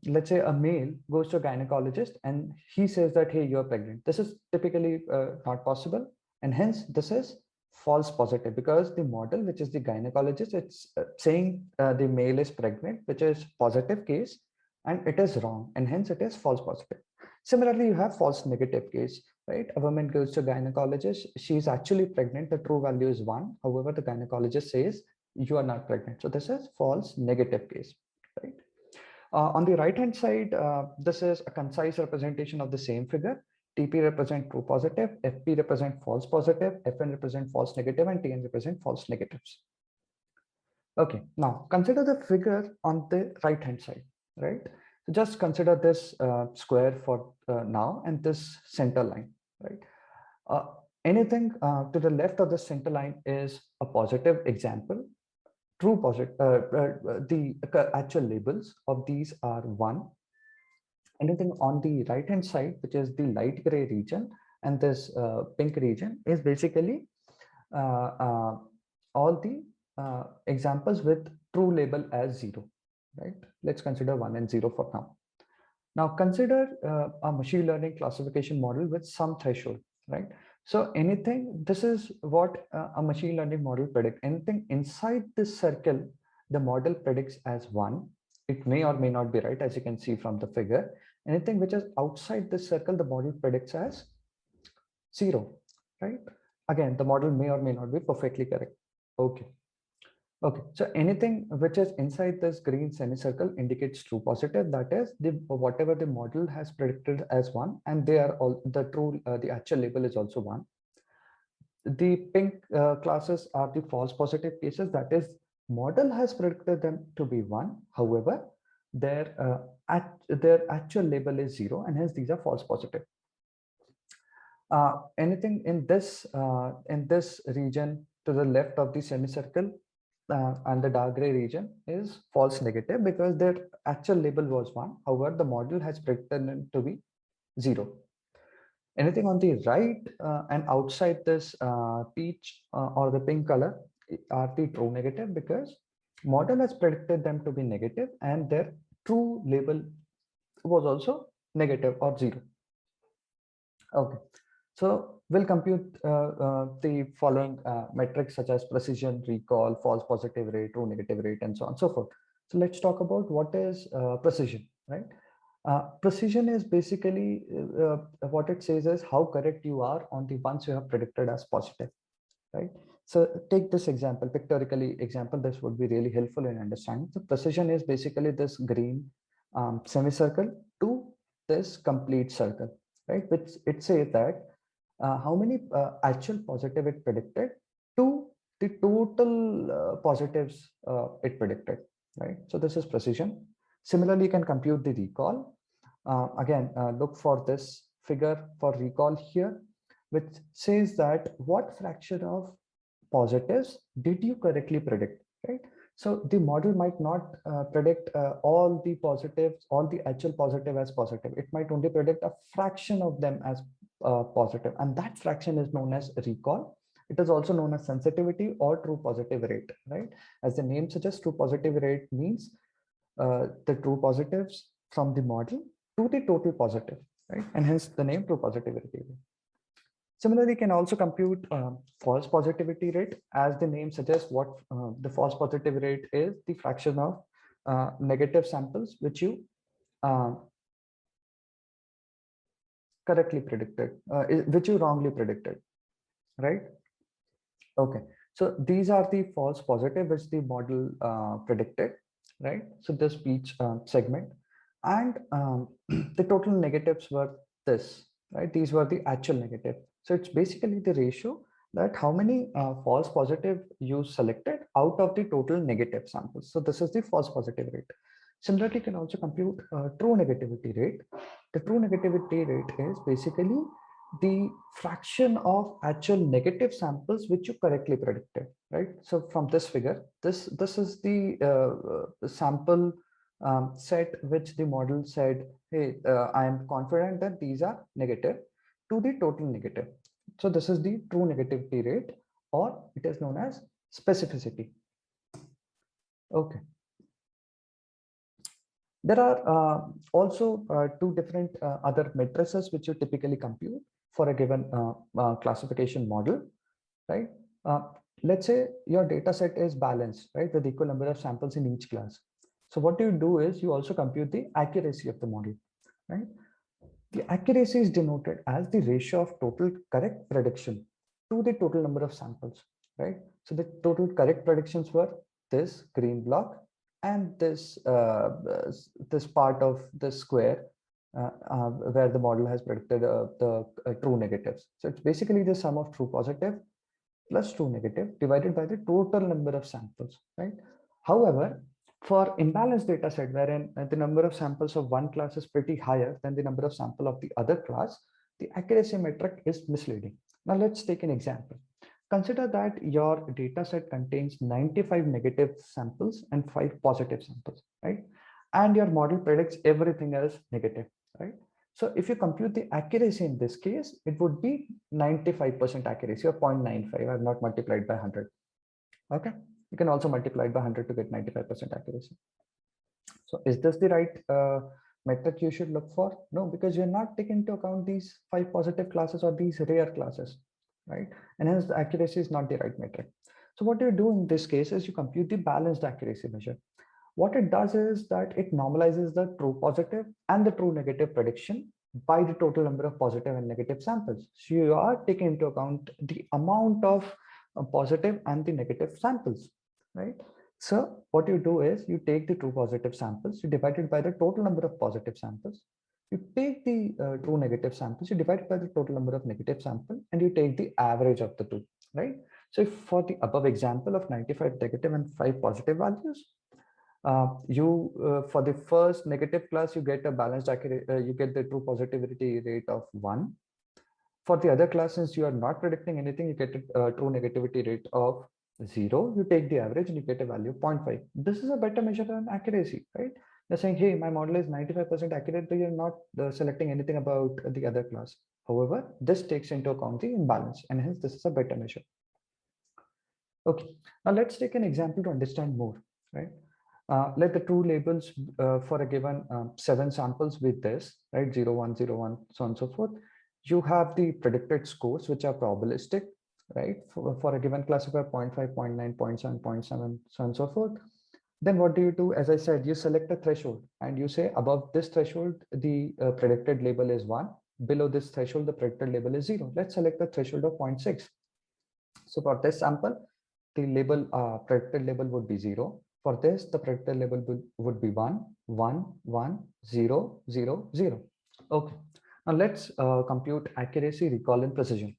let's say a male goes to a gynecologist and he says that, hey, you're pregnant. This is typically not possible, and hence this is false positive, because the model, which is the gynecologist, it's saying the male is pregnant, which is positive case, and it is wrong, and hence it is false positive. Similarly, you have false negative case, right? A woman goes to a gynecologist, she is actually pregnant, the true value is 1. However, the gynecologist says you are not pregnant. So this is false negative case, right? On the right hand side, this is a concise representation of the same figure. TP represent true positive, FP represent false positive, FN represent false negative, and TN represent false negatives. Okay, now consider the figure on the right hand side, right? So just consider this square for now, and this center line, right? Anything to the left of the center line is a positive example. True positive, the actual labels of these are 1. Anything on the right hand side, which is the light gray region, and this pink region, is basically all the examples with true label as 0, right? Let's consider 1 and 0 for now. Now consider a machine learning classification model with some threshold, right? So anything, this is what a machine learning model predicts. Anything inside this circle, the model predicts as 1. It may or may not be right, as you can see from the figure. Anything which is outside this circle, the model predicts as 0, right? Again, the model may or may not be perfectly correct. Okay. Okay, so anything which is inside this green semicircle indicates true positive. That is, the whatever the model has predicted as 1, and they are all the true. The actual label is also 1. The pink classes are the false positive cases. That is, model has predicted them to be 1. However, their actual label is 0, and hence these are false positive. Anything in this region to the left of the semicircle and the dark gray region is false negative because their actual label was 1. However, the model has predicted it to be 0. Anything on the right and outside this peach or the pink color are the true negative because model has predicted them to be negative and their true label was also negative or 0. Okay, so we'll compute the following metrics such as precision, recall, false positive rate, true negative rate, and so on and so forth. So let's talk about what is precision, right? Precision is basically what it says is how correct you are on the ones you have predicted as positive, right? So take this example, pictorially example, this would be really helpful in understanding. So precision is basically this green semicircle to this complete circle, right? Which it says that how many actual positive it predicted to the total positives it predicted, right? So this is precision. Similarly, you can compute the recall. Again, look for this figure for recall here, which says that what fraction of positives did you correctly predict, right? So the model might not predict all the positives, all the actual positive as positive. It might only predict a fraction of them as positive, and that fraction is known as recall. It is also known as sensitivity or true positive rate, right? As the name suggests, true positive rate means the true positives from the model to the total positive, right? And hence the name true positivity rate. Similarly, you can also compute false positivity rate. As the name suggests, what the false positive rate is the fraction of negative samples which you correctly predicted, which you wrongly predicted, right? Okay, so these are the false positive which the model predicted, right? So this speech segment, and the total negatives were this, right? These were the actual negative. So it's basically the ratio that how many false positive you selected out of the total negative samples. So this is the false positive rate. Similarly, you can also compute true negativity rate. The true negativity rate is basically the fraction of actual negative samples which you correctly predicted, right? So from this figure, this is the sample set which the model said, hey, I am confident that these are negative to the total negative. So this is the true negativity rate, or it is known as specificity. Okay. There are also two different other matrices which you typically compute for a given classification model, right? Let's say your data set is balanced, right, with equal number of samples in each class. So what you do is you also compute the accuracy of the model, right? The accuracy is denoted as the ratio of total correct prediction to the total number of samples, right? So the total correct predictions were this green block and this part of the square where the model has predicted the true negatives. So it's basically the sum of true positive plus true negative divided by the total number of samples, right? However, for imbalanced data set wherein the number of samples of one class is pretty higher than the number of sample of the other class, the accuracy metric is misleading. Now let's take an example. Consider that your data set contains 95 negative samples and 5 positive samples, right? And your model predicts everything as negative, right? So if you compute the accuracy in this case, it would be 95% accuracy or 0.95. I've not multiplied by 100. Okay. You can also multiply it by 100 to get 95% accuracy. So is this the right metric you should look for? No, because you're not taking into account these 5 positive classes or these rare classes, right? And hence the accuracy is not the right metric. So what you do in this case is you compute the balanced accuracy measure. What it does is that it normalizes the true positive and the true negative prediction by the total number of positive and negative samples. So you are taking into account the amount of positive and the negative samples, right? So what you do is you take the true positive samples, you divide it by the total number of positive samples. You take the true negative samples, you divide it by the total number of negative samples, and you take the average of the two, right? So if for the above example of 95 negative and 5 positive values, For the first negative class, you get a balanced you get the true positivity rate of 1. For the other class, since you are not predicting anything, you get a true negativity rate of 0. You take the average and you get a value of 0.5. This is a better measure than accuracy, right? You're saying, hey, my model is 95% accurate, but you're not selecting anything about the other class. However, this takes into account the imbalance, and hence this is a better measure. Okay, now let's take an example to understand more, right? Let the true labels for a given 7 samples be this, right? 0, 1, 0, 1, so on and so forth. You have the predicted scores, which are probabilistic, right? For a given classifier, 0.5, 0.9, 0.7, 0.7, so on and so forth. Then what do you do? As I said, you select a threshold and you say above this threshold, the predicted label is 1. Below this threshold, the predicted label is 0. Let's select the threshold of 0.6. So for this sample, the label predicted label would be 0. For this, the predicted label would be 1, 1, 1, 0, 0, 0. Okay. Now let's compute accuracy, recall, and precision.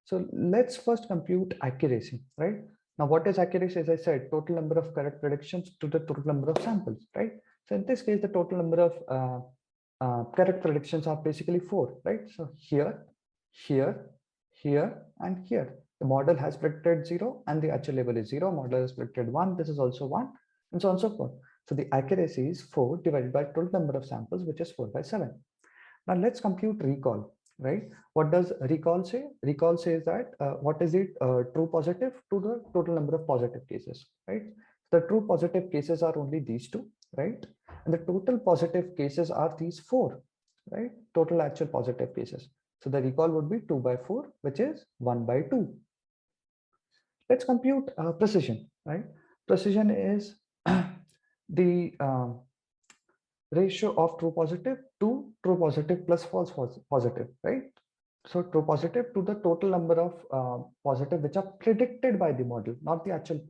So let's first compute accuracy, right? Now, what is accuracy? As I said, total number of correct predictions to the total number of samples, right? So in this case, the total number of correct predictions are basically 4, right? So here, here, here, and here. The model has predicted 0 and the actual label is 0. Model has predicted 1. This is also 1, and so on and so forth. So the accuracy is 4 divided by total number of samples, which is 4 by 7. Now let's compute recall, right? What does recall say? Recall says that what is it true positive to the total number of positive cases, right? The true positive cases are only these 2, right? And the total positive cases are these 4, right? Total actual positive cases. So the recall would be 2 by 4, which is 1 by 2. Let's compute precision, right? Precision is the ratio of true positive to true positive plus false positive, right? So true positive to the total number of positive which are predicted by the model, not the actual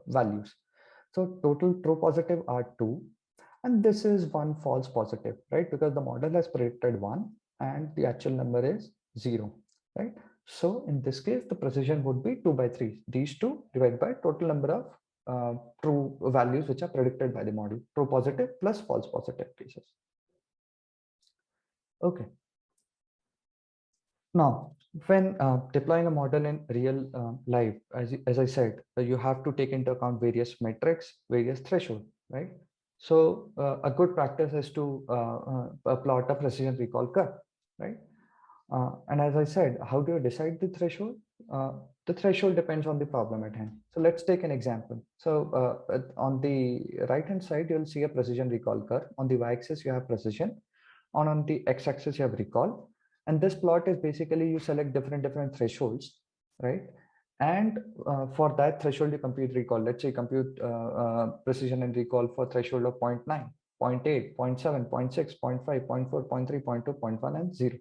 values. So total true positive are 2, and this is 1 false positive, right? Because the model has predicted 1 and the actual number is 0, right? So in this case, the precision would be 2 by 3. These 2 divided by total number of true values which are predicted by the model, true positive plus false positive cases. Okay. Now, when deploying a model in real life, as I said, you have to take into account various metrics, various thresholds, right? So a good practice is to plot a precision recall curve, right? And as I said, how do you decide the threshold? The threshold depends on the problem at hand. So let's take an example. So on the right hand side, you'll see a precision recall curve. On the y-axis, you have precision. On the x-axis, you have recall. And this plot is basically you select different thresholds, right? And for that threshold, you compute recall. Let's say compute precision and recall for threshold of 0.9, 0.8, 0.7, 0.6, 0.5, 0.4, 0.3, 0.2, 0.1, and 0,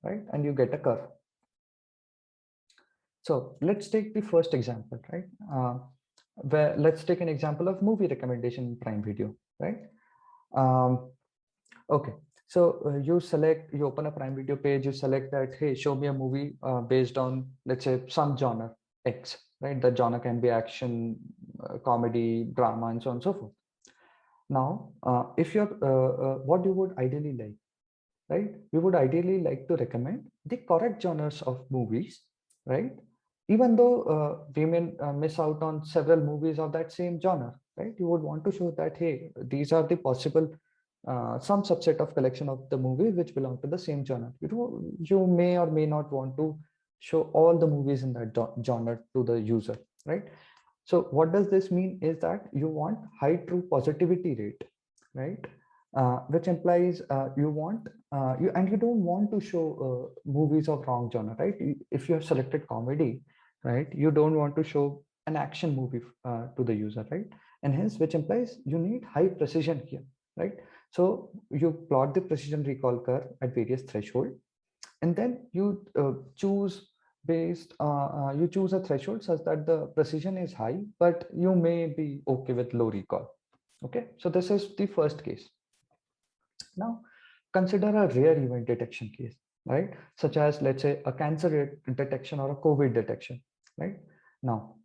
right? And you get a curve. So let's take the first example, right? Where let's take an example of movie recommendation in Prime Video, right? Okay. So you open a Prime Video page, you select that, hey, show me a movie based on, let's say, some genre X, right? The genre can be action, comedy, drama, and so on and so forth. Now, if you're, what you would ideally like, right? We would ideally like to recommend the correct genres of movies, right? Even though we may miss out on several movies of that same genre, right? You would want to show that, hey, these are the possible some subset of collection of the movies which belong to the same genre. You may or may not want to show all the movies in that genre to the user, right? So what does this mean is that you want high true positivity rate, right? Which implies you don't want to show movies of wrong genre, right? If you have selected comedy, right, you don't want to show an action movie to the user, right? And hence, which implies you need high precision here, right? So you plot the precision recall curve at various threshold, and then you choose a threshold such that the precision is high, but you may be okay with low recall. Okay, so this is the first case. Now, consider a rare event detection case, right? Such as, let's say, a cancer detection or a COVID detection, right? Now,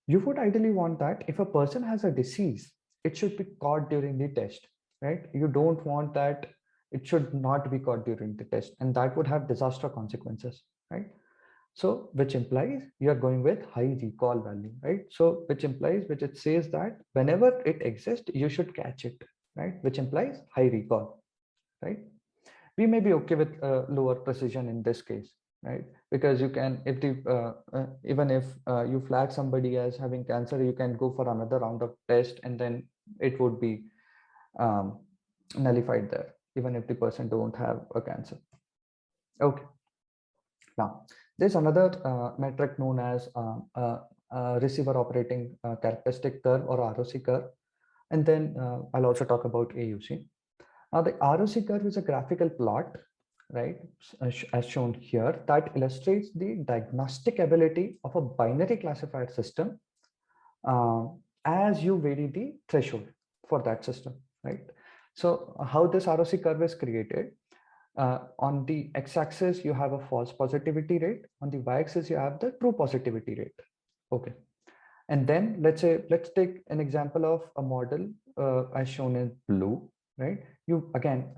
You would ideally want that if a person has a disease, it should be caught during the test, right? You don't want that it should not be caught during the test, and that would have disaster consequences, right? So, which implies you're going with high recall value, right? So, which it says that whenever it exists, you should catch it, right? Which implies high recall, right? We may be okay with lower precision in this case, right? Because you can, if the even if you flag somebody as having cancer, you can go for another round of test, and then it would be um, nullified there, even if the person don't have a cancer. Okay. Now, there's another metric known as receiver operating characteristic curve, or ROC curve. And then I'll also talk about AUC. Now, the ROC curve is a graphical plot, right, as shown here, that illustrates the diagnostic ability of a binary classifier system uh, as you vary the threshold for that system, right? So, how this ROC curve is created? On the x-axis, you have a false positivity rate. On the y-axis, you have the true positivity rate. Okay. And then let's take an example of a model as shown in blue, right? You again,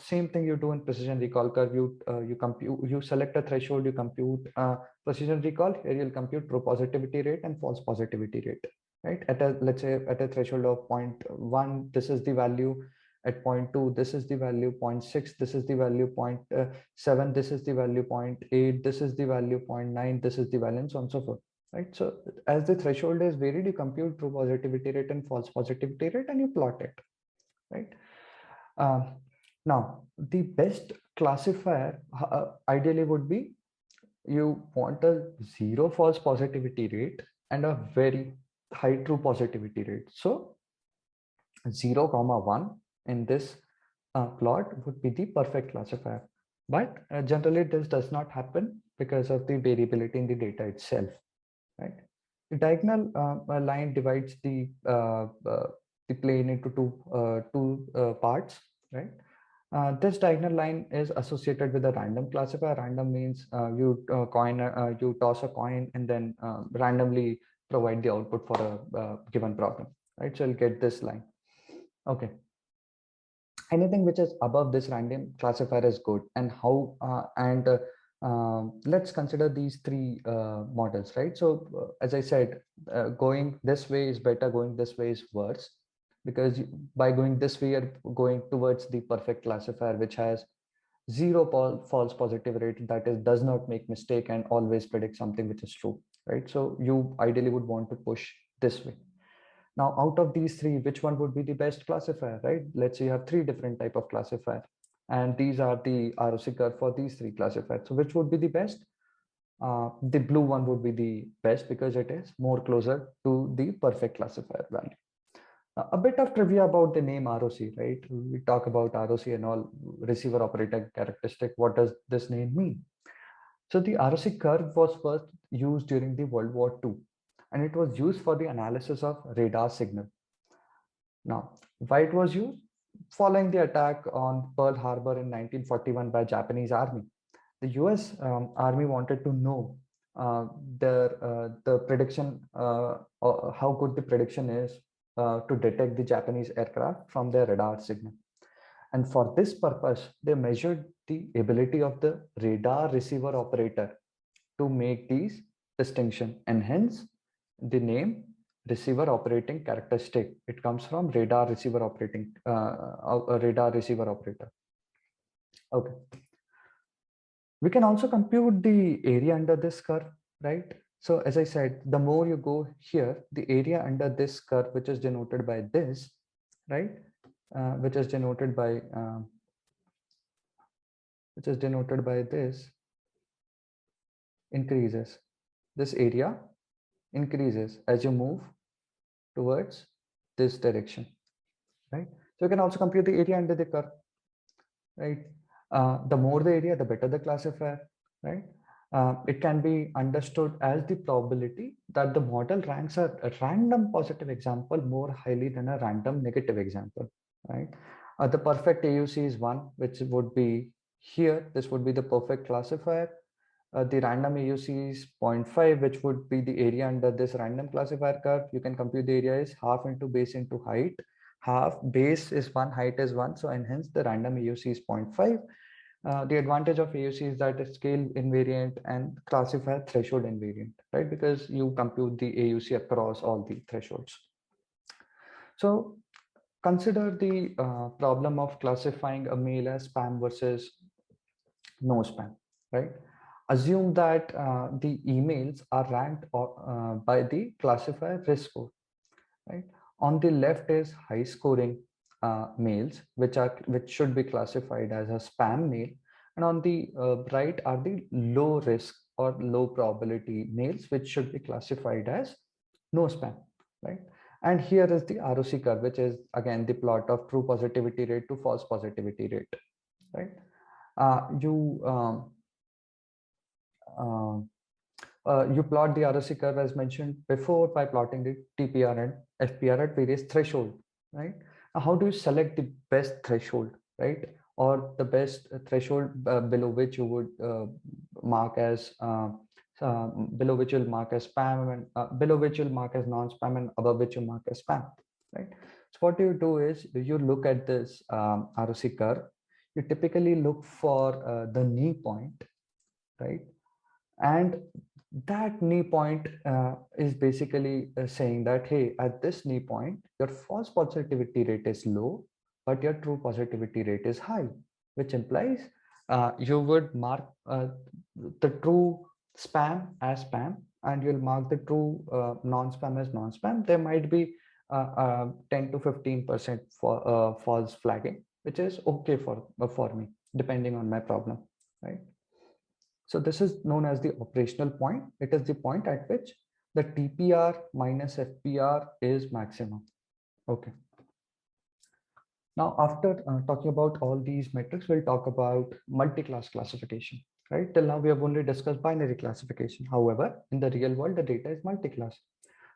same thing you do in precision recall curve. You select a threshold, you compute precision recall. Here you'll compute true positivity rate and false positivity rate, right? Let's say at a threshold of 0.1, this is the value. At 0.2, this is the value. 0.6, this is the value. 0.7, this is the value. 0.8, this is the value. 0.9, this is the value, and so on and so forth, right? So as the threshold is varied, you compute true positivity rate and false positivity rate, and you plot it, right? Now, the best classifier ideally would be, you want a zero false positivity rate and a very high true positivity rate. So 0, 1 in this plot would be the perfect classifier. But generally this does not happen because of the variability in the data itself, right? The diagonal line divides the plane into two parts, right? This diagonal line is associated with a random classifier. Random means you toss a coin and then randomly provide the output for a given problem, right? So you'll get this line. Okay. Anything which is above this random classifier is good. And how let's consider these three models, right? So as I said, going this way is better, going this way is worse, because by going this way, you're going towards the perfect classifier, which has zero false positive rate, that is, does not make mistake and always predict something which is true, right? So you ideally would want to push this way. Now, out of these three, which one would be the best classifier, right? Let's say you have three different type of classifier, and these are the ROC curve for these three classifiers. So which would be the best? The blue one would be the best because it is more closer to the perfect classifier value. A bit of trivia about the name ROC, right? We talk about ROC and all, receiver operator characteristic. What does this name mean? So the ROC curve was first used during the World War II, and it was used for the analysis of radar signal. Now, why it was used? Following the attack on Pearl Harbor in 1941 by Japanese army, the US army wanted to know the prediction, how good the prediction is to detect the Japanese aircraft from their radar signal. And for this purpose, they measured the ability of the radar receiver operator to make these distinction, and hence the name receiver operating characteristic. It comes from radar receiver operating radar receiver operator. Okay. We can also compute the area under this curve, right? So as I said, the more you go here, the area under this curve, which is denoted by this, right? Which is denoted by this, increases. This area increases as you move towards this direction, right? So you can also compute the area under the curve, right? The more the area, the better the classifier, right? It can be understood as the probability that the model ranks a random positive example more highly than a random negative example, right? The perfect AUC is one, which would be here. This would be the perfect classifier. the random AUC is 0.5, which would be the area under this random classifier curve. You can compute the area is half into base into height. Half base is 1, height is 1, so and hence the random AUC is 0.5. The advantage of AUC is that it's scale invariant and classifier threshold invariant, right? Because you compute the AUC across all the thresholds. So consider the problem of classifying a mail as spam versus no spam, right? Assume that the emails are ranked by the classifier risk score, right? On the left is high scoring mails, which should be classified as a spam mail, and on the right are the low risk or low probability mails, which should be classified as no spam, right? And here is the ROC curve, which is again the plot of true positivity rate to false positivity rate, right? You plot the ROC curve as mentioned before by plotting the TPR and FPR at various threshold, right? Now, how do you select the best threshold, right? Or the best threshold below which you would mark as below which you'll mark as spam, and below which you'll mark as non-spam, and above which you mark as spam, right? So what you do is you look at this ROC curve. You typically look for the knee point, right? And that knee point is basically saying that, hey, at this knee point, your false positivity rate is low, but your true positivity rate is high, which implies you would mark the true spam as spam, and you'll mark the true non-spam as non-spam. There might be 10 to 15% for false flagging, which is okay for me, depending on my problem, right? So this is known as the operational point. It is the point at which the TPR minus FPR is maximum. Okay. Now, after talking about all these metrics, we'll talk about multi-class classification, right? Till now, we have only discussed binary classification. However, in the real world, the data is multi-class.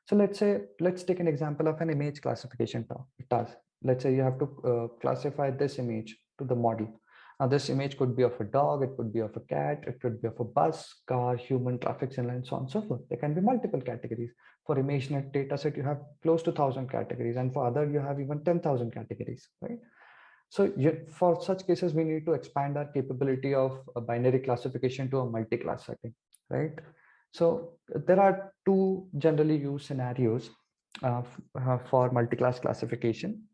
So let's take an example of an image classification task. Let's say you have to classify this image to the model. Now, this image could be of a dog, it could be of a cat, it could be of a bus, car, human, traffic signal, and so on and so forth. There can be multiple categories. For ImageNet dataset, you have close to 1,000 categories, and for other, you have even 10,000 categories, right? So for such cases, we need to expand our capability of a binary classification to a multi-class setting, right? So there are two generally used scenarios for multi-class classification.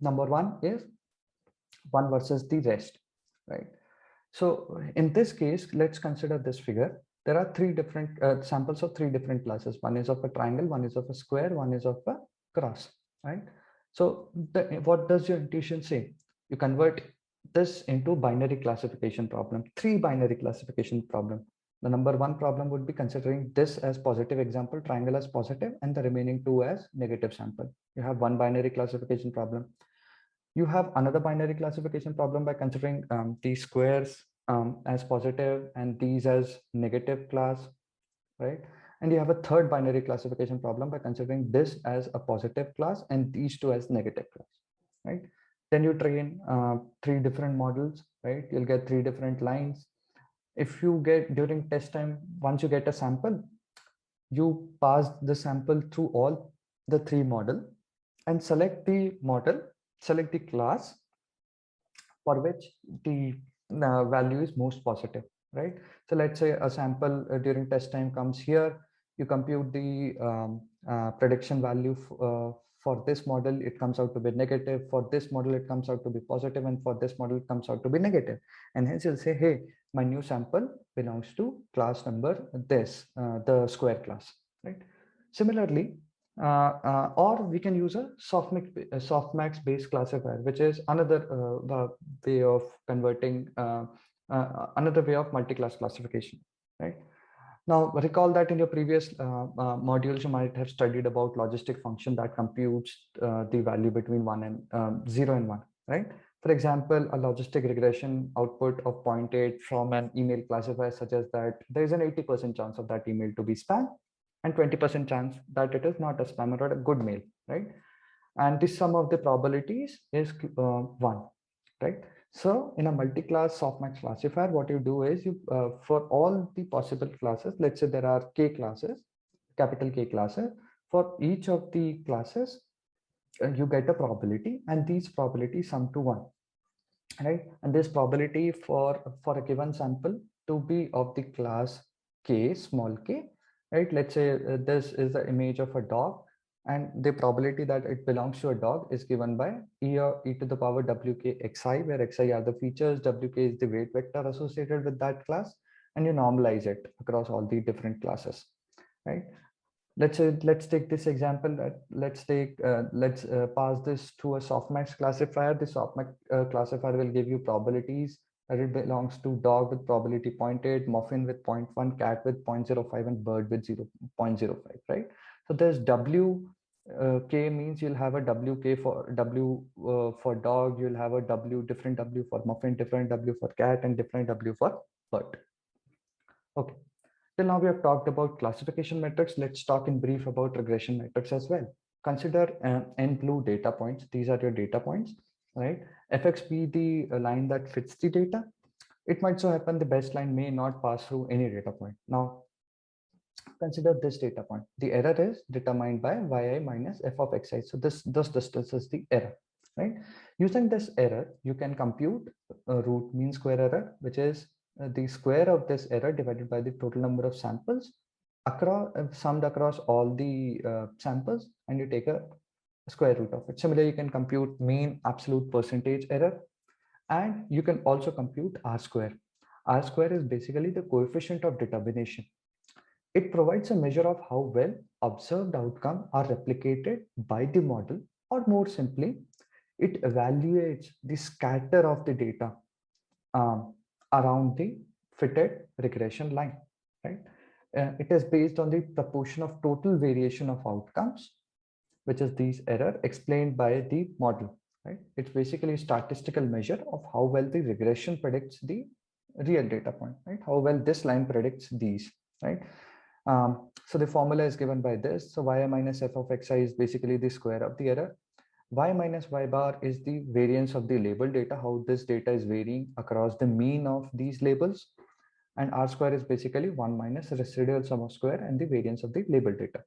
Number one is one versus the rest, right? So in this case, let's consider this figure. There are three different samples of three different classes. One is of a triangle, one is of a square, one is of a cross, right? So what does your intuition say? You convert this into binary classification problem, three binary classification problem. The number one problem would be considering this as positive example, triangle as positive, and the remaining two as negative sample. You have one binary classification problem. You have another binary classification problem by considering these squares as positive and these as negative class, right? And you have a third binary classification problem by considering this as a positive class and these two as negative class, right? Then you train three different models, right? You'll get three different lines. If you get during test time, once you get a sample, you pass the sample through all the three model and select the model, select the class for which the value is most positive, right? So let's say a sample during test time comes here. You compute the prediction value for this model, it comes out to be negative. For this model, it comes out to be positive, and for this model, it comes out to be negative. And hence you'll say, hey, my new sample belongs to class number this, the square class, right? Similarly, or we can use a softmax based classifier, which is another way of converting, another way of multi-class classification, right? Now, recall that in your previous modules, you might have studied about logistic function that computes the value between 0 and 1, right? For example, a logistic regression output of 0.8 from an email classifier suggests that there is an 80% chance of that email to be spam and 20% chance that it is not a spam or a good mail, right? And the sum of the probabilities is 1, right? So in a multi-class softmax classifier, what you do is you for all the possible classes, let's say there are k classes, capital K classes. For each of the classes, you get a probability, and these probabilities sum to 1, right? And this probability for a given sample to be of the class K, small k, right? Let's say this is the image of a dog, and the probability that it belongs to a dog is given by e to the power wk xi, where xi are the features, wk is the weight vector associated with that class, and you normalize it across all the different classes, right? Let's take this example. Let's pass this to a softmax classifier. The softmax classifier will give you probabilities that it belongs to dog with probability 0.8, muffin with 0.1, cat with 0.05, and bird with 0.05, right? So there's w k means you'll have a wk for w for dog, you'll have a w, different w for muffin, different w for cat, and different w for bird. Okay. Till now, we have talked about classification metrics. Let's talk in brief about regression metrics as well. Consider n blue data points. These are your data points, right? Fx be the line that fits the data. It might so happen the best line may not pass through any data point. Now, consider this data point. The error is determined by yi minus f of xi. So this distance is the error, right? Using this error, you can compute root mean square error, which is the square of this error divided by the total number of samples across summed across all the samples, and you take a square root of it. Similarly, you can compute mean absolute percentage error, and you can also compute R square. R square is basically the coefficient of determination. It provides a measure of how well observed outcomes are replicated by the model, or more simply, it evaluates the scatter of the data around the fitted regression line, right? It is based on the proportion of total variation of outcomes, which is these error explained by the model, right? It's basically a statistical measure of how well the regression predicts the real data point, right? How well this line predicts these, right? So the formula is given by this. So y minus f of xi is basically the square of the error. Y minus y bar is the variance of the label data, how this data is varying across the mean of these labels. And R square is basically 1 minus residual sum of square and the variance of the label data.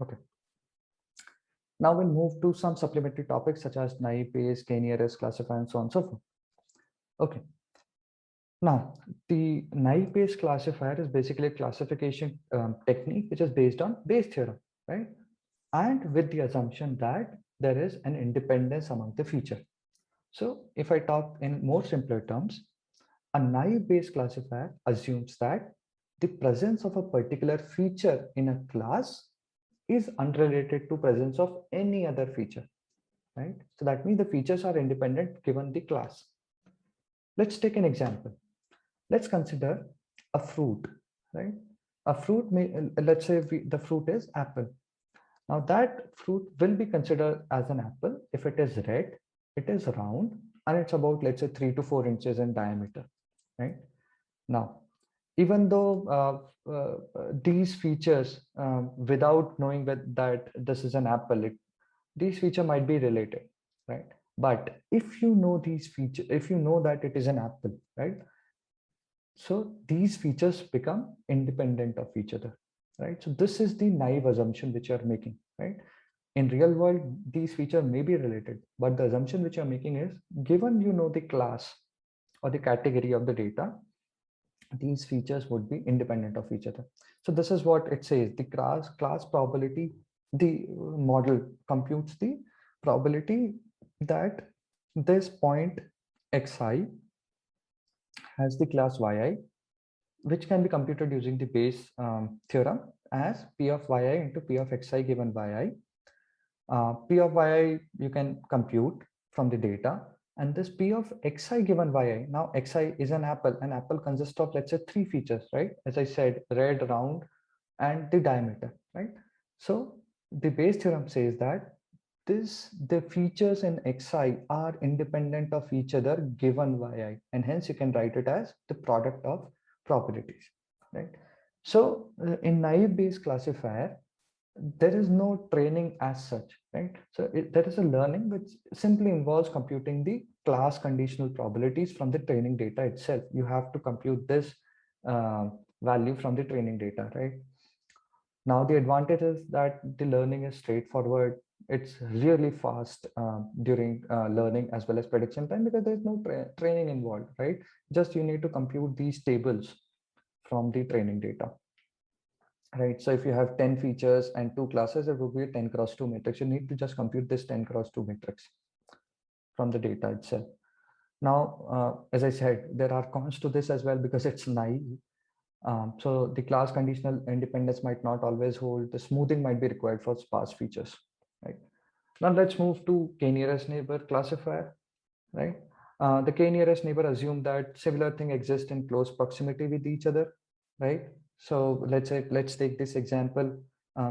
Okay. Now we'll move to some supplementary topics such as naive Bayes, k-nearest classifier, and so on and so forth. Okay. Now, the naive Bayes classifier is basically a classification technique which is based on Bayes theorem, right? And with the assumption that there is an independence among the feature. So if I talk in more simpler terms, a naive Bayes classifier assumes that the presence of a particular feature in a class is unrelated to presence of any other feature, right? So that means the features are independent given the class. Let's take an example. Let's consider a fruit, right? A fruit may, let's say the fruit is apple. Now that fruit will be considered as an apple if it is red, it is round, and it's about, let's say, 3 to 4 inches in diameter, right? Now, even though these features, without knowing that this is an apple, these features might be related, right? But if you know these features, if you know that it is an apple, right? So these features become independent of each other, right? So this is the naive assumption which you're making, right? In real world, these features may be related, but the assumption which you're making is given you know the class or the category of the data, these features would be independent of each other. So this is what it says. The class probability, the model computes the probability that this point xi has the class yi, which can be computed using the Bayes theorem as p of yi into p of xi given yi. P of yi you can compute from the data, and this p of xi given yi, now xi is an apple. An apple consists of, let's say, 3 features, right? As I said, red, round, and the diameter, right? So the Bayes theorem says that the features in xi are independent of each other given yi, and hence you can write it as the product of probabilities, right? So in naive Bayes classifier, there is no training as such, right? So there is a learning which simply involves computing the class conditional probabilities from the training data itself. You have to compute this value from the training data, right? Now the advantage is that the learning is straightforward. It's really fast during learning as well as prediction time, because there's no training involved, right? Just you need to compute these tables from the training data, right? So if you have 10 features and 2 classes, it would be a 10 cross 2 matrix. You need to just compute this 10 cross 2 matrix from the data itself. Now, as I said, there are cons to this as well, because it's naive. So the class conditional independence might not always hold. The smoothing might be required for sparse features, right? Now let's move to k-nearest neighbor classifier, right? The k-nearest neighbor assume that similar thing exists in close proximity with each other, right? So let's take this example.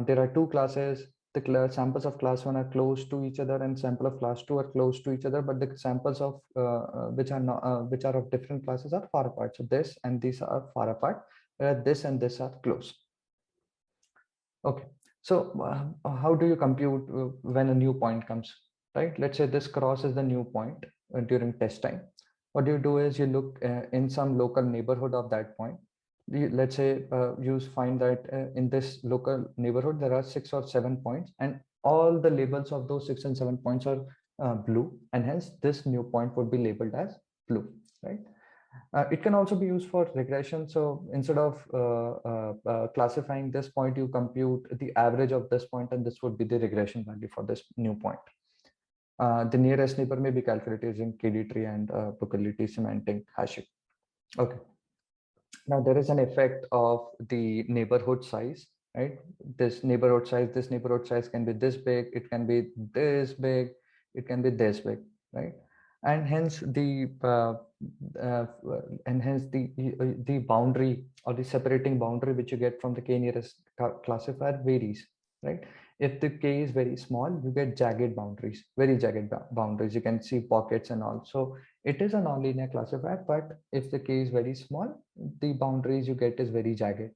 There are 2 classes. The samples of class 1 are close to each other, and sample of class 2 are close to each other, but the samples of which are not, which are of different classes are far apart. So this and these are far apart, whereas this and this are close. Okay, so how do you compute when a new point comes, right? Let's say this cross is the new point during test time. What you do is you look in some local neighborhood of that point. Let's say you find that in this local neighborhood there are 6 or 7 points, and all the labels of those 6 and 7 points are blue, and hence this new point would be labeled as blue, right? It can also be used for regression. So instead of classifying this point, you compute the average of this point, and this would be the regression value for this new point. The nearest neighbor may be calculated using KD tree and probability semantic hashing. Okay. Now there is an effect of the neighborhood size, right? This neighborhood size can be this big, it can be this big, it can be this big, right? And hence uh, the boundary or the separating boundary which you get from the k-nearest classifier varies, right? If the k is very small, you get jagged boundaries, very jagged boundaries. You can see pockets and all. So it is a nonlinear classifier, but if the k is very small, the boundaries you get is very jagged.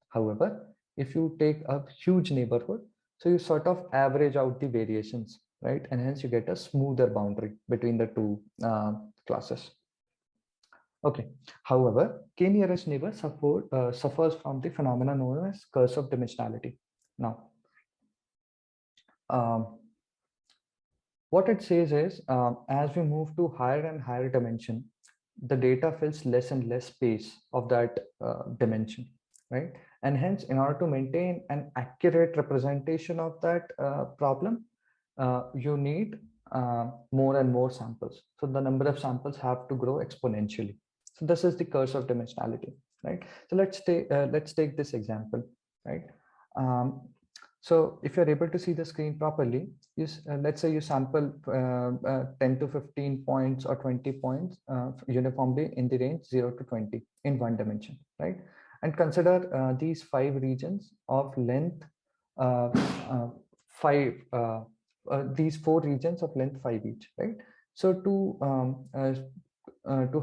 However, if you take a huge neighborhood, so you sort of average out the variations, right? And hence you get a smoother boundary between the two classes. Okay. However, k-nearest neighbor suffers from the phenomenon known as curse of dimensionality. Now, um, what it says is, as we move to higher and higher dimension, the data fills less and less space of that dimension, right? And hence, in order to maintain an accurate representation of that problem, you need more and more samples. So the number of samples have to grow exponentially. So this is the curse of dimensionality, right? So let's take this example, right? Um, so if you're able to see the screen properly, let's say you sample 10 to 15 points or 20 points uniformly in the range 0 to 20 in one dimension, right? And consider these 5 regions of length uh, uh, 5, these 4 regions of length 5 each, right? So to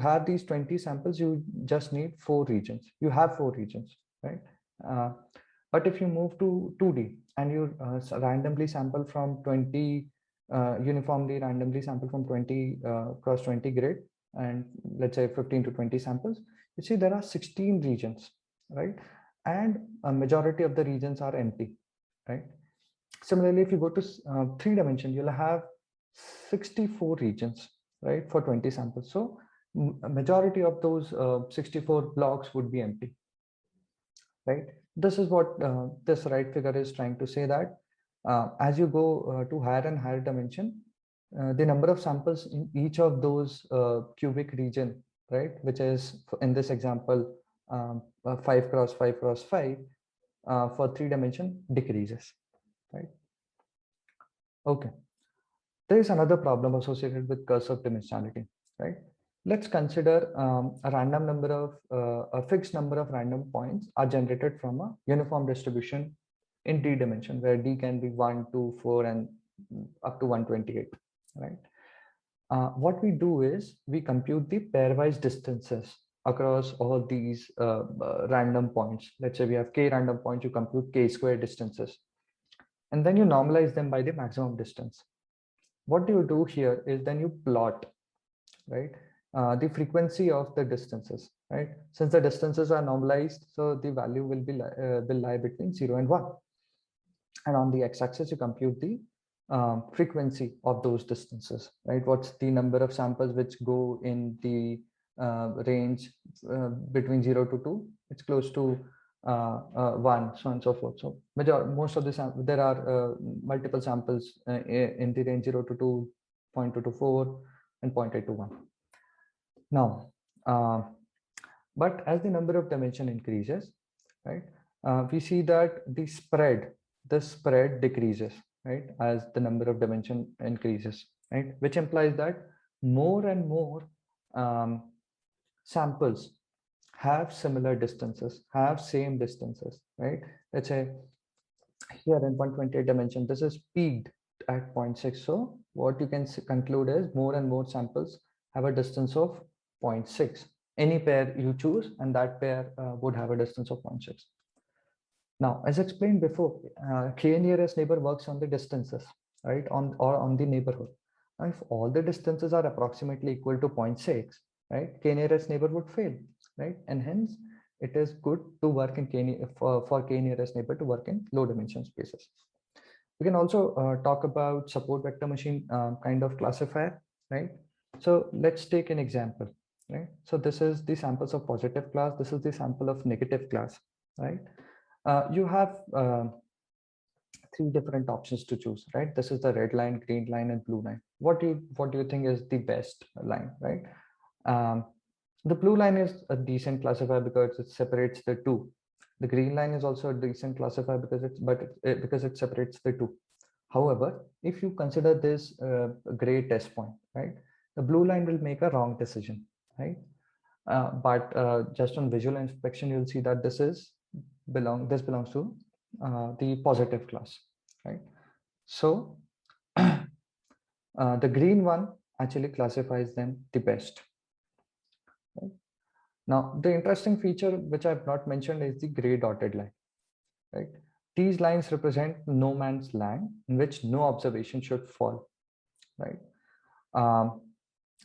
have these 20 samples, you just need 4 regions. You have 4 regions, right? Uh, but if you move to 2D and you randomly sample from 20, uniformly randomly sample from 20 cross 20 grid, and let's say 15 to 20 samples, you see there are 16 regions, right? And a majority of the regions are empty, right? Similarly, if you go to 3 dimension, you'll have 64 regions, right, for 20 samples. So a majority of those 64 blocks would be empty, right? This is what this right figure is trying to say, that as you go to higher and higher dimension, the number of samples in each of those cubic region, right, which is in this example 5 cross 5 cross 5 for 3 dimension decreases, right? Okay. There is another problem associated with curse of dimensionality, right? Let's consider a fixed number of random points are generated from a uniform distribution in D dimension, where D can be 1, 2, 4, and up to 128, right? What we do is we compute the pairwise distances across all these random points. Let's say we have k random points, you compute k square distances. and then you normalize them by the maximum distance. What you do here is then you plot, right, the frequency of the distances, right? Since the distances are normalized, so the value will lie between 0 and 1. And on the x-axis, you compute the frequency of those distances, right? What's the number of samples which go in the range between 0 to 2? It's close to 1, so on and so forth. So most of the there are multiple samples in the range 0 to 2, 0.2 to 4, and 0.8 to 1. Now, but as the number of dimension increases, right, we see that the spread decreases, right, as the number of dimension increases, right, which implies that more and more samples have similar distances, have same distances, right? Let's say here in 128 dimension, this is peaked at 0.6. So what you can conclude is more and more samples have a distance of 0.6. Any pair you choose, and that pair would have a distance of 0.6. Now, as explained before, k nearest neighbor works on the distances, right, on the neighborhood. Now, if all the distances are approximately equal to 0.6, right, k nearest neighbor would fail, right, and hence it is good to work in for k nearest neighbor to work in low dimension spaces. We can also talk about support vector machine kind of classifier, right? So let's take an example, right? So this is the samples of positive class. This is the sample of negative class, right? You have 3 different options to choose, right? This is the red line, green line, and blue line. What do you think is the best line, right? The blue line is a decent classifier because it separates the two. The green line is also a decent classifier because it separates the two. However, if you consider this gray test point, right, the blue line will make a wrong decision, right? But just on visual inspection, you'll see that this belongs to the positive class, right? So the green one actually classifies them the best. Right? Now, the interesting feature which I've not mentioned is the gray dotted line, right? These lines represent no man's land in which no observation should fall, right?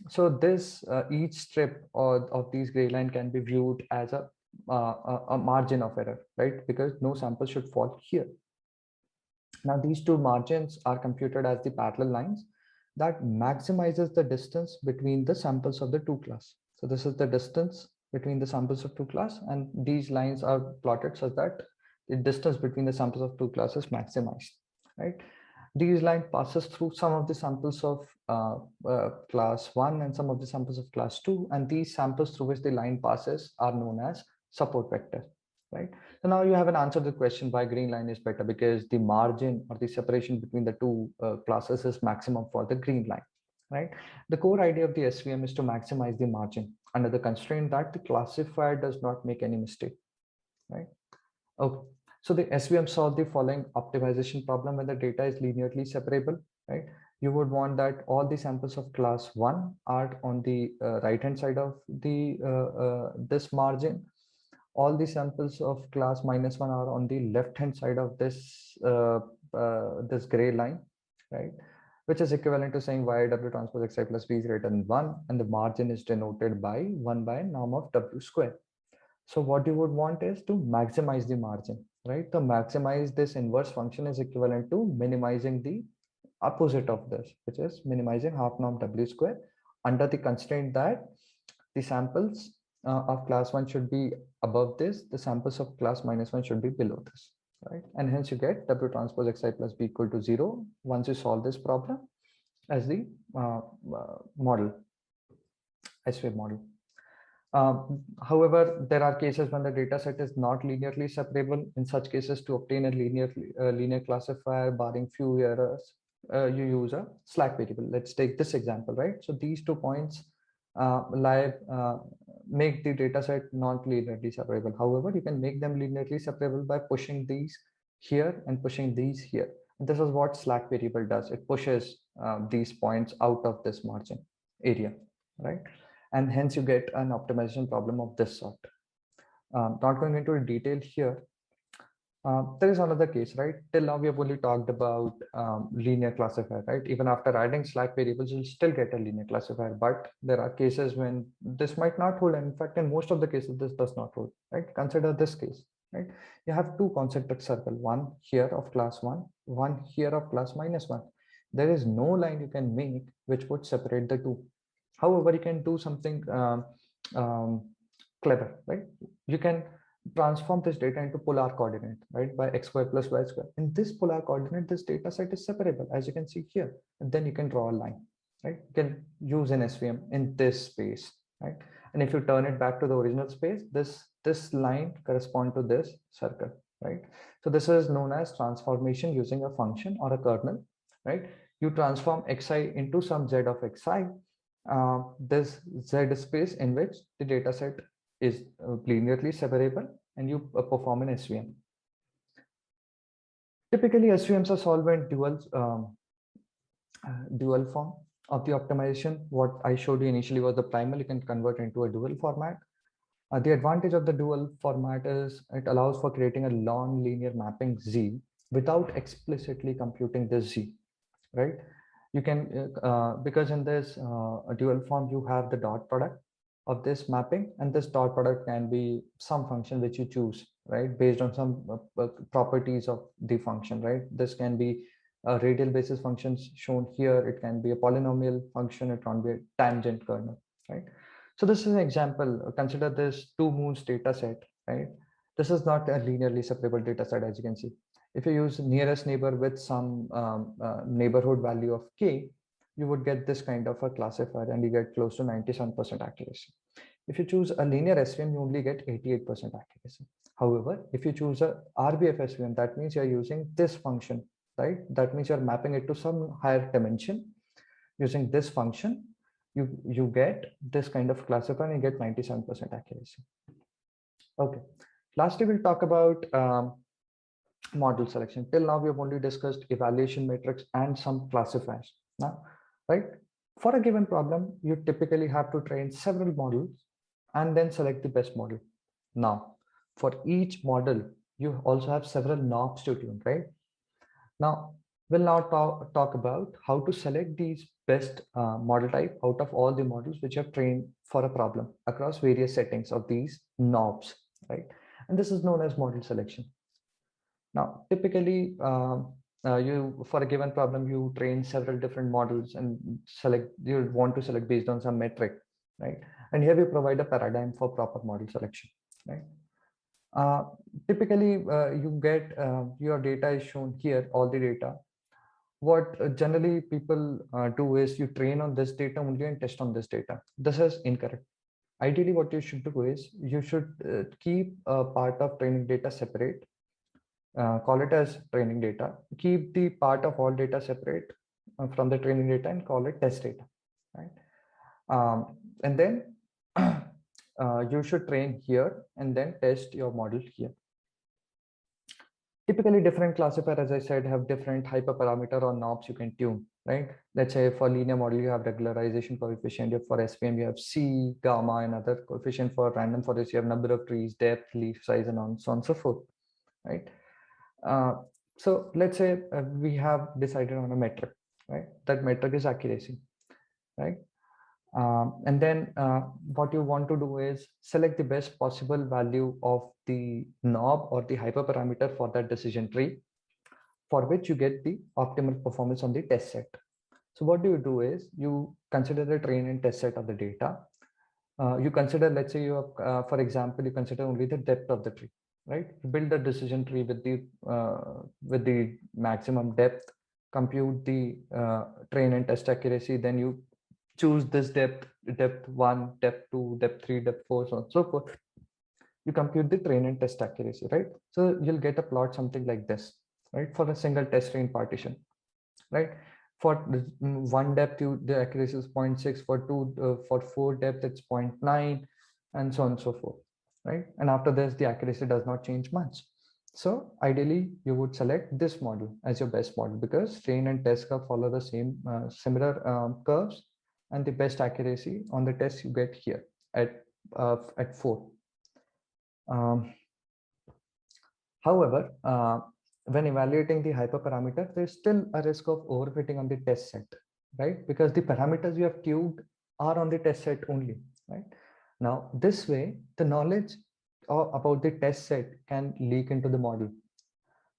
So this each strip of these gray line can be viewed as a margin of error, right? Because no sample should fall here. Now these two margins are computed as the parallel lines that maximizes the distance between the samples of the two class. So this is the distance between the samples of two class, and these lines are plotted such that the distance between the samples of two classes is maximized, right? These line passes through some of the samples of class 1 and some of the samples of class 2, and these samples through which the line passes are known as support vector, right? So now you haven't answered the question why green line is better, because the margin or the separation between the two classes is maximum for the green line, right? The core idea of the SVM is to maximize the margin under the constraint that the classifier does not make any mistake, right? Okay. So the SVM solved the following optimization problem when the data is linearly separable, right? You would want that all the samples of class 1 are on the right hand side of the this margin. All the samples of class -1 are on the left hand side of this this gray line, right? Which is equivalent to saying y w transpose xi plus b is greater than 1, and the margin is denoted by 1 by norm of w square. So what you would want is to maximize the margin, right? To maximize this inverse function is equivalent to minimizing the opposite of this, which is minimizing half norm w square under the constraint that the samples of class 1 should be above this, the samples of class -1 should be below this, right? And hence you get w transpose xi plus b equal to 0 once you solve this problem as the model, SVM model. However, there are cases when the data set is not linearly separable. In such cases, to obtain a linear classifier, barring few errors, you use a slack variable. Let's take this example, right? So these 2 points make the data set not linearly separable. However, you can make them linearly separable by pushing these here and pushing these here. And this is what slack variable does. It pushes these points out of this margin area, right? And hence you get an optimization problem of this sort. Not going into detail here, There is another case, right? Till now, we have only talked about linear classifier, right? Even after adding slack variables, you'll still get a linear classifier, but there are cases when this might not hold. And in fact, in most of the cases, this does not hold, right? Consider this case, right? You have two concentric circle, one here of class one here of class -1. There is no line you can make which would separate the two. However, you can do something clever, right? You can transform this data into polar coordinate, right, by x square plus y square. In this polar coordinate, this data set is separable, as you can see here. And then you can draw a line, right? You can use an SVM in this space, right? And if you turn it back to the original space, this line corresponds to this circle, right? So this is known as transformation using a function or a kernel, right? You transform xi into some z of xi, this z space in which the data set is linearly separable, and you perform an SVM. Typically, SVMs are solved in dual form of the optimization. What I showed you initially was the primal. You can convert into a dual format. The advantage of the dual format is it allows for creating a non-linear mapping Z without explicitly computing this Z, right? You can, because in this dual form, you have the dot product of this mapping, and this dot product can be some function which you choose, right, based on some properties of the function, right? This can be a radial basis functions shown here. It can be a polynomial function. It can be a tangent kernel, right? So this is an example. Consider this 2 moons data set, right? This is not a linearly separable data set, as you can see. If you use nearest neighbor with some neighborhood value of k, you would get this kind of a classifier, and you get close to 97% accuracy. If you choose a linear SVM, you only get 88% accuracy. However, if you choose a RBF SVM, that means you're using this function, right? That means you're mapping it to some higher dimension using this function. You get this kind of classifier and you get 97% accuracy. Okay. Lastly, we'll talk about model selection. Till now, we have only discussed evaluation metrics and some classifiers. Now, right? For a given problem, you typically have to train several models and then select the best model. Now, for each model, you also have several knobs to tune, right? Now, we'll now talk about how to select these best model type out of all the models which you have trained for a problem across various settings of these knobs, right? And this is known as model selection. Now, typically, you for a given problem, you train several different models and select. You want to select based on some metric, right? And here we provide a paradigm for proper model selection, right? Uh, Typically, you get your data is shown here, all the data. What generally people do is you train on this data only and test on this data. This is incorrect. Ideally, what you should do is you should keep a part of training data separate, call it as training data, keep the part of all data separate from the training data and call it test data, right? And then you should train here and then test your model here. Typically, different classifier, as I said, have different hyperparameter or knobs you can tune, right? Let's say for linear model, you have regularization coefficient. For SVM, you have C, gamma, and other coefficient. For random forest, you have number of trees, depth, leaf size, and so on and so forth, right? So let's say we have decided on a metric, right? That metric is accuracy, right? And then what you want to do is select the best possible value of the knob or the hyperparameter for that decision tree, for which you get the optimal performance on the test set. So what do you do is you consider the train and test set of the data. You consider, let's say you have, for example, you consider only the depth of the tree, right? You build a decision tree with the maximum depth, compute the train and test accuracy, then you choose this depth 1, depth 2, depth 3, depth 4, so on and so forth. You compute the train and test accuracy, right? So you'll get a plot something like this, right? For a single test train partition, right? For one depth, the accuracy is 0.6. For 4 depth, it's 0.9, and so on and so forth, right? And after this, the accuracy does not change much. So ideally, you would select this model as your best model because train and test curve follow the same similar curves, and the best accuracy on the test you get here at 4. However, when evaluating the hyperparameter, there's still a risk of overfitting on the test set, right? Because the parameters you have tubed are on the test set only, right? Now, this way, the knowledge about the test set can leak into the model,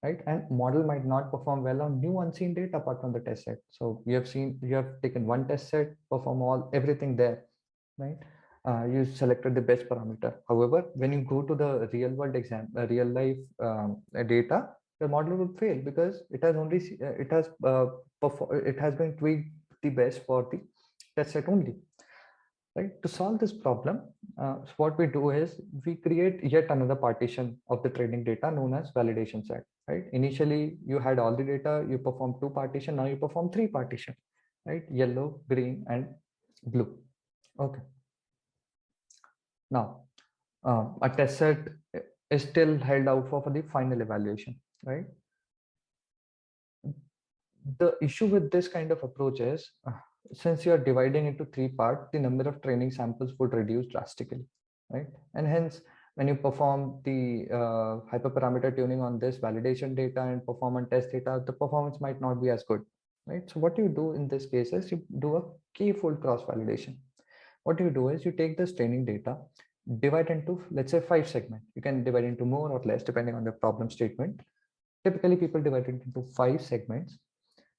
right? And model might not perform well on new unseen data apart from the test set. So you have taken one test set, perform everything there, right? You selected the best parameter. However, when you go to the real world real life data, the model would fail because it has only it has been tweaked the best for the test set only, right? To solve this problem, so what we do is we create yet another partition of the training data known as validation set, right? Initially, you had all the data, you perform two partition, now you perform three partition, right? Yellow, green, and blue. Okay. Now, a test set is still held out for the final evaluation, right? The issue with this kind of approach is since you are dividing into three parts, the number of training samples would reduce drastically, right? And hence, when you perform the hyperparameter tuning on this validation data and perform on test data, the performance might not be as good, right? So what you do in this case is you do a k-fold cross validation. What you do is you take this training data, divide into, let's say, 5 segments. You can divide into more or less depending on the problem statement. Typically, people divide it into 5 segments.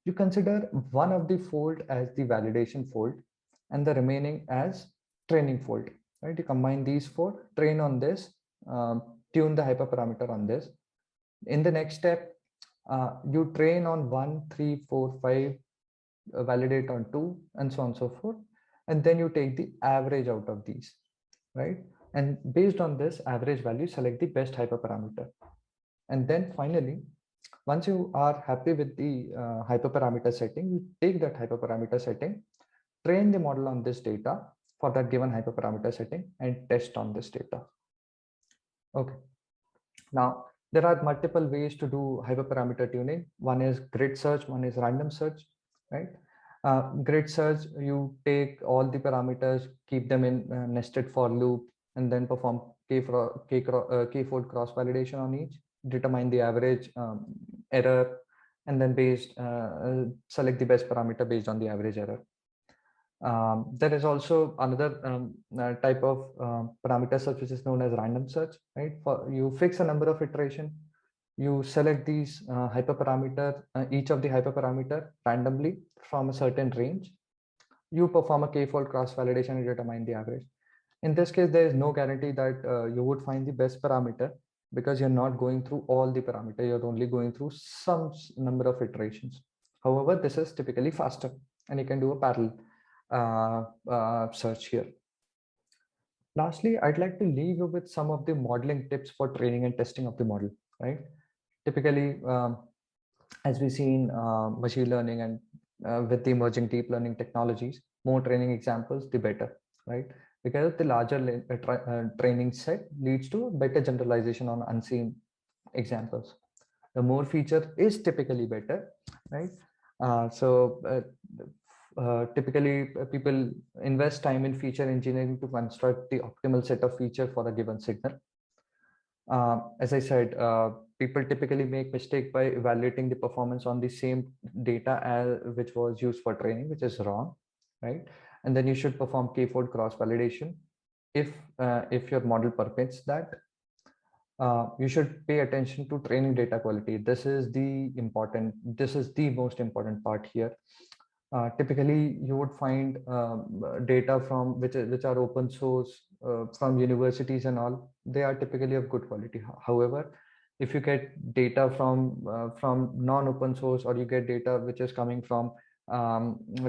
You consider one of the fold as the validation fold and the remaining as training fold, right? You combine these four, train on this, tune the hyperparameter on this. In the next step, you train on 1, 3, 4, 5, validate on 2, and so on and so forth. And then you take the average out of these, right? And based on this average value, select the best hyperparameter. And then finally, once you are happy with the hyperparameter setting, you take that hyperparameter setting, train the model on this data for that given hyperparameter setting and test on this data. Okay. Now, there are multiple ways to do hyperparameter tuning. One is grid search, one is random search, right? Grid search, you take all the parameters, keep them in nested for loop, and then perform k-fold cross validation on each, determine the average error, and then select the best parameter based on the average error. There is also another type of parameter search which is known as random search, right? For you fix a number of iteration, you select these hyperparameter, each of the hyperparameter randomly from a certain range. You perform a k-fold cross validation and determine the average. In this case, there is no guarantee that you would find the best parameter because you're not going through all the parameter. You're only going through some number of iterations. However, this is typically faster and you can do a parallel search here. Lastly, I'd like to leave you with some of the modeling tips for training and testing of the model, right? Typically, as we see in machine learning and with the emerging deep learning technologies, more training examples, the better, right? Because the larger training set leads to better generalization on unseen examples. The more feature is typically better, right? Typically people invest time in feature engineering to construct the optimal set of feature for a given signal. As I said, people typically make mistake by evaluating the performance on the same data as which was used for training, which is wrong, right? And then you should perform k-fold cross validation if your model permits that. You should pay attention to training data quality. This is the most important part here. Typically, you would find data from which are open source from universities and all. They are typically of good quality. However, if you get data from non-open source, or you get data which is coming from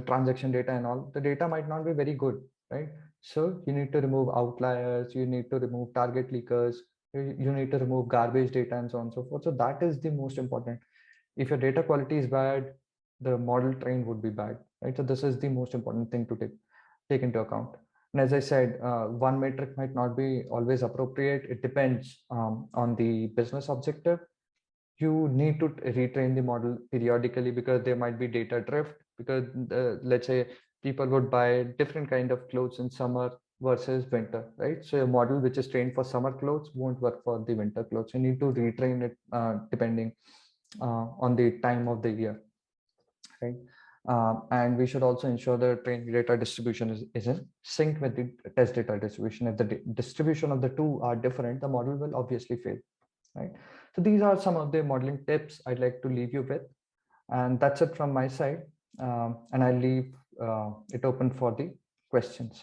transaction data and all, the data might not be very good, right? So you need to remove outliers, you need to remove target leakers, you need to remove garbage data and so on and so forth. So that is the most important. If your data quality is bad, the model trained would be bad, right? So this is the most important thing to take into account. And as I said, one metric might not be always appropriate. It depends on the business objective. You need to retrain the model periodically because there might be data drift, because let's say people would buy different kind of clothes in summer, versus winter, right? So a model which is trained for summer clothes won't work for the winter clothes. You need to retrain it depending on the time of the year, right? And we should also ensure the training data distribution is in sync with the test data distribution. If the distribution of the two are different, the model will obviously fail, right? So these are some of the modeling tips I'd like to leave you with. And that's it from my side. And I'll leave it open for the questions.